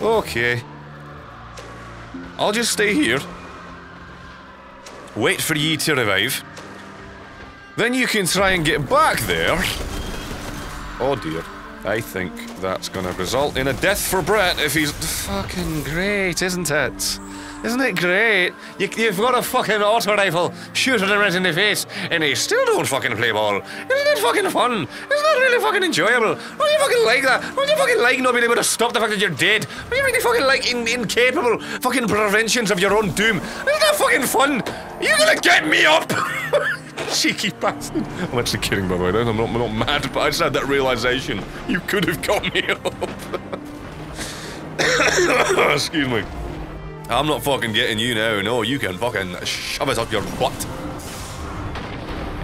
Okay. I'll just stay here. Wait for ye to revive. Then you can try and get back there. Oh dear. I think that's gonna result in a death for Brett if he's... Fucking great, isn't it? Isn't it great? You've got a fucking auto rifle, shoot him right in the face, and he still don't fucking play ball. Isn't it fucking fun? Isn't that really fucking enjoyable? Don't you fucking like that? Don't you fucking like not being able to stop the fact that you're dead? Don't you really fucking like incapable fucking preventions of your own doom? Isn't that fucking fun? You're gonna get me up! Cheeky bastard. I'm actually kidding, by the way. I'm not mad, but I just had that realization. You could have got me up. Excuse me. I'm not fucking getting you now. No, you can fucking shove it up your butt.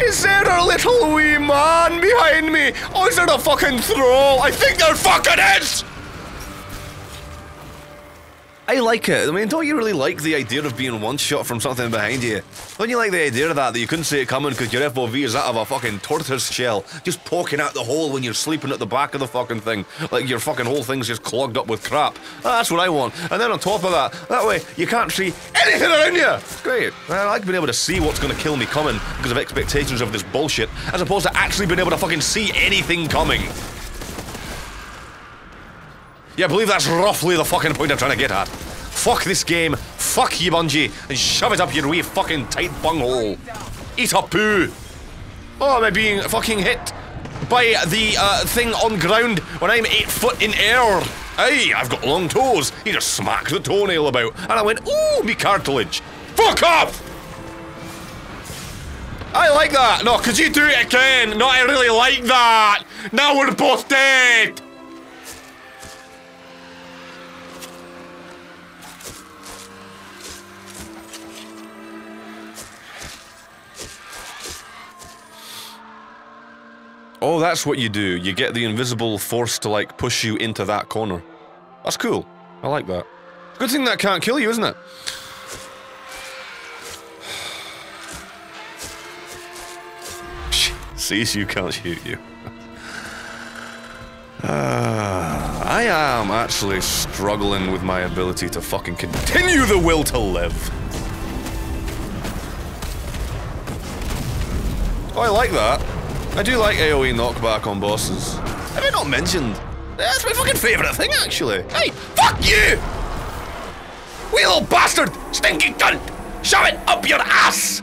Is there a little wee man behind me? Or is there a fucking troll? I think there fucking is! I like it. I mean, don't you really like the idea of being one-shot from something behind you? Don't you like the idea of that you couldn't see it coming because your FOV is that of a fucking tortoise shell just poking out the hole when you're sleeping at the back of the fucking thing, like your fucking whole thing's just clogged up with crap. That's what I want. And then on top of that way you can't see anything around you. It's great. I like being able to see what's going to kill me coming because of expectations of this bullshit, as opposed to actually being able to fucking see anything coming. Yeah, I believe that's roughly the fucking point I'm trying to get at. Fuck this game, fuck you Bungie, and shove it up your wee fucking tight bunghole. Eat a poo. Oh, am I being fucking hit by the thing on ground when I'm 8 foot in air? Hey, I've got long toes. He just smacked the toenail about, and I went, ooh, me cartilage. Fuck off! I like that. No, could you do it again? No, I really like that. Now we're both dead. Oh, that's what you do. You get the invisible force to, like, push you into that corner. That's cool. I like that. Good thing that can't kill you, isn't it? Sees you, can't shoot you. I am actually struggling with my ability to fucking continue the will to live. Oh, I like that. I do like AoE knockback on bosses. Have I not mentioned? That's my fucking favourite thing, actually. Hey, fuck you! Wee little bastard! Stinky cunt! Shove it up your ass!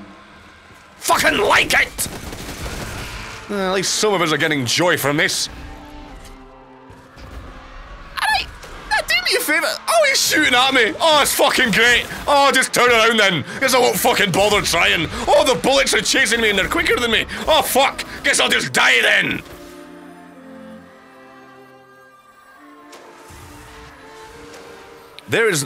Fucking like it! At least some of us are getting joy from this. Alright, do me a favour. Oh, he's shooting at me. Oh, it's fucking great. Oh, just turn around then. Guess I won't fucking bother trying. Oh, the bullets are chasing me and they're quicker than me. Oh, fuck. Guess I'll just die then.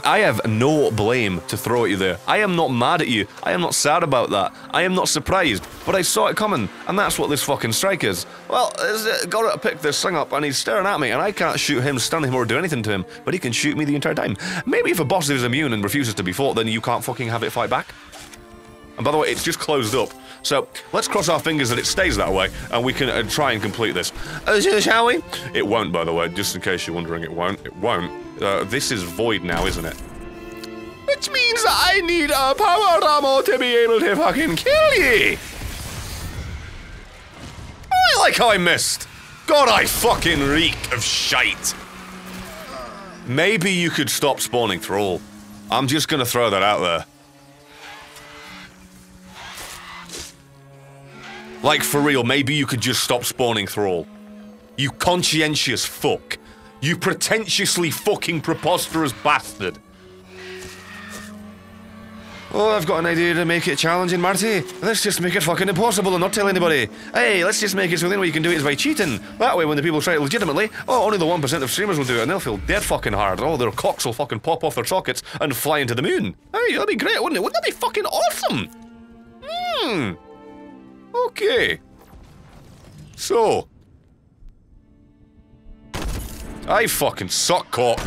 I have no blame to throw at you there. I am not mad at you. I am not sad about that. I am not surprised. But I saw it coming, and that's what this fucking strike is. Well, gotta pick this thing up, and he's staring at me, and I can't shoot him, stun him, or do anything to him, but he can shoot me the entire time. Maybe if a boss is immune and refuses to be fought, then you can't fucking have it fight back. And by the way, it's just closed up. So, let's cross our fingers that it stays that way, and we can try and complete this. Shall we? It won't, by the way, just in case you're wondering, it won't. It won't. This is void now, isn't it? Which means that I need a power ammo to be able to fucking kill ye! I like how I missed. God, I fucking reek of shite. Maybe you could stop spawning Thrall. I'm just gonna throw that out there. Like, for real, maybe you could just stop spawning Thrall. You conscientious fuck. You pretentiously fucking preposterous bastard. Oh, I've got an idea to make it challenging, Marty. Let's just make it fucking impossible and not tell anybody. Hey, let's just make it so the only way you can do it is by cheating. That way, when the people try it legitimately, oh, only the 1% of streamers will do it and they'll feel dead fucking hard. Oh, their cocks will fucking pop off their sockets and fly into the moon. Hey, that'd be great, wouldn't it? Wouldn't that be fucking awesome? Okay. So. I fucking suck cock.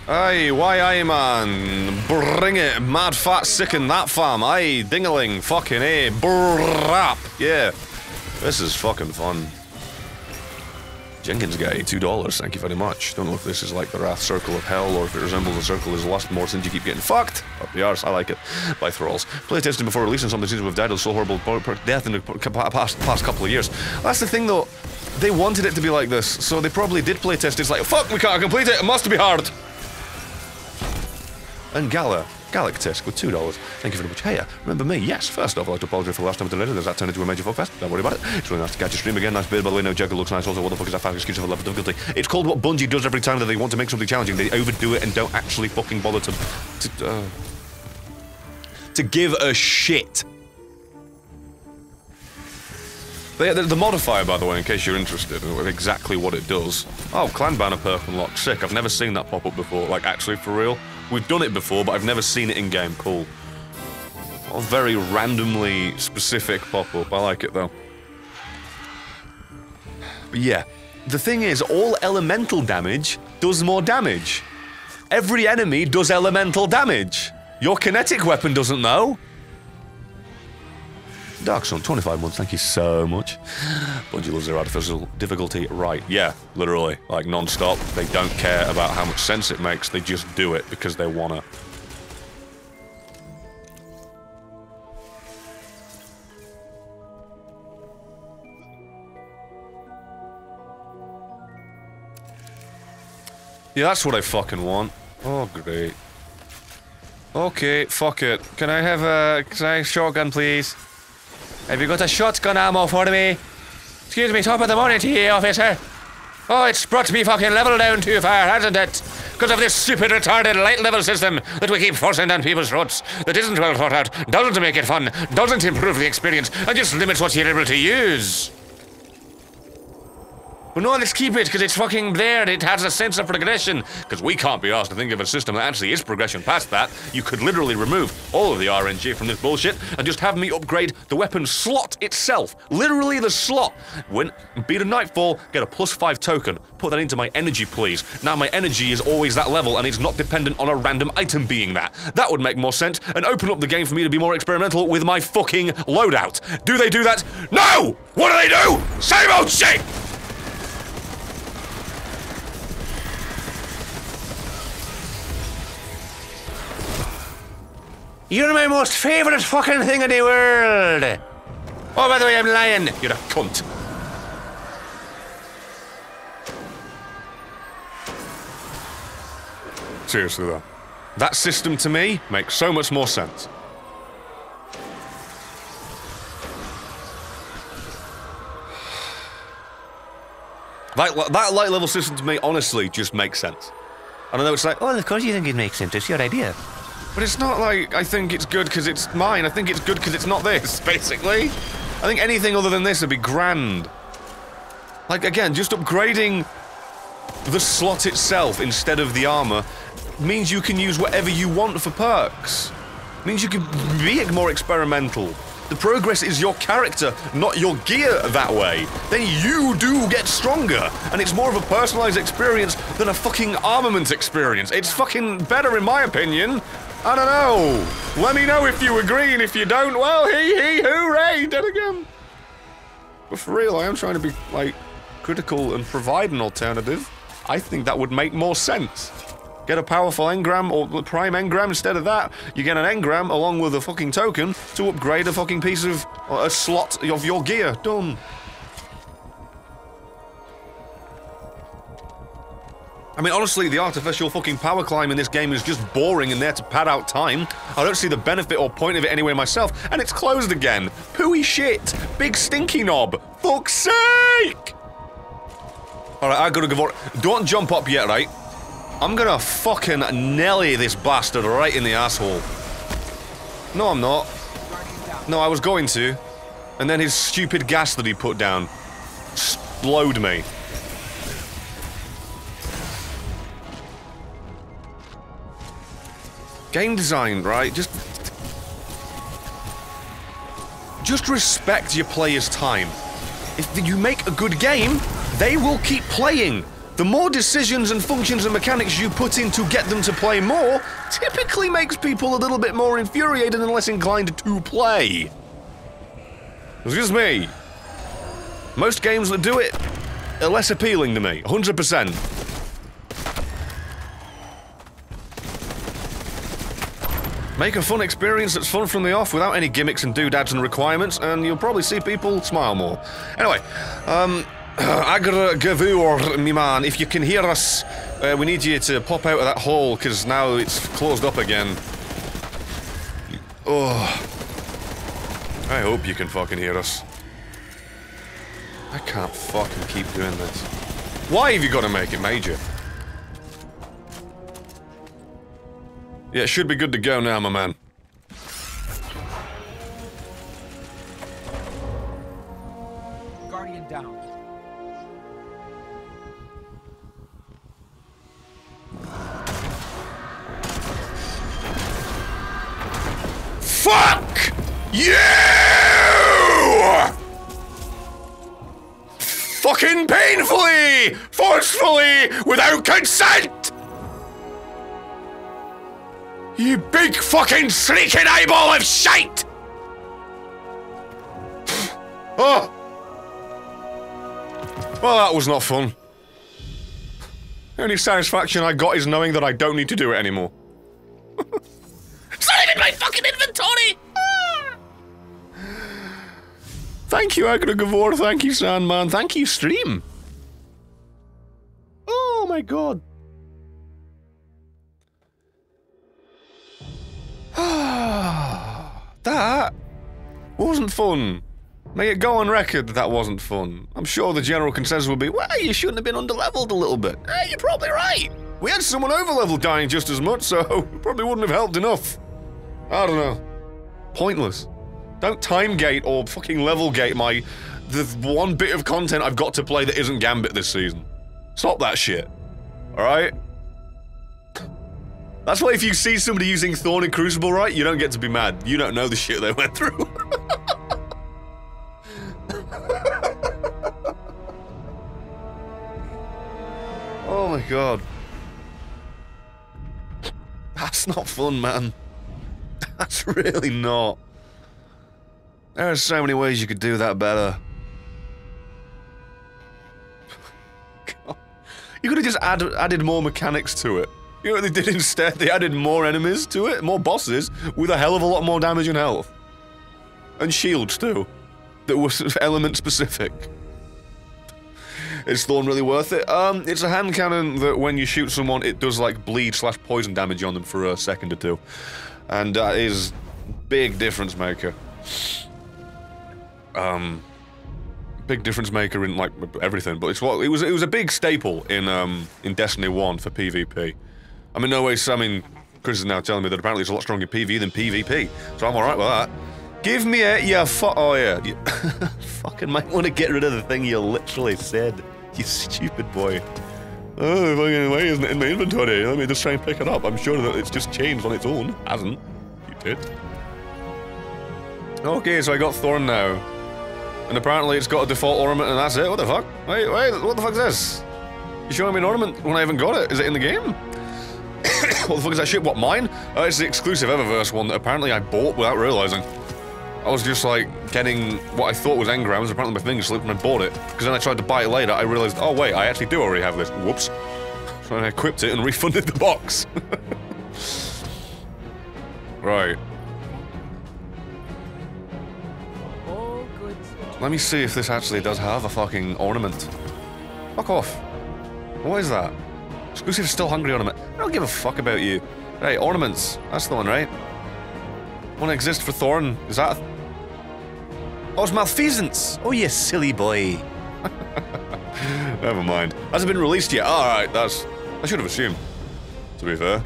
Aye, why man? Bring it, mad fat sicken that fam. Aye, dingaling, fucking brap. Yeah, this is fucking fun. Jenkins Gate, $2. Thank you very much. Don't know if this is like the Wrath Circle of Hell or if it resembles the Circle is Lust more since you keep getting fucked. Up the arse, I like it. By Thralls. Playtesting before releasing something seems to have died of so horrible death in the past couple of years. That's the thing though. They wanted it to be like this, so they probably did playtest. It's like, fuck, we can't complete it. It must be hard. And Gallic Tisk with $2. Thank you very much. Hey, remember me? Yes. First off, I'd like to apologize for the last time I delayed it. Does that turn into a major fuckfest? Don't worry about it. It's really nice to catch your stream again. Nice beard, by the way. No Jugger looks nice. Also, what the fuck is that fast excuse for level of difficulty? It's called what Bungie does every time that they want to make something challenging. They overdo it and don't actually fucking bother to give a shit. But yeah, the modifier, by the way, in case you're interested in exactly what it does. Oh, clan banner perk unlocked. Sick. I've never seen that pop up before. Like, actually, for real. We've done it before, but I've never seen it in-game. Cool. A very randomly specific pop-up. I like it, though. But yeah. The thing is, all elemental damage does more damage. Every enemy does elemental damage. Your kinetic weapon doesn't, though. Dark Sun, 25 months, thank you so much. Bungie loves their artificial difficulty, right, yeah, literally, like non-stop. They don't care about how much sense it makes, they just do it because they wanna. Yeah, that's what I fucking want. Oh, great. Okay, fuck it. Can I have a shotgun, please? Have you got a shotgun ammo for me? Excuse me, top of the morning to you, officer. Oh, it's brought me fucking level down too far, hasn't it? Because of this stupid, retarded light level system that we keep forcing down people's throats. That isn't well thought out, doesn't make it fun, doesn't improve the experience, and just limits what you're able to use. But no, let's keep it, because it's fucking there, it has a sense of progression. Because we can't be asked to think of a system that actually is progression past that. You could literally remove all of the RNG from this bullshit and just have me upgrade the weapon slot itself. Literally the slot. Beat a Nightfall, get a +5 token. Put that into my energy, please. Now my energy is always that level and it's not dependent on a random item being that. That would make more sense and open up the game for me to be more experimental with my fucking loadout. Do they do that? No! What do they do? Same old shit! You're my most favourite fucking thing in the world! Oh, by the way, I'm lying. You're a cunt. Seriously, though. That system, to me, makes so much more sense. That light level system, to me, honestly, just makes sense. I don't know, it's like, oh, of course you think it makes sense. It's your idea. But it's not like, I think it's good because it's mine. I think it's good because it's not this, basically. I think anything other than this would be grand. Like, again, just upgrading the slot itself instead of the armor means you can use whatever you want for perks. Means you can be more experimental. The progress is your character, not your gear that way. Then you do get stronger, and it's more of a personalized experience than a fucking armament experience. It's fucking better in my opinion. I don't know. Let me know if you agree, and if you don't, well, hee, hooray, dead again. But for real, I am trying to be, like, critical and provide an alternative. I think that would make more sense. Get a powerful engram or prime engram instead of that. You get an engram along with a fucking token to upgrade a fucking piece of, a slot of your gear. Done. I mean, honestly, the artificial fucking power climb in this game is just boring and there to pad out time. I don't see the benefit or point of it anyway myself, and it's closed again. Pooey shit. Big stinky knob. Fuck's sake! Alright, I gotta go for it. Don't jump up yet, right? I'm gonna fucking Nelly this bastard right in the asshole. No, I'm not. No, I was going to. And then his stupid gas that he put down slowed me. Game design, right? Just respect your players' time. If you make a good game, they will keep playing. The more decisions and functions and mechanics you put in to get them to play more, typically makes people a little bit more infuriated and less inclined to play. It's just me. Most games that do it less appealing to me. 100%. Make a fun experience that's fun from the off without any gimmicks and doodads and requirements, and you'll probably see people smile more. Anyway, Agravur, me man, if you can hear us, we need you to pop out of that hole, because now it's closed up again. Oh. I hope you can fucking hear us. I can't fucking keep doing this. Why have you got to make it major? Yeah, it should be good to go now, my man. Guardian down. Fuck you! Fucking painfully! Forcefully! Without consent! You big fucking sneaking eyeball of shite! Oh! Well, that was not fun. The only satisfaction I got is knowing that I don't need to do it anymore. It's not even my fucking inventory! Thank you, Agravur. Thank you, Sandman. Thank you, stream. Oh my god. That wasn't fun. May it go on record that that wasn't fun. I'm sure the general consensus will be, well, you shouldn't have been underleveled a little bit. You're probably right. We had someone overleveled dying just as much, so it probably wouldn't have helped enough. I don't know. Pointless. Don't time gate or fucking level gate the one bit of content I've got to play that isn't Gambit this season. Stop that shit. Alright? That's why if you see somebody using Thorn and Crucible right, you don't get to be mad. You don't know the shit they went through. Oh my god. That's not fun, man. That's really not. There are so many ways you could do that better. God. You could have just added more mechanics to it. You know what they did instead? They added more enemies to it, more bosses, with a hell of a lot more damage and health. And shields, too. That were element specific. Is Thorn really worth it? It's a hand cannon that when you shoot someone, it does like bleed/poison damage on them for a second or two. And that is big difference maker. Big difference maker in like everything, but it was a big staple in Destiny 1 for PvP. I mean, no way. I mean, Chris is now telling me that apparently it's a lot stronger in PvE than PvP, so I'm alright with that. Give me a oh yeah, you fucking might want to get rid of the thing you literally said, you stupid boy. Oh, fucking why isn't it in my inventory? Let me just try and pick it up. I'm sure that it's just changed on its own. Hasn't? You did. Okay, so I got Thorn now. And apparently it's got a default ornament and that's it. What the fuck? Wait, what the fuck is this? You're showing me an ornament when I haven't got it? Is it in the game? What the fuck is that shit? What, mine? It's the exclusive Eververse one that apparently I bought without realizing. I was just like getting what I thought was engrams, apparently my finger slipped and I bought it. Because then I tried to buy it later, I realized, oh wait, I actually do already have this. Whoops. So I equipped it and refunded the box. Right. Let me see if this actually does have a fucking ornament. Fuck off. What is that? Exclusive Still Hungry ornament. I don't give a fuck about you. Right, ornaments. That's the one, right? One exists for Thorn. Is that... Oh, it's Malfeasance! Oh, you silly boy. Never mind. Hasn't been released yet. Alright, that's... I should have assumed, to be fair.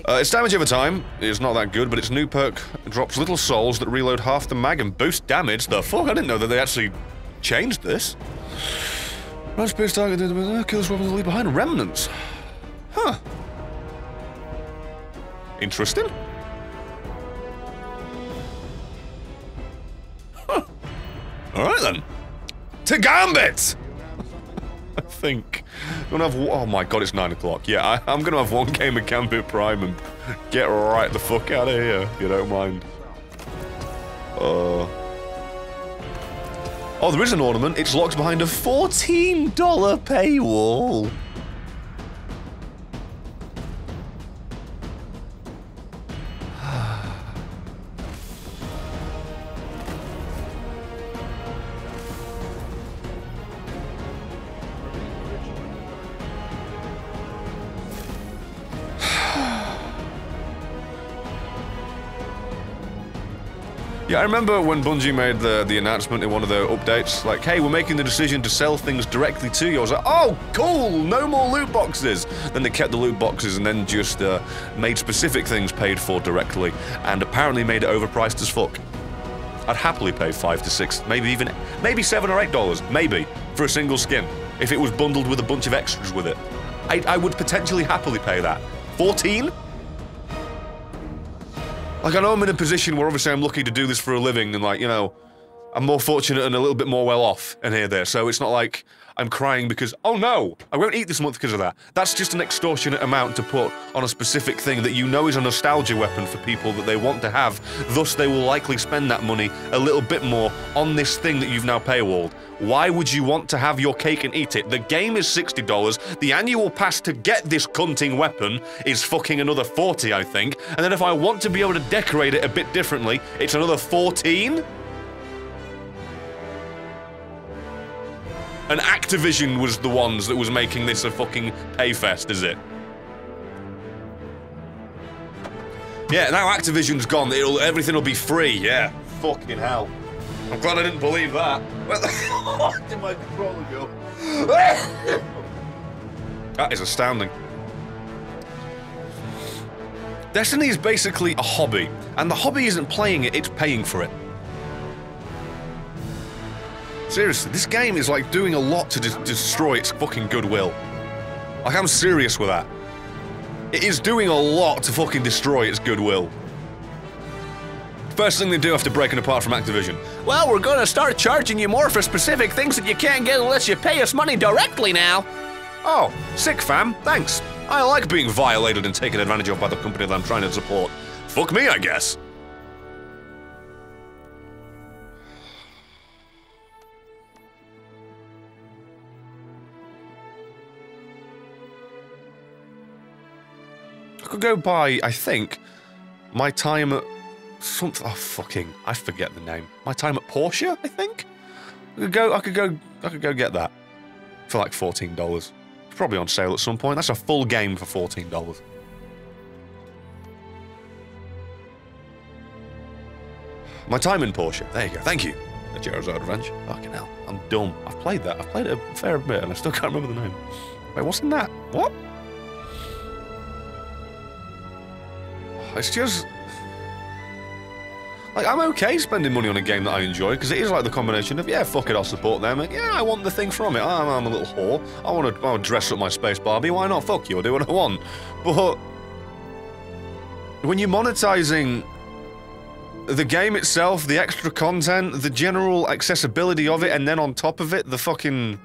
Its damage over time is not that good, but its new perk drops little souls that reload half the mag and boost damage. The fuck? I didn't know that they actually changed this. Rush boost target, kills weapons leave behind remnants. Huh. Interesting. Huh. Alright then. To Gambit! I think. I'm gonna have, oh my god, it's 9 o'clock. Yeah, I'm gonna have one game of Gambit Prime and get right the fuck out of here, if you don't mind. Oh, there is an ornament. It's locked behind a $14 paywall. Yeah, I remember when Bungie made the announcement in one of the updates, like, hey, we're making the decision to sell things directly to you. I was like, oh, cool, no more loot boxes. Then they kept the loot boxes and then just made specific things paid for directly, and apparently made it overpriced as fuck. I'd happily pay $5 to $6, maybe $7 or $8, maybe, for a single skin, if it was bundled with a bunch of extras with it. I would potentially happily pay that. 14? Like, I know I'm in a position where obviously I'm lucky to do this for a living and, like, you know, I'm more fortunate and a little bit more well off and here there, so it's not like I'm crying because, oh no, I won't eat this month because of that. That's just an extortionate amount to put on a specific thing that you know is a nostalgia weapon for people that they want to have, thus they will likely spend that money a little bit more on this thing that you've now paywalled. Why would you want to have your cake and eat it? The game is $60, the annual pass to get this cunting weapon is fucking another $40, I think, and then if I want to be able to decorate it a bit differently, it's another $14? And Activision was the ones that was making this a fucking payfest, is it? Yeah, now Activision's gone, everything will be free, yeah. Fucking hell. I'm glad I didn't believe that. Where the fuck did my controller go? That is astounding. Destiny is basically a hobby, and the hobby isn't playing it, it's paying for it. Seriously, this game is like doing a lot to destroy its fucking goodwill. Like, I'm serious with that. It is doing a lot to fucking destroy its goodwill. First thing they do after breaking apart from Activision. Well, we're gonna start charging you more for specific things that you can't get unless you pay us money directly now. Oh, sick fam, thanks. I like being violated and taken advantage of by the company that I'm trying to support. Fuck me, I guess. I could go by, I think, my time at something. Oh fucking! I forget the name. My time at Porsche, I think. I could go get that for like $14. It's probably on sale at some point. That's a full game for $14. My time in Porsche. There you go. Thank you. A Charizard Adventure. Fucking hell. I'm dumb. I've played that. I've played it a fair bit, and I still can't remember the name. Wait, wasn't that? What? It's just... like, I'm okay spending money on a game that I enjoy, because it is like the combination of, yeah, fuck it, I'll support them, and yeah, I want the thing from it. I'm a little whore. I want to dress up my Space Barbie. Why not? Fuck you, I'll do what I want. But when you're monetizing the game itself, the extra content, the general accessibility of it, and then on top of it, the fucking...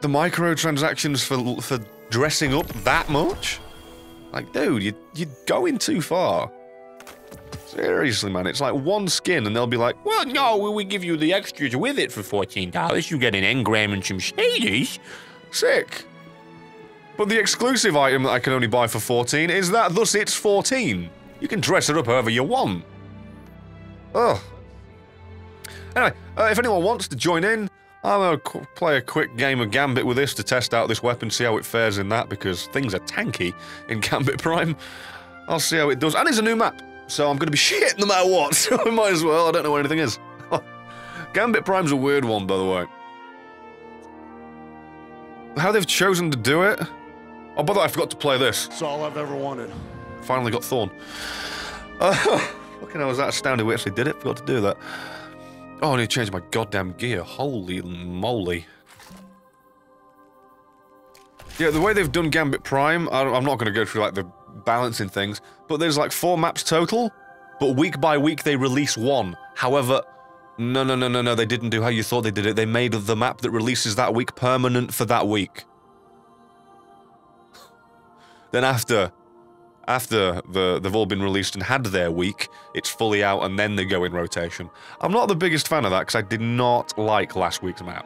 the microtransactions for dressing up that much? Like, dude, you're going too far. Seriously, man, it's like one skin and they'll be like, well, no, we give you the extras with it for $14. You get an engram and some shaders. Sick. But the exclusive item that I can only buy for $14 is that, thus it's $14. You can dress it up however you want. Ugh. Anyway, if anyone wants to join in, I'm gonna play a quick game of Gambit with this to test out this weapon, see how it fares in that, because things are tanky in Gambit Prime. I'll see how it does. And it's a new map, so I'm gonna be shit no matter what, so I might as well. I don't know where anything is. Gambit Prime's a weird one, by the way. How they've chosen to do it? Oh, by the way, I forgot to play this. It's all I've ever wanted. Finally got Thorn. Fucking hell, was that astounding we actually did it? Forgot to do that. Oh, I need to change my goddamn gear. Holy moly. Yeah, the way they've done Gambit Prime, I'm not going to go through, like, the balancing things, but there's, like, 4 maps total, but week by week they release one. However, no, they didn't do how you thought they did it. They made the map that releases that week permanent for that week. Then after after they've all been released and had their week, it's fully out and then they go in rotation. I'm not the biggest fan of that because I did not like last week's map.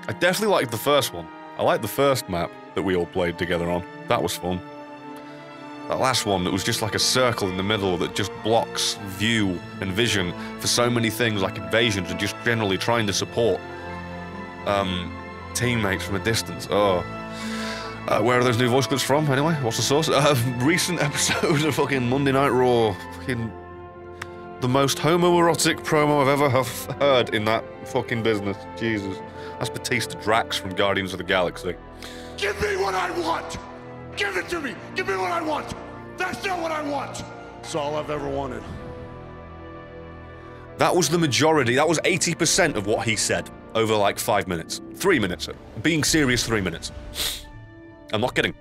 I definitely liked the first one. I liked the first map that we all played together on. That was fun. That last one that was just like a circle in the middle that just blocks view and vision for so many things like invasions and just generally trying to support teammates from a distance. Oh. Where are those new voice clips from, anyway? What's the source? Recent episode of fucking Monday Night Raw. Fucking the most homoerotic promo I've ever heard in that fucking business. Jesus. That's Batista Drax from Guardians of the Galaxy. Give me what I want! Give it to me! Give me what I want! That's not what I want! It's all I've ever wanted. That was the majority. That was 80% of what he said over like 5 minutes. 3 minutes. Being serious, 3 minutes. I'm not kidding.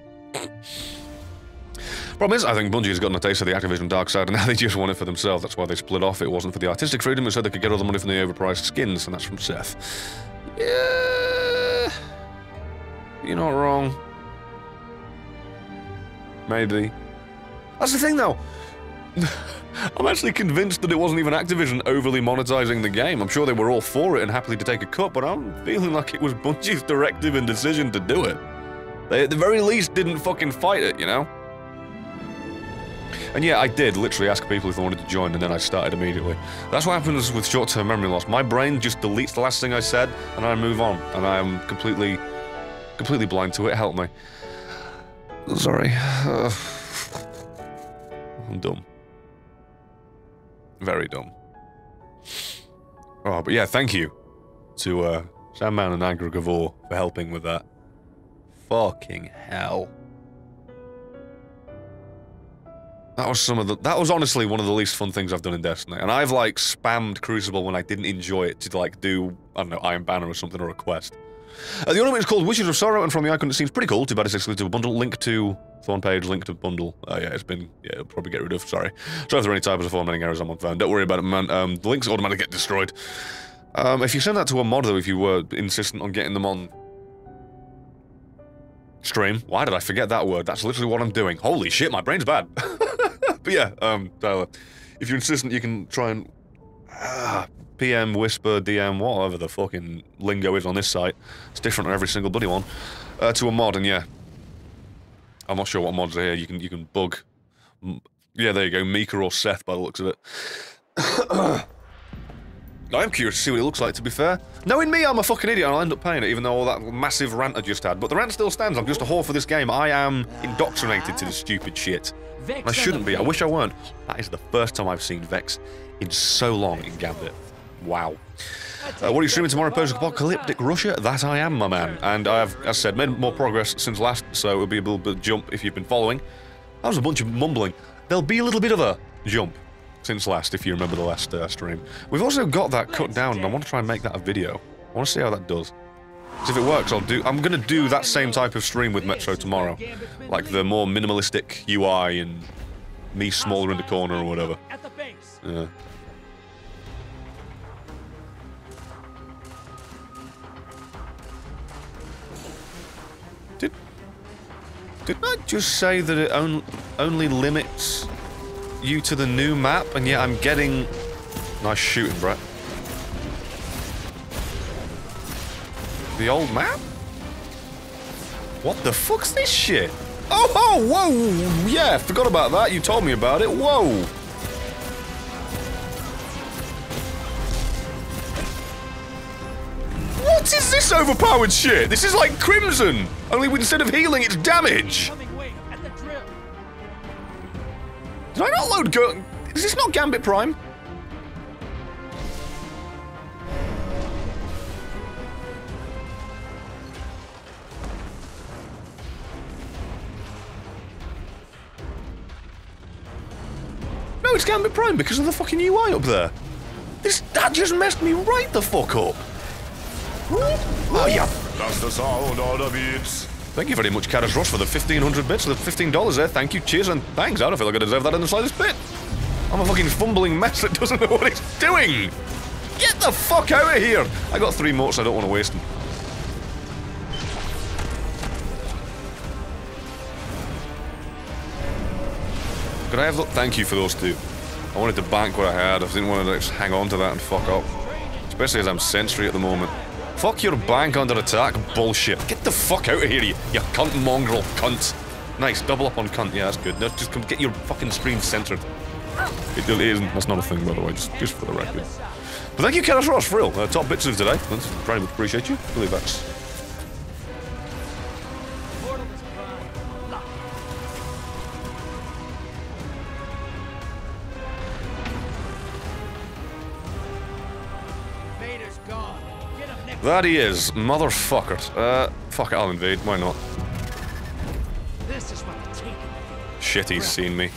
Problem is, I think Bungie has gotten a taste of the Activision dark side and now they just want it for themselves. That's why they split off. It wasn't for the artistic freedom, it was so they could get all the money from the overpriced skins, and that's from Seth. Yeah... You're not wrong. Maybe. That's the thing, though. I'm actually convinced that it wasn't even Activision overly monetizing the game. I'm sure they were all for it and happy to take a cut, but I'm feeling like it was Bungie's directive and decision to do it. They, at the very least, didn't fucking fight it, you know? And yeah, I did literally ask people if they wanted to join, and then I started immediately. That's what happens with short-term memory loss. My brain just deletes the last thing I said, and I move on, and I am completely blind to it. Help me. Sorry. I'm dumb. Very dumb. Oh, but yeah, thank you to Sandman and Agra Gavor for helping with that. Fucking hell. That was honestly one of the least fun things I've done in Destiny. And I've like spammed Crucible when I didn't enjoy it to like do, I don't know, Iron Banner or something, or a quest. The ornament is called Wishes of Sorrow, and from the icon it seems pretty cool. Too bad it's exclusive to a bundle. Link to Thorn page, link to bundle. Yeah, it'll probably get rid of, sorry. Sorry if there are any typos of formatting errors on my phone. Don't worry about it, man. The links automatically get destroyed. If you send that to a mod, though, if you were insistent on getting them on stream. Why did I forget that word? That's literally what I'm doing. Holy shit, my brain's bad. But yeah, Tyler, if you're insistent, you can try and PM, whisper, DM, whatever the fucking lingo is on this site. It's different on every single bloody one. To a mod, and yeah. I'm not sure what mods are here. You can bug. Yeah, there you go, Mika or Seth by the looks of it. I'm curious to see what it looks like, to be fair. Knowing me, I'm a fucking idiot and I'll end up paying it, even though all that massive rant I just had. But the rant still stands. I'm just a whore for this game. I am indoctrinated to this stupid shit. And I shouldn't be. I wish I weren't. That is the first time I've seen Vex in so long in Gambit. Wow. What are you streaming tomorrow? Post-apocalyptic Russia? That I am, my man. And I have, as I said, made more progress since last, so it'll be a little bit of jump if you've been following. That was a bunch of mumbling. There'll be a little bit of a jump since last, if you remember the last stream. We've also got that cut down, and I want to try and make that a video. I want to see how that does. Because if it works, I'm going to do that same type of stream with Metro tomorrow. Like the more minimalistic UI and me smaller in the corner or whatever. Yeah. Did I just say that it only limits you to the new map, and yet I'm getting... Nice shooting, Brett. The old map? What the fuck's this shit? Oh, whoa! Yeah, forgot about that. You told me about it. Whoa! What is this overpowered shit? This is like Crimson! Only instead of healing, it's damage! Did I not load go- Is this not Gambit Prime? No, it's Gambit Prime because of the fucking UI up there. That just messed me right the fuck up. Oh, yeah. That's the sound of the beats. Thank you very much, Karas Ross, for the 1,500 bits, the $15 there. Thank you, cheers, and thanks. I don't feel like I deserve that in the slightest bit. I'm a fucking fumbling mess that doesn't know what it's doing. Get the fuck out of here. I got 3 more, so I don't want to waste them. Could I have... Thank you for those two. I wanted to bank what I had. I didn't want to just hang on to that and fuck up. Especially as I'm sentry at the moment. Fuck your bank under attack bullshit. Get the fuck out of here, you cunt mongrel cunt. Nice, double up on cunt. Yeah, that's good. Now just come get your fucking screen censored. It isn't. That's not a thing, by the way, just for the record. But thank you, Kenneth Ross, for real. Top bits of today. That's very much appreciate you. I believe that's... That he is, motherfuckers. Fuck it, I'll invade, why not? This is what Shit, he's seen me.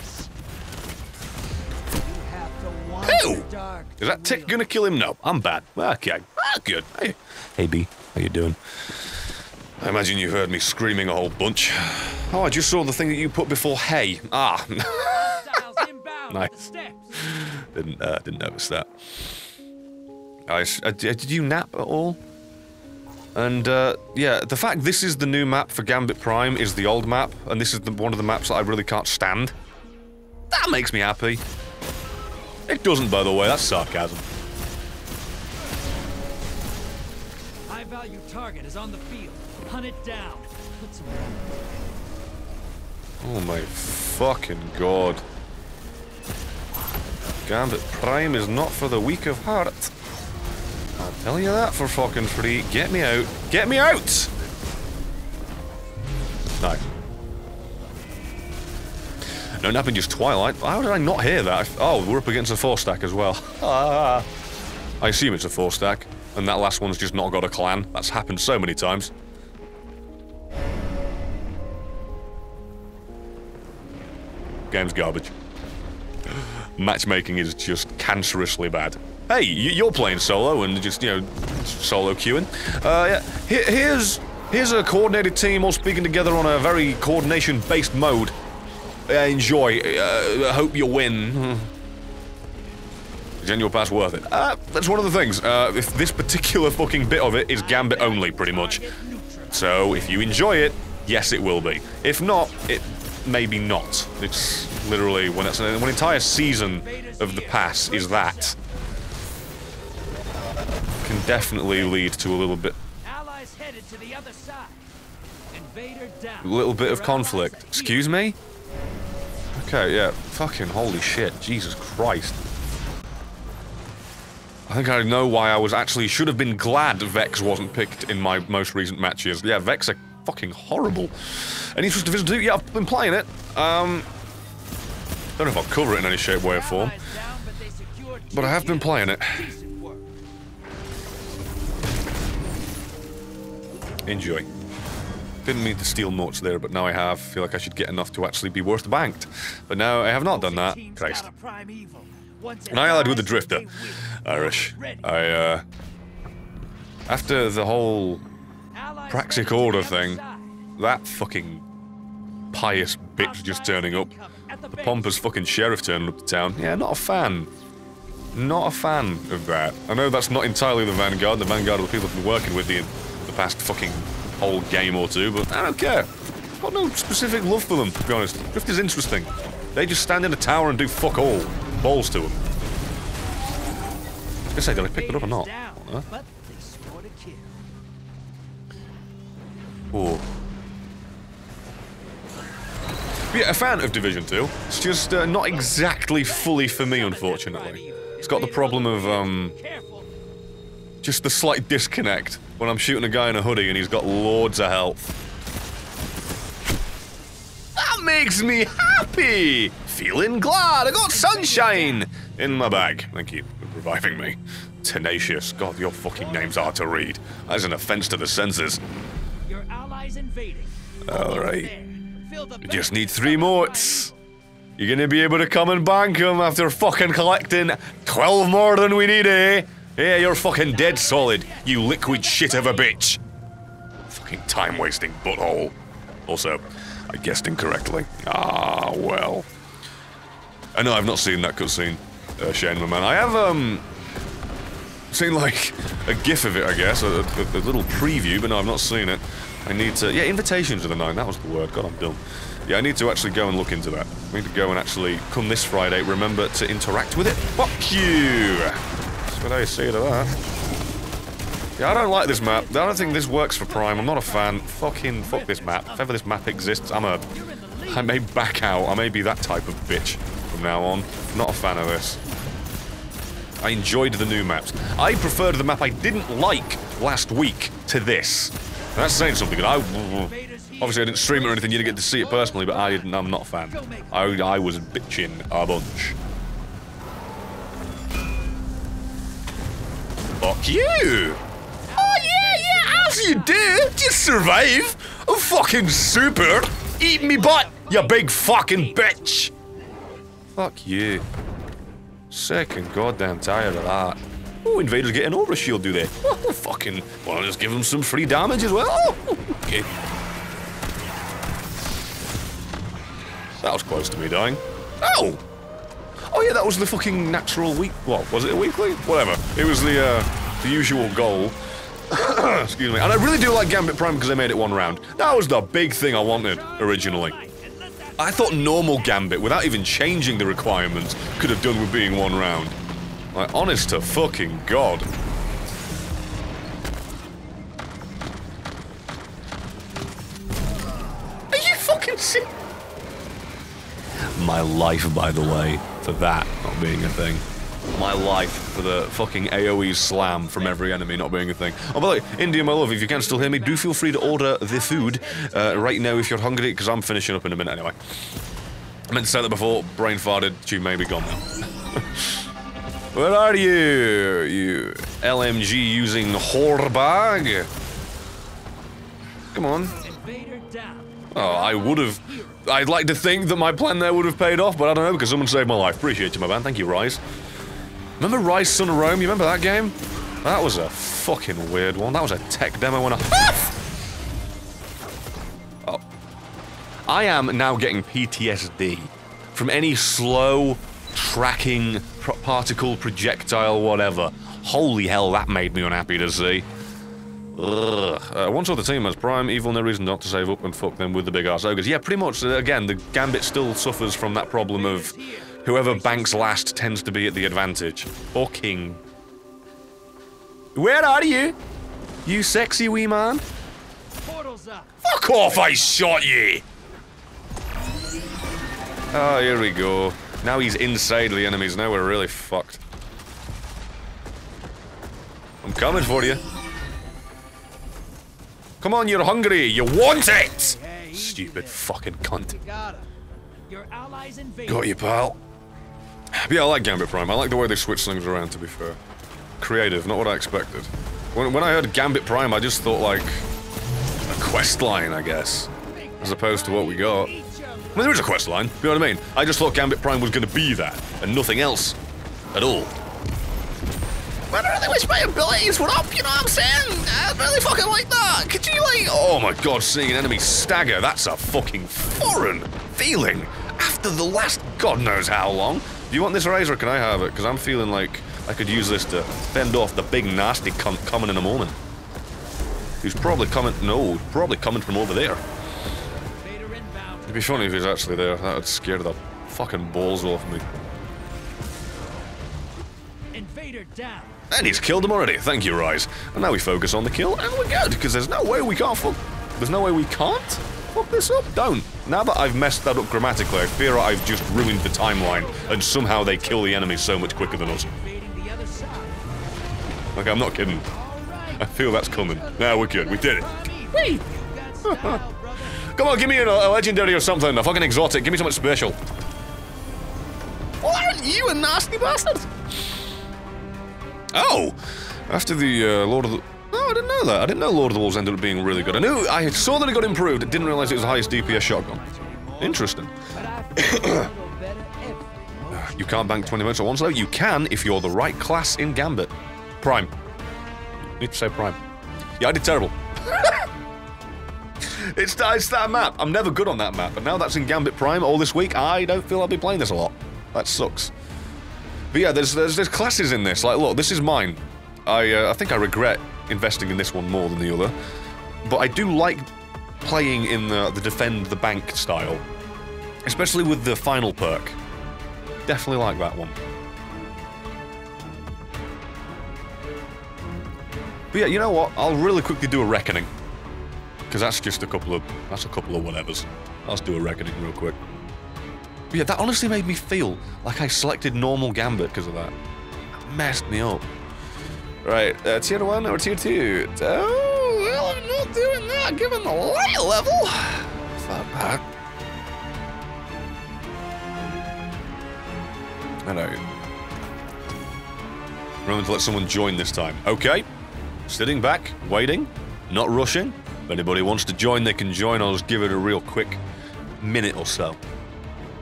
Who? Is that tick gonna kill him? No, I'm bad. Okay, good. Hey B, how you doing? I imagine you heard me screaming a whole bunch. Oh, I just saw the thing that you put before hey. Ah. Nice. Didn't notice that. Did you nap at all? And, yeah, the fact this is the new map for Gambit Prime is the old map, and this is one of the maps that I really can't stand. That makes me happy. It doesn't, by the way, that's sarcasm. High value target is on the field. Hunt it down. Put some... Oh my fucking god. Gambit Prime is not for the weak of heart. I'll tell you that for fucking free. Get me out. Get me out! No. No napping, just Twilight. How did I not hear that? Oh, we're up against a 4-stack as well. I assume it's a 4-stack, and that last one's just not got a clan. That's happened so many times. Game's garbage. Matchmaking is just cancerously bad. Hey, you're playing solo and just, you know, solo queuing. Yeah, here's a coordinated team all speaking together on a very coordination-based mode. Enjoy. Hope you win. Is annual pass worth it? That's one of the things. If this particular fucking bit of it is Gambit only, pretty much. So, if you enjoy it, yes, it will be. If not, it maybe not. It's literally when it's an entire season of the pass is that. Can definitely lead to a little bit. Allies headed to the other side. Invader down. A little bit of conflict. Excuse me? Okay, yeah. Fucking holy shit. Jesus Christ. I think I know why I was actually should have been glad Vex wasn't picked in my most recent matches. Yeah, Vex are fucking horrible. Any interest Division 2? Yeah, I've been playing it. Don't know if I'll cover it in any shape, way, or form. But I have been playing it. Enjoy. Didn't mean to steal notes there, but now I have. Feel like I should get enough to actually be worth banked. But now I have not done that. Christ. And I allied with the Drifter. Irish. After the whole Praxic Order thing, that fucking pious bitch just turning up, the pompous fucking sheriff turning up to town, yeah, not a fan. Not a fan of that. I know that's not entirely the Vanguard. The Vanguard are the people I've been working with the past fucking whole game or two, but I don't care. I've got no specific love for them, to be honest. Drift is interesting. They just stand in a tower and do fuck all. Balls to them. I was gonna say, did I pick it up or not? Huh? Oh. Yeah, a fan of Division 2. It's just not exactly fully for me, unfortunately. It's got the problem of, just the slight disconnect when I'm shooting a guy in a hoodie and he's got loads of health. That makes me happy! Feeling glad, I got sunshine in my bag. Thank you for reviving me. Tenacious. God, your fucking name's hard to read. That's an offense to the senses. Your allies invading. Alright. You just need 3 motes. You're gonna be able to come and bank them after fucking collecting 12 more than we need, eh? Yeah, you're fucking dead solid, you liquid shit of a bitch. Fucking time-wasting butthole. Also, I guessed incorrectly. Ah, well. I know I've not seen that cutscene, Shane, my man. I have, seen, like, a gif of it, I guess, a little preview, but no, I've not seen it. I need to... Yeah, invitations are the 9. That was the word. God, I'm dumb. Yeah, I need to actually go and look into that. I need to go and actually, come this Friday, remember to interact with it. Fuck you! That's what I say to that. Yeah, I don't like this map. I don't think this works for Prime. I'm not a fan. Fucking fuck this map. If ever this map exists, I may back out. I may be that type of bitch from now on. I'm not a fan of this. I enjoyed the new maps. I preferred the map I didn't like last week to this. And that's saying something. Obviously I didn't stream it or anything, you didn't get to see it personally, but I'm not a fan. I was bitching a bunch. Fuck you! Oh yeah, as you do! Just survive! I'm fucking super! Eat me butt, you big fucking bitch! Fuck you. Sick and goddamn tired of that. Oh, invaders getting over a shield, do they? Oh, fucking... Well, I'll just give them some free damage as well. Oh, okay. That was close to me dying. Oh! Oh yeah, that was the fucking natural week... What, was it a weekly? Whatever. It was the usual goal. Excuse me. And I really do like Gambit Prime because they made it 1 round. That was the big thing I wanted, originally. I thought normal Gambit, without even changing the requirements, could have done with being 1 round. Like, honest to fucking God. Are you fucking sick? My life, by the way, for that not being a thing. My life for the fucking AoE slam from every enemy not being a thing. Oh, by the way, India, my love, if you can still hear me, do feel free to order the food right now if you're hungry, because I'm finishing up in a minute anyway. I meant to say that before, brain farted, she may be gone now. Where are you? You LMG using whore bag? Come on. Oh, I would have... I'd like to think that my plan there would have paid off, but I don't know, because someone saved my life. Appreciate you, my man. Thank you, Rise. Remember Rise Son of Rome? You remember that game? That was a fucking weird one. That was a tech demo and a... Oh. I am now getting PTSD from any slow tracking particle projectile whatever. Holy hell, that made me unhappy to see. Ugh. Once all the team has Prime, evil, no reason not to save up and fuck them with the big arse ogres. Yeah, pretty much. Again, the Gambit still suffers from that problem of whoever banks last tends to be at the advantage. Fucking. Where are you? You sexy wee man? Fuck off, I shot you! Oh, here we go. Now he's inside the enemies, now we're really fucked. I'm coming for you. Come on, you're hungry. You want it! Stupid fucking cunt. Got you, pal. But yeah, I like Gambit Prime. I like the way they switch things around, to be fair. Creative, not what I expected. When I heard Gambit Prime, I just thought, like, a quest line, I guess. As opposed to what we got. I mean, there is a quest line, you know what I mean? I just thought Gambit Prime was going to be that, and nothing else. At all. But I really wish my abilities were up, you know what I'm saying? I really fucking like that. Could you, like... Oh my god, seeing an enemy stagger, that's a fucking foreign feeling. After the last god knows how long. Do you want this razor or can I have it? Because I'm feeling like I could use this to fend off the big nasty cunt coming in a moment. Who's probably coming... No, probably coming from over there. It'd be funny if he's actually there. That would scare the fucking balls off me. Invader down. And he's killed him already. Thank you, Rise. And now we focus on the kill, and we're good, because there's no way we can't fuck... There's no way we can't fuck this up. Don't. Now that I've messed that up grammatically, I fear I've just ruined the timeline, and somehow they kill the enemy so much quicker than us. Okay, I'm not kidding. I feel that's coming. Now we're good. We did it. Whee! Come on, give me a legendary or something. A fucking exotic. Give me something special. Well, aren't you a nasty bastard? Oh! After the Lord of the... Oh, I didn't know that. I didn't know Lord of the Wolves ended up being really good. I saw that it got improved. Didn't realize it was the highest DPS shotgun. Interesting. You can't bank 20 minutes at once, though. You can if you're the right class in Gambit. Prime. Need to say Prime. Yeah, I did terrible. It's that map. I'm never good on that map, but now that's in Gambit Prime all this week, I don't feel I'll be playing this a lot. That sucks. But yeah, there's classes in this. Like, look, this is mine. I think I regret investing in this one more than the other. but I do like playing in the defend the bank style. Especially with the final perk. Definitely like that one. But yeah, you know what? I'll really quickly do a reckoning. Because that's just a couple of whatevers. I'll just do a reckoning real quick. But yeah, that honestly made me feel like I selected normal Gambit because of that. That messed me up. Right, tier 1 or tier 2? Oh, well, I'm not doing that given the light level. Fuck that. I know. Remember to let someone join this time. Okay. Sitting back, waiting, not rushing. If anybody wants to join, they can join. I'll just give it a real quick minute or so.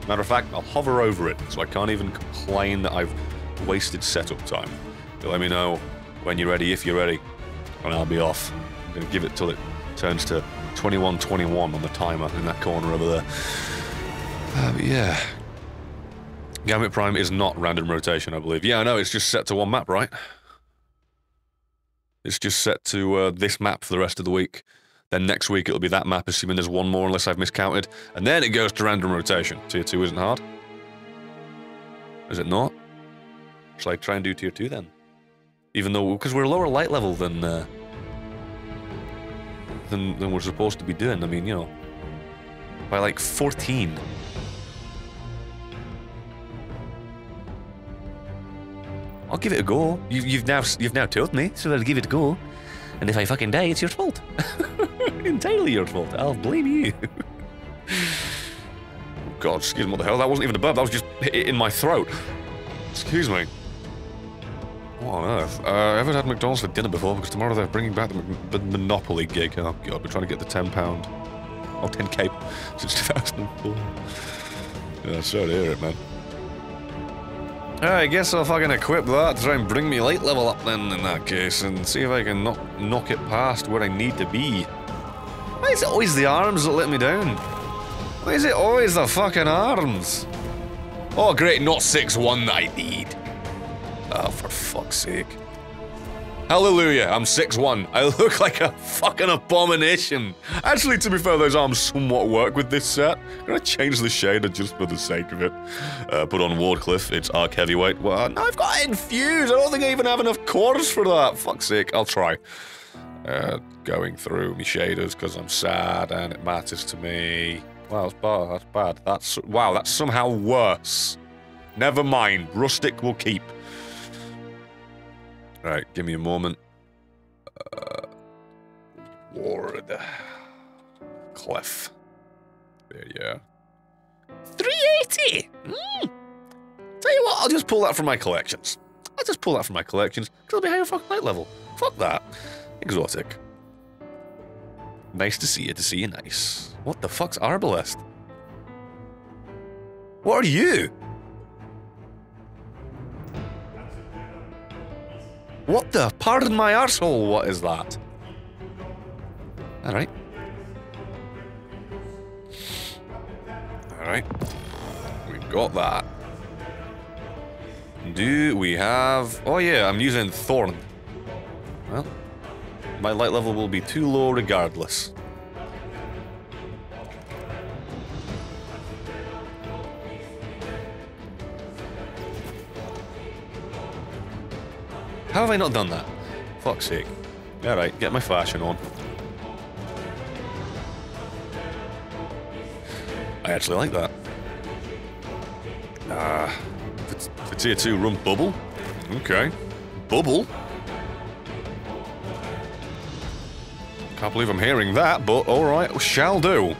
Matter of fact, I'll hover over it, so I can't even complain that I've wasted setup time. So let me know when you're ready, if you're ready, and I'll be off. I'm going to give it till it turns to 21:21 on the timer in that corner over there. But yeah. Gambit Prime is not random rotation, I believe. Yeah, I know, it's just set to one map, right? It's just set to this map for the rest of the week. Then next week it'll be that map, assuming there's one more, unless I've miscounted. And then it goes to random rotation. Tier 2 isn't hard. Is it not? Shall I try and do Tier 2 then? Even though, because we're lower light level than we're supposed to be doing. I mean, you know, by like 14. I'll give it a go. You've now told me, so I'll give it a go. And if I fucking die, it's your fault. Entirely your fault. I'll blame you. God, excuse me, what the hell? That wasn't even a burp. That was just in my throat. Excuse me. What on earth? I haven't had McDonald's for dinner before because tomorrow they're bringing back the Monopoly gig. Oh God, we're trying to get the £10 or 10k since 2004. Yeah, sorry to hear it, man. I guess I'll fucking equip that to try and bring me light level up then in that case and see if I can knock it past where I need to be. Why is it always the arms that let me down? Why is it always the fucking arms? Oh great, not 6-1 that I need. Oh, for fuck's sake. Hallelujah, I'm 6'1". I look like a fucking abomination. Actually, to be fair, those arms somewhat work with this set. I'm gonna change the shader just for the sake of it. Put on Wardcliffe, it's Arc Heavyweight. Well, no, I've got it infused. I don't think I even have enough cores for that. Fuck's sake, I'll try. Going through my shaders because I'm sad and it matters to me. Wow, that's bad. Wow, that's somehow worse. Never mind, Rustic will keep. Right, give me a moment. Ward. Clef. There you are. 380! Tell you what, I'll just pull that from my collections. Because it'll be higher fucking light level. Fuck that. Exotic. Nice to see you nice. What the fuck's Arbalest? What are you? What the? Pardon my arsehole, what is that? Alright. Alright. We've got that. Do we have... Oh yeah, I'm using Thorn. Well, my light level will be too low regardless. How have I not done that? Fuck's sake. Alright, get my fashion on. I actually like that. For tier 2, run Bubble? Okay. Bubble? Can't believe I'm hearing that, but alright, shall do.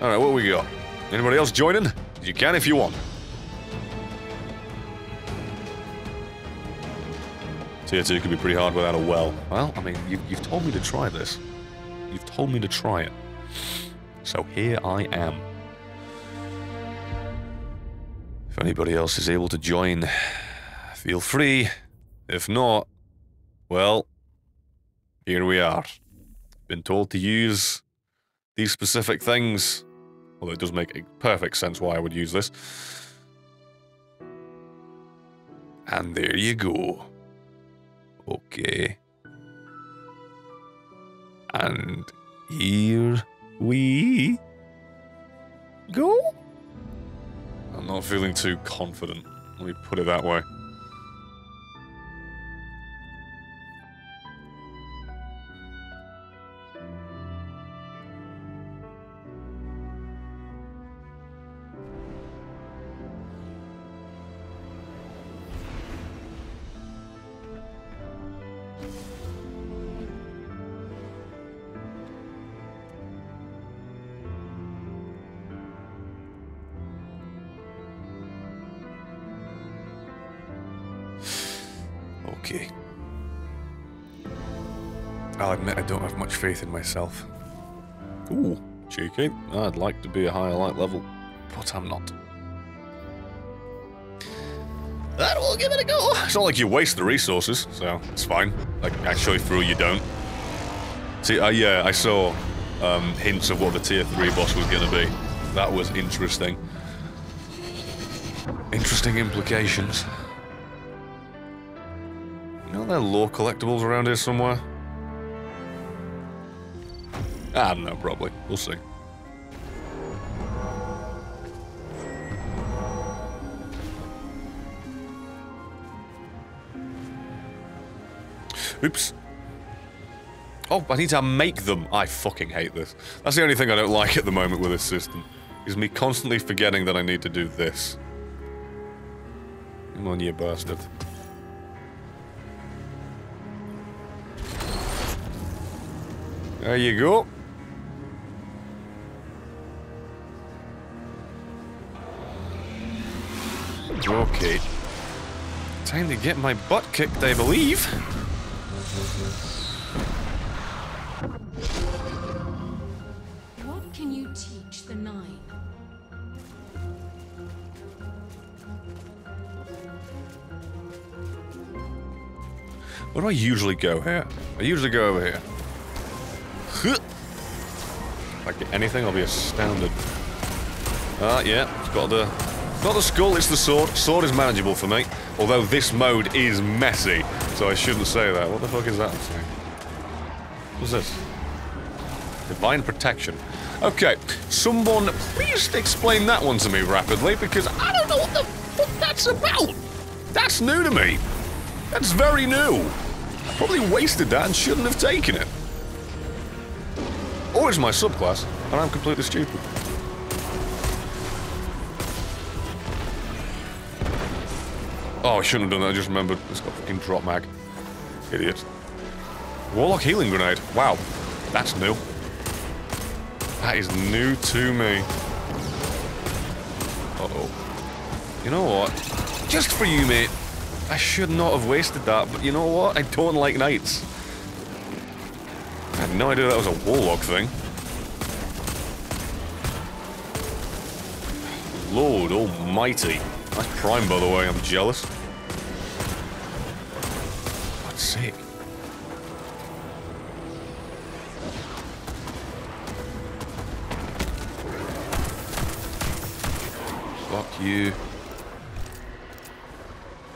Alright, what we got? Anybody else joining? You can if you want. Tier 2 could be pretty hard without a well. Well, I mean, you've told me to try this. You've told me to try it. So here I am. If anybody else is able to join, feel free. If not, well, here we are. Been told to use these specific things. Although it does make perfect sense why I would use this. And there you go. Okay. And here we go. I'm not feeling too confident. Let me put it that way. Okay. I'll admit I don't have much faith in myself. Ooh, cheeky. I'd like to be a higher light level, but I'm not. That will give it a go. It's not like you waste the resources, so it's fine. Like, actually through you don't. See, yeah, I saw hints of what the tier 3 boss was going to be. That was interesting. Interesting implications. You know there are lore collectibles around here somewhere? I don't know, probably. We'll see. Oops. Oh, I need to make them. I fucking hate this. That's the only thing I don't like at the moment with this system. Is me constantly forgetting that I need to do this. Come on, you bastard. There you go. Okay. Time to get my butt kicked, I believe. What can you teach the 9? Where do I usually go here? I usually go over here. If I get anything, I'll be astounded. Yeah, it's got the skull, it's the sword. Sword is manageable for me. Although this mode is messy, so I shouldn't say that. What the fuck is that thing? What's this? Divine protection. Okay, someone please explain that one to me rapidly, because I don't know what the fuck that's about. That's new to me. That's very new. I probably wasted that and shouldn't have taken it. Or it's my subclass, and I'm completely stupid. Oh, I shouldn't have done that, I just remembered. It's got fucking drop mag. Idiot. Warlock healing grenade. Wow. That's new. That is new to me. Uh-oh. You know what? Just for you, mate. I should not have wasted that, but you know what? I don't like knights. I had no idea that was a warlock thing. Lord almighty. That's prime, by the way. I'm jealous. God's sake. Fuck you.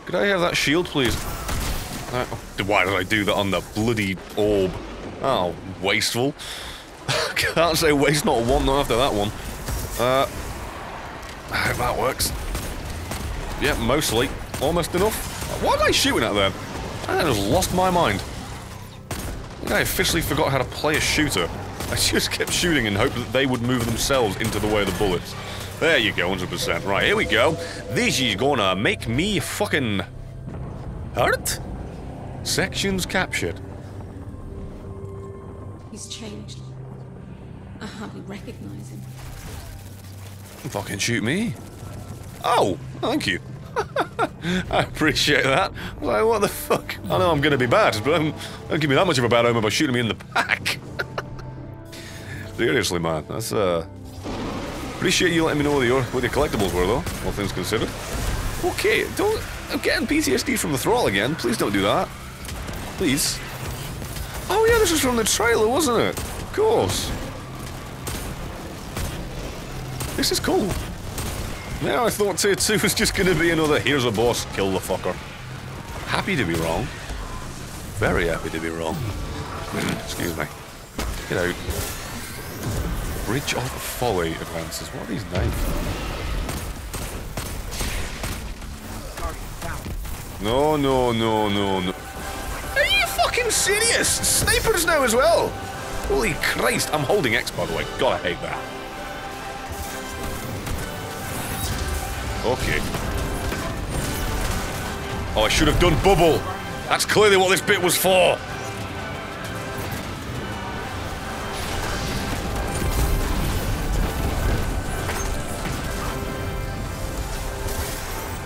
Could I have that shield, please? Why did I do that on the bloody orb? Oh, wasteful. Can't say waste not one, not after that one. I hope that works. Yeah, mostly. Almost enough. What am I shooting at then? I just lost my mind. I think I officially forgot how to play a shooter. I just kept shooting and hoped that they would move themselves into the way of the bullets. There you go, 100%. Right, here we go. This is gonna make me fucking hurt? Sections captured. He's changed. I hardly recognize him. Fucking shoot me. Oh, thank you. I appreciate that. I was like, what the fuck? I know I'm gonna be bad, but don't give me that much of a bad omen by shooting me in the back. Seriously, man, that's appreciate you letting me know what your collectibles were, though, all things considered. Okay, I'm getting PTSD from the thrall again. Please don't do that. Please. Oh yeah, this was from the trailer, wasn't it? Of course. This is cool. Yeah, I thought tier 2 was just gonna be another here's a boss, kill the fucker. Happy to be wrong. Very happy to be wrong. Excuse me. Get out. Bridge of Folly advances. What are these names? No, no, no, no, no. Are you fucking serious? Snipers now as well? Holy Christ. I'm holding X, by the way. God, I hate that. Okay. Oh, I should have done bubble. That's clearly what this bit was for.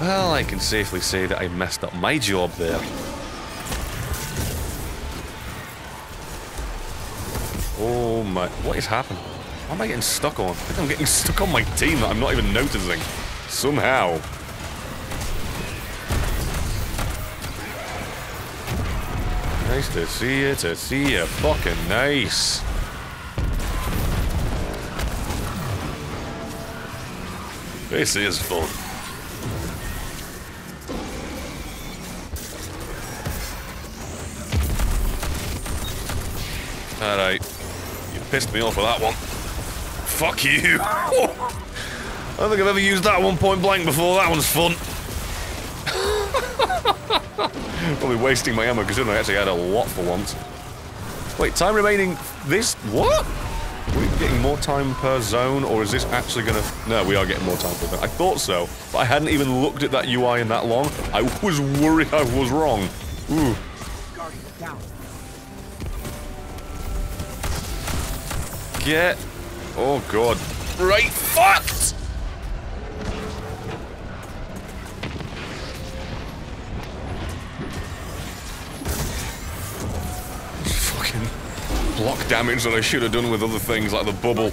Well, I can safely say that I messed up my job there. Oh my... What is happening? What am I getting stuck on? I think I'm getting stuck on my team that I'm not even noticing. Somehow. Nice to see you, fucking nice. This is fun. Alright. You pissed me off with that one. Fuck you! I don't think I've ever used that one point blank before. That one's fun. Probably wasting my ammo considering I actually had a lot for once. Wait, time remaining... This... What? Are we getting more time per zone, or is this actually gonna... No, we are getting more time per zone. I thought so, but I hadn't even looked at that UI in that long. I was worried I was wrong. Ooh. Get... Oh god. Right, fucked! Fucking block damage that I should have done with other things like the bubble.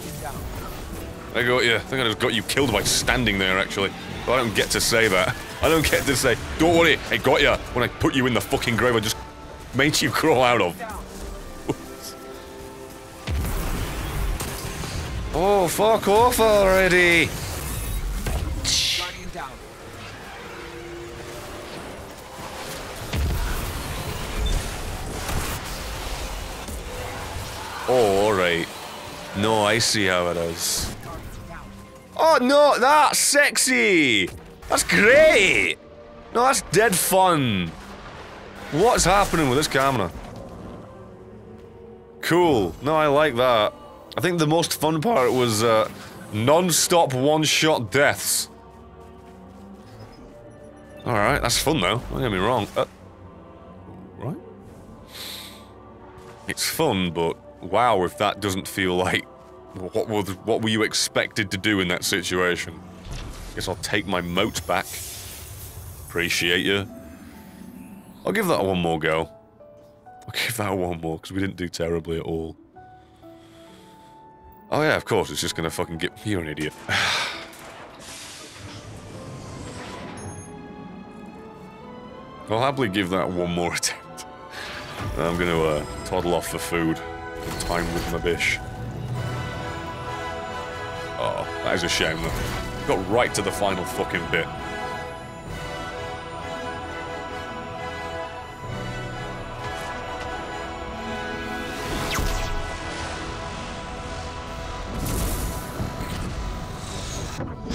I got you. I think I just got you killed by standing there, actually. But I don't get to say that. I don't get to say, don't worry, I got you. When I put you in the fucking grave I just made you crawl out of. Oh, fuck off already! Oh, alright. No, I see how it is. Oh, no, that's sexy! That's great! No, that's dead fun. What's happening with this camera? Cool. No, I like that. I think the most fun part was, non-stop one-shot deaths. Alright, that's fun though, don't get me wrong. Right? It's fun, but wow if that doesn't feel like... What were you expected to do in that situation? Guess I'll take my moat back. Appreciate you. I'll give that one more go. I'll give that one more, because we didn't do terribly at all. Oh yeah, of course, it's just gonna fucking get... You're an idiot. I'll happily give that one more attempt. I'm gonna toddle off for food. And time with my bish. Oh, that is a shame though. Got right to the final fucking bit.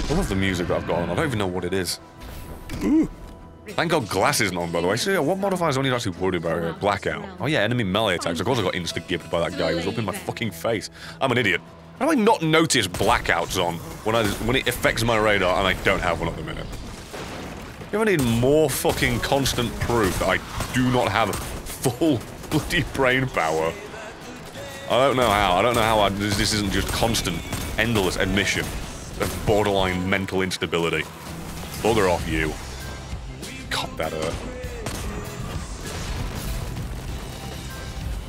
I love the music that I've got on. I don't even know what it is. Ooh. Thank God glass isn't on, by the way. So yeah, what modifiers do I need to actually worry about here? Blackout. Oh yeah, enemy melee attacks. Of course I got insta-gibbed by that guy who was up in my fucking face. I'm an idiot. How do I not notice blackouts on when it affects my radar and I don't have one at the minute? You ever need more fucking constant proof that I do not have full bloody brain power? I don't know how. I don't know how this isn't just constant, endless admission of borderline mental instability. Bugger off you. God, that hurt.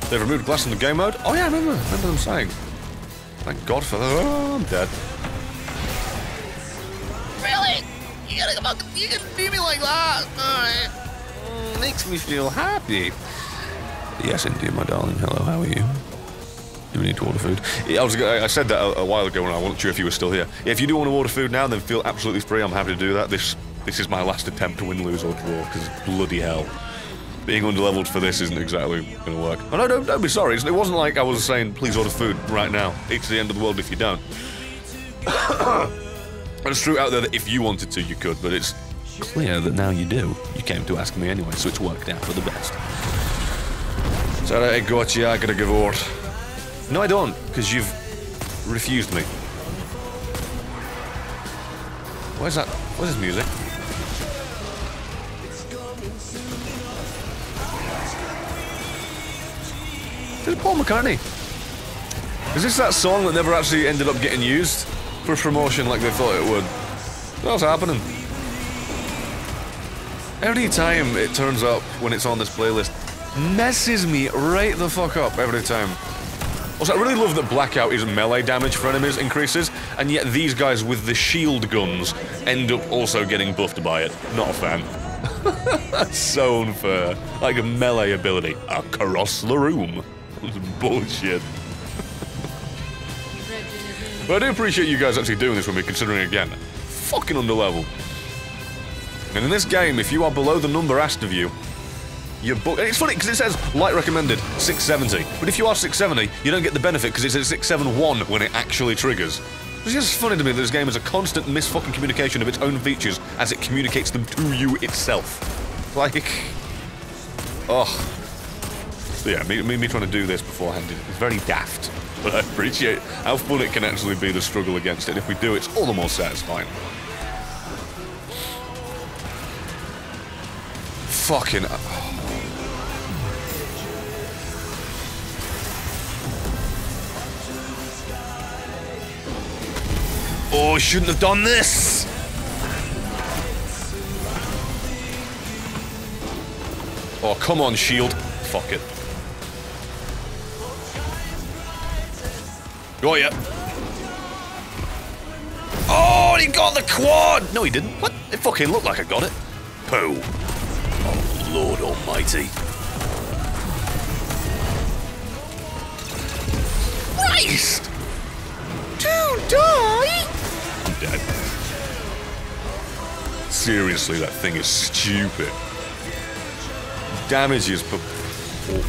They've removed glass from the game mode? Oh yeah, I remember them saying. Thank God for that. Oh, I'm dead. Really? You gotta come up, you can do me like that? Alright. Makes me feel happy. Yes, indeed, my darling. Hello, how are you? Do we need to order food? Yeah, I said that a while ago and I wasn't sure if you were still here. If you do want to order food now, then feel absolutely free. I'm happy to do that. This is my last attempt to win, lose, or draw, because bloody hell. being underleveled for this isn't exactly gonna work. Oh no, don't be sorry. It wasn't like I was saying, please order food right now. It's the end of the world if you don't. It's true out there that if you wanted to, you could, but it's clear that now you do. You came to ask me anyway, so it's worked out for the best. Sorry, I got you, I gotta give order. No, I don't, because you've refused me. Where's that? Where's his music? This is Paul McCartney. Is this that song that never actually ended up getting used for promotion like they thought it would? What's happening? Every time it turns up when it's on this playlist, messes me right the fuck up every time. Also, I really love that Blackout's melee damage for enemies increases, and yet these guys with the shield guns end up also getting buffed by it. Not a fan. That's so unfair. Like a melee ability across the room. That's bullshit. But I do appreciate you guys actually doing this with me, considering, again, fucking underlevel. And in this game, if you are below the number asked of you, you're and it's funny, because it says, light recommended, 670. But if you are 670, you don't get the benefit, because it's at 671 when it actually triggers. It's just funny to me that this game is a constant misfucking communication of its own features as it communicates them to you itself. Like... Ugh. So yeah, me trying to do this beforehand is very daft. But I appreciate how fun it can actually be, the struggle against it. And if we do, it's all the more satisfying. Fucking... Oh, I shouldn't have done this! Oh, come on, shield. Fuck it. Got ya. Oh, he got the quad! No, he didn't. What? It fucking looked like I got it. Pooh. Oh, Lord almighty. Christ! To die? I'm dead. Seriously, that thing is stupid. Damage is per... Oh.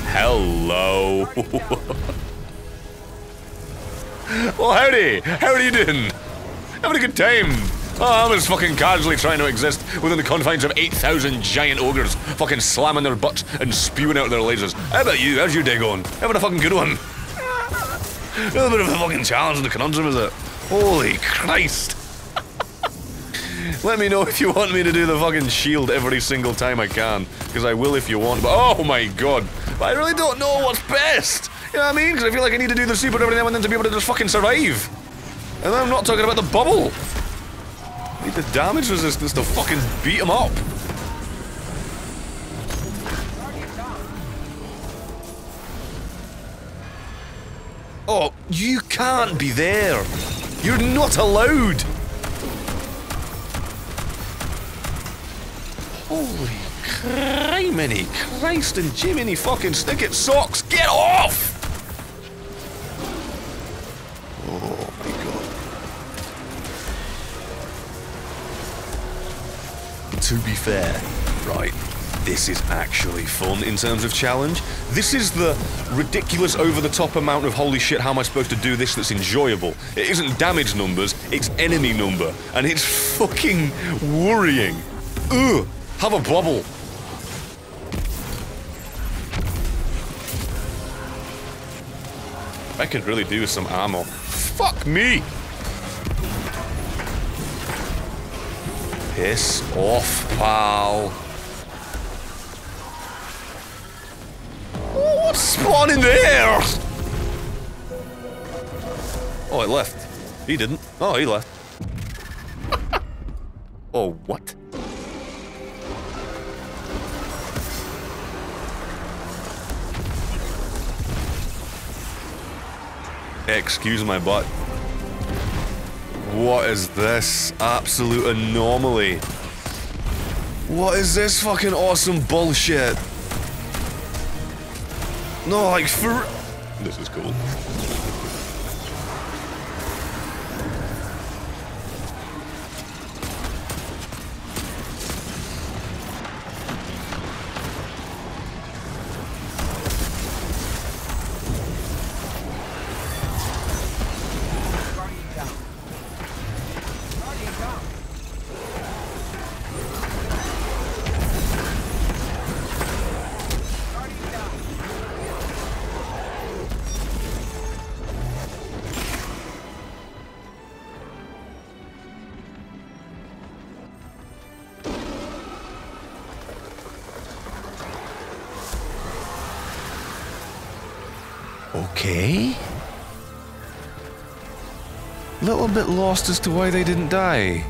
Hello. Well, howdy! How are you doing? Having a good time? Oh, I'm just fucking casually trying to exist within the confines of 8,000 giant ogres fucking slamming their butts and spewing out their lasers. How about you? How's your day going? Having a fucking good one? A little bit of a fucking challenge and a conundrum, is it? Holy Christ! Let me know if you want me to do the fucking shield every single time I can, because I will if you want, but oh my god. But I really don't know what's best! You know what I mean? Because I feel like I need to do the super every now and then to be able to just fucking survive. And then I'm not talking about the bubble. I need the damage resistance to fucking beat him up. Oh, you can't be there. You're not allowed. Holy criminy Christ and Jiminy fucking stick it socks. Get off! Oh my god. To be fair, right, this is actually fun in terms of challenge. This is the ridiculous over-the-top amount of holy shit, how am I supposed to do this that's enjoyable. It isn't damage numbers, it's enemy number. And it's fucking worrying. Ugh, have a bubble. I could really do with some ammo. Fuck me! Piss off, pal. Oh, what's spawning there? Oh, it left. He didn't. Oh, he left. Oh, what? Excuse my butt. What is this absolute anomaly? What is this fucking awesome bullshit? No, like for... This is cool. Okay. Little bit lost as to why they didn't die.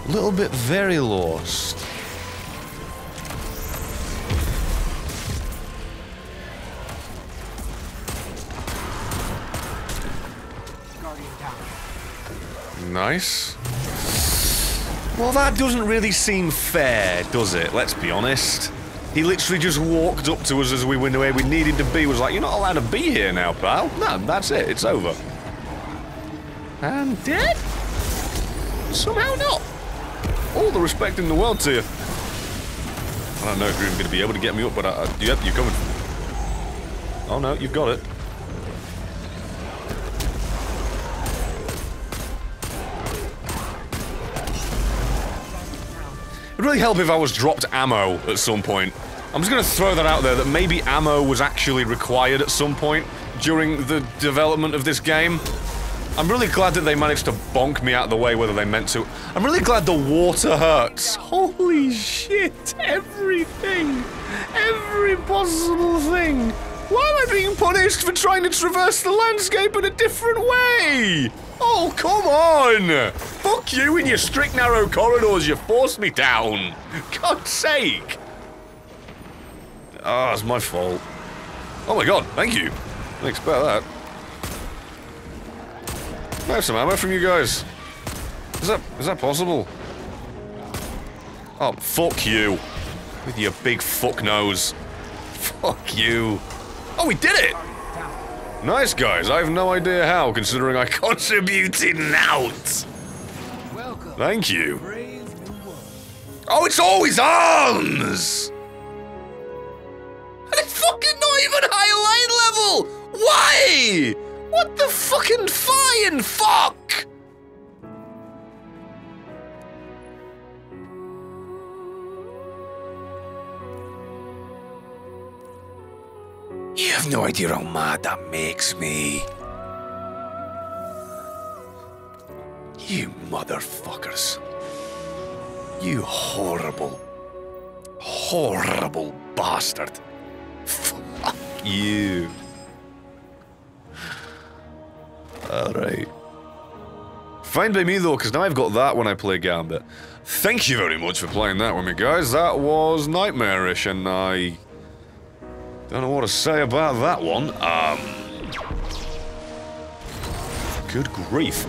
Little bit very lost. Nice. Well, that doesn't really seem fair, does it? Let's be honest. He literally just walked up to us as we went away. We needed to be. Was like, you're not allowed to be here now, pal. No, that's it. It's over. And dead? Somehow not. All the respect in the world to you. I don't know if you're even going to be able to get me up, but yep, you're coming. Oh no, you've got it. It'd really help if I was dropped ammo at some point. I'm just going to throw that out there, that maybe ammo was actually required at some point during the development of this game. I'm really glad that they managed to bonk me out of the way, whether they meant to. I'm really glad the water hurts. Holy shit, everything. Every possible thing. Why am I being punished for trying to traverse the landscape in a different way? Oh, come on! Fuck you in your strict narrow corridors, you forced me down. God's sake. Ah, it's my fault. Oh my god, thank you. Didn't expect that. I have some ammo from you guys. Is that possible? Oh, fuck you. With your big fuck nose. Fuck you. Oh, we did it! Nice, guys. I have no idea how, considering I contributed out. Welcome. Thank you. Brave new world. Oh, it's always arms! And it's fucking not even high lane level! Why? What the fucking flying fuck? You have no idea how mad that makes me. You motherfuckers. You horrible, horrible bastard. Fuck you. Alright. Fine by me though, because now I've got that when I play Gambit. Thank you very much for playing that with me, guys. That was nightmarish, and I don't know what to say about that one. Good grief.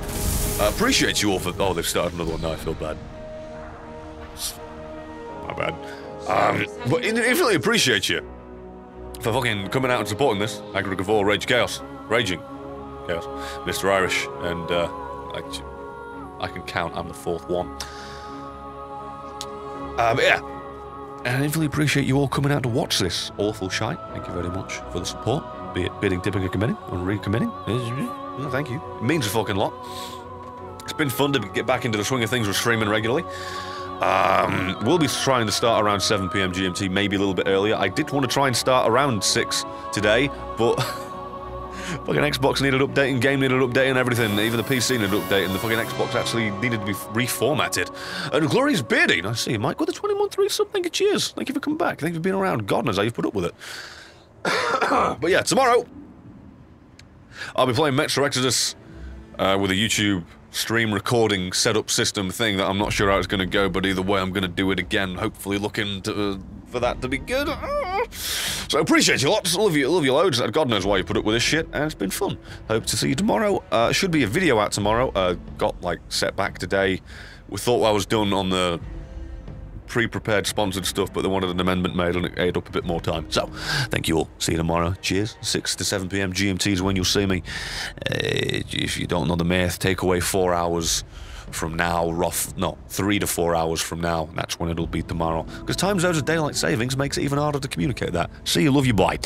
I appreciate you all for... Oh, they've started another one now, I feel bad. My bad. But infinitely appreciate you for fucking coming out and supporting this. Aggregate of all Rage Chaos. Raging Chaos. Mr. Irish, and I can count, I'm the fourth one. But yeah. And I infinitely appreciate you all coming out to watch this awful shite. Thank you very much for the support. Be it bidding, tipping, or committing, or recommitting. Well, thank you. It means a fucking lot. It's been fun to get back into the swing of things with streaming regularly. We'll be trying to start around 7 PM GMT, maybe a little bit earlier. I did want to try and start around 6 today, but fucking Xbox needed updating, game needed updating, everything. Even the PC needed updating. The fucking Xbox actually needed to be reformatted. And Glorious Beardy, I see you, Mike, with the 20-month resub. Thank you, cheers. Thank you for coming back. Thank you for being around. God knows how you've put up with it. But yeah, tomorrow I'll be playing Metro Exodus with a YouTube stream recording setup system thing that I'm not sure how it's going to go, but either way I'm going to do it again, hopefully looking to, for that to be good. So appreciate you lots, love you loads, God knows why you put up with this shit, and it's been fun. Hope to see you tomorrow. Should be a video out tomorrow. Got like set back today. We thought I was done on the pre-prepared sponsored stuff, but they wanted an amendment made and it ate up a bit more time. So, thank you all. See you tomorrow. Cheers. 6 to 7 PM GMT is when you'll see me. If you don't know the math, take away 4 hours from now, 3 to 4 hours from now. That's when it'll be tomorrow. Because time zones of daylight savings makes it even harder to communicate that. See you, love you, bye.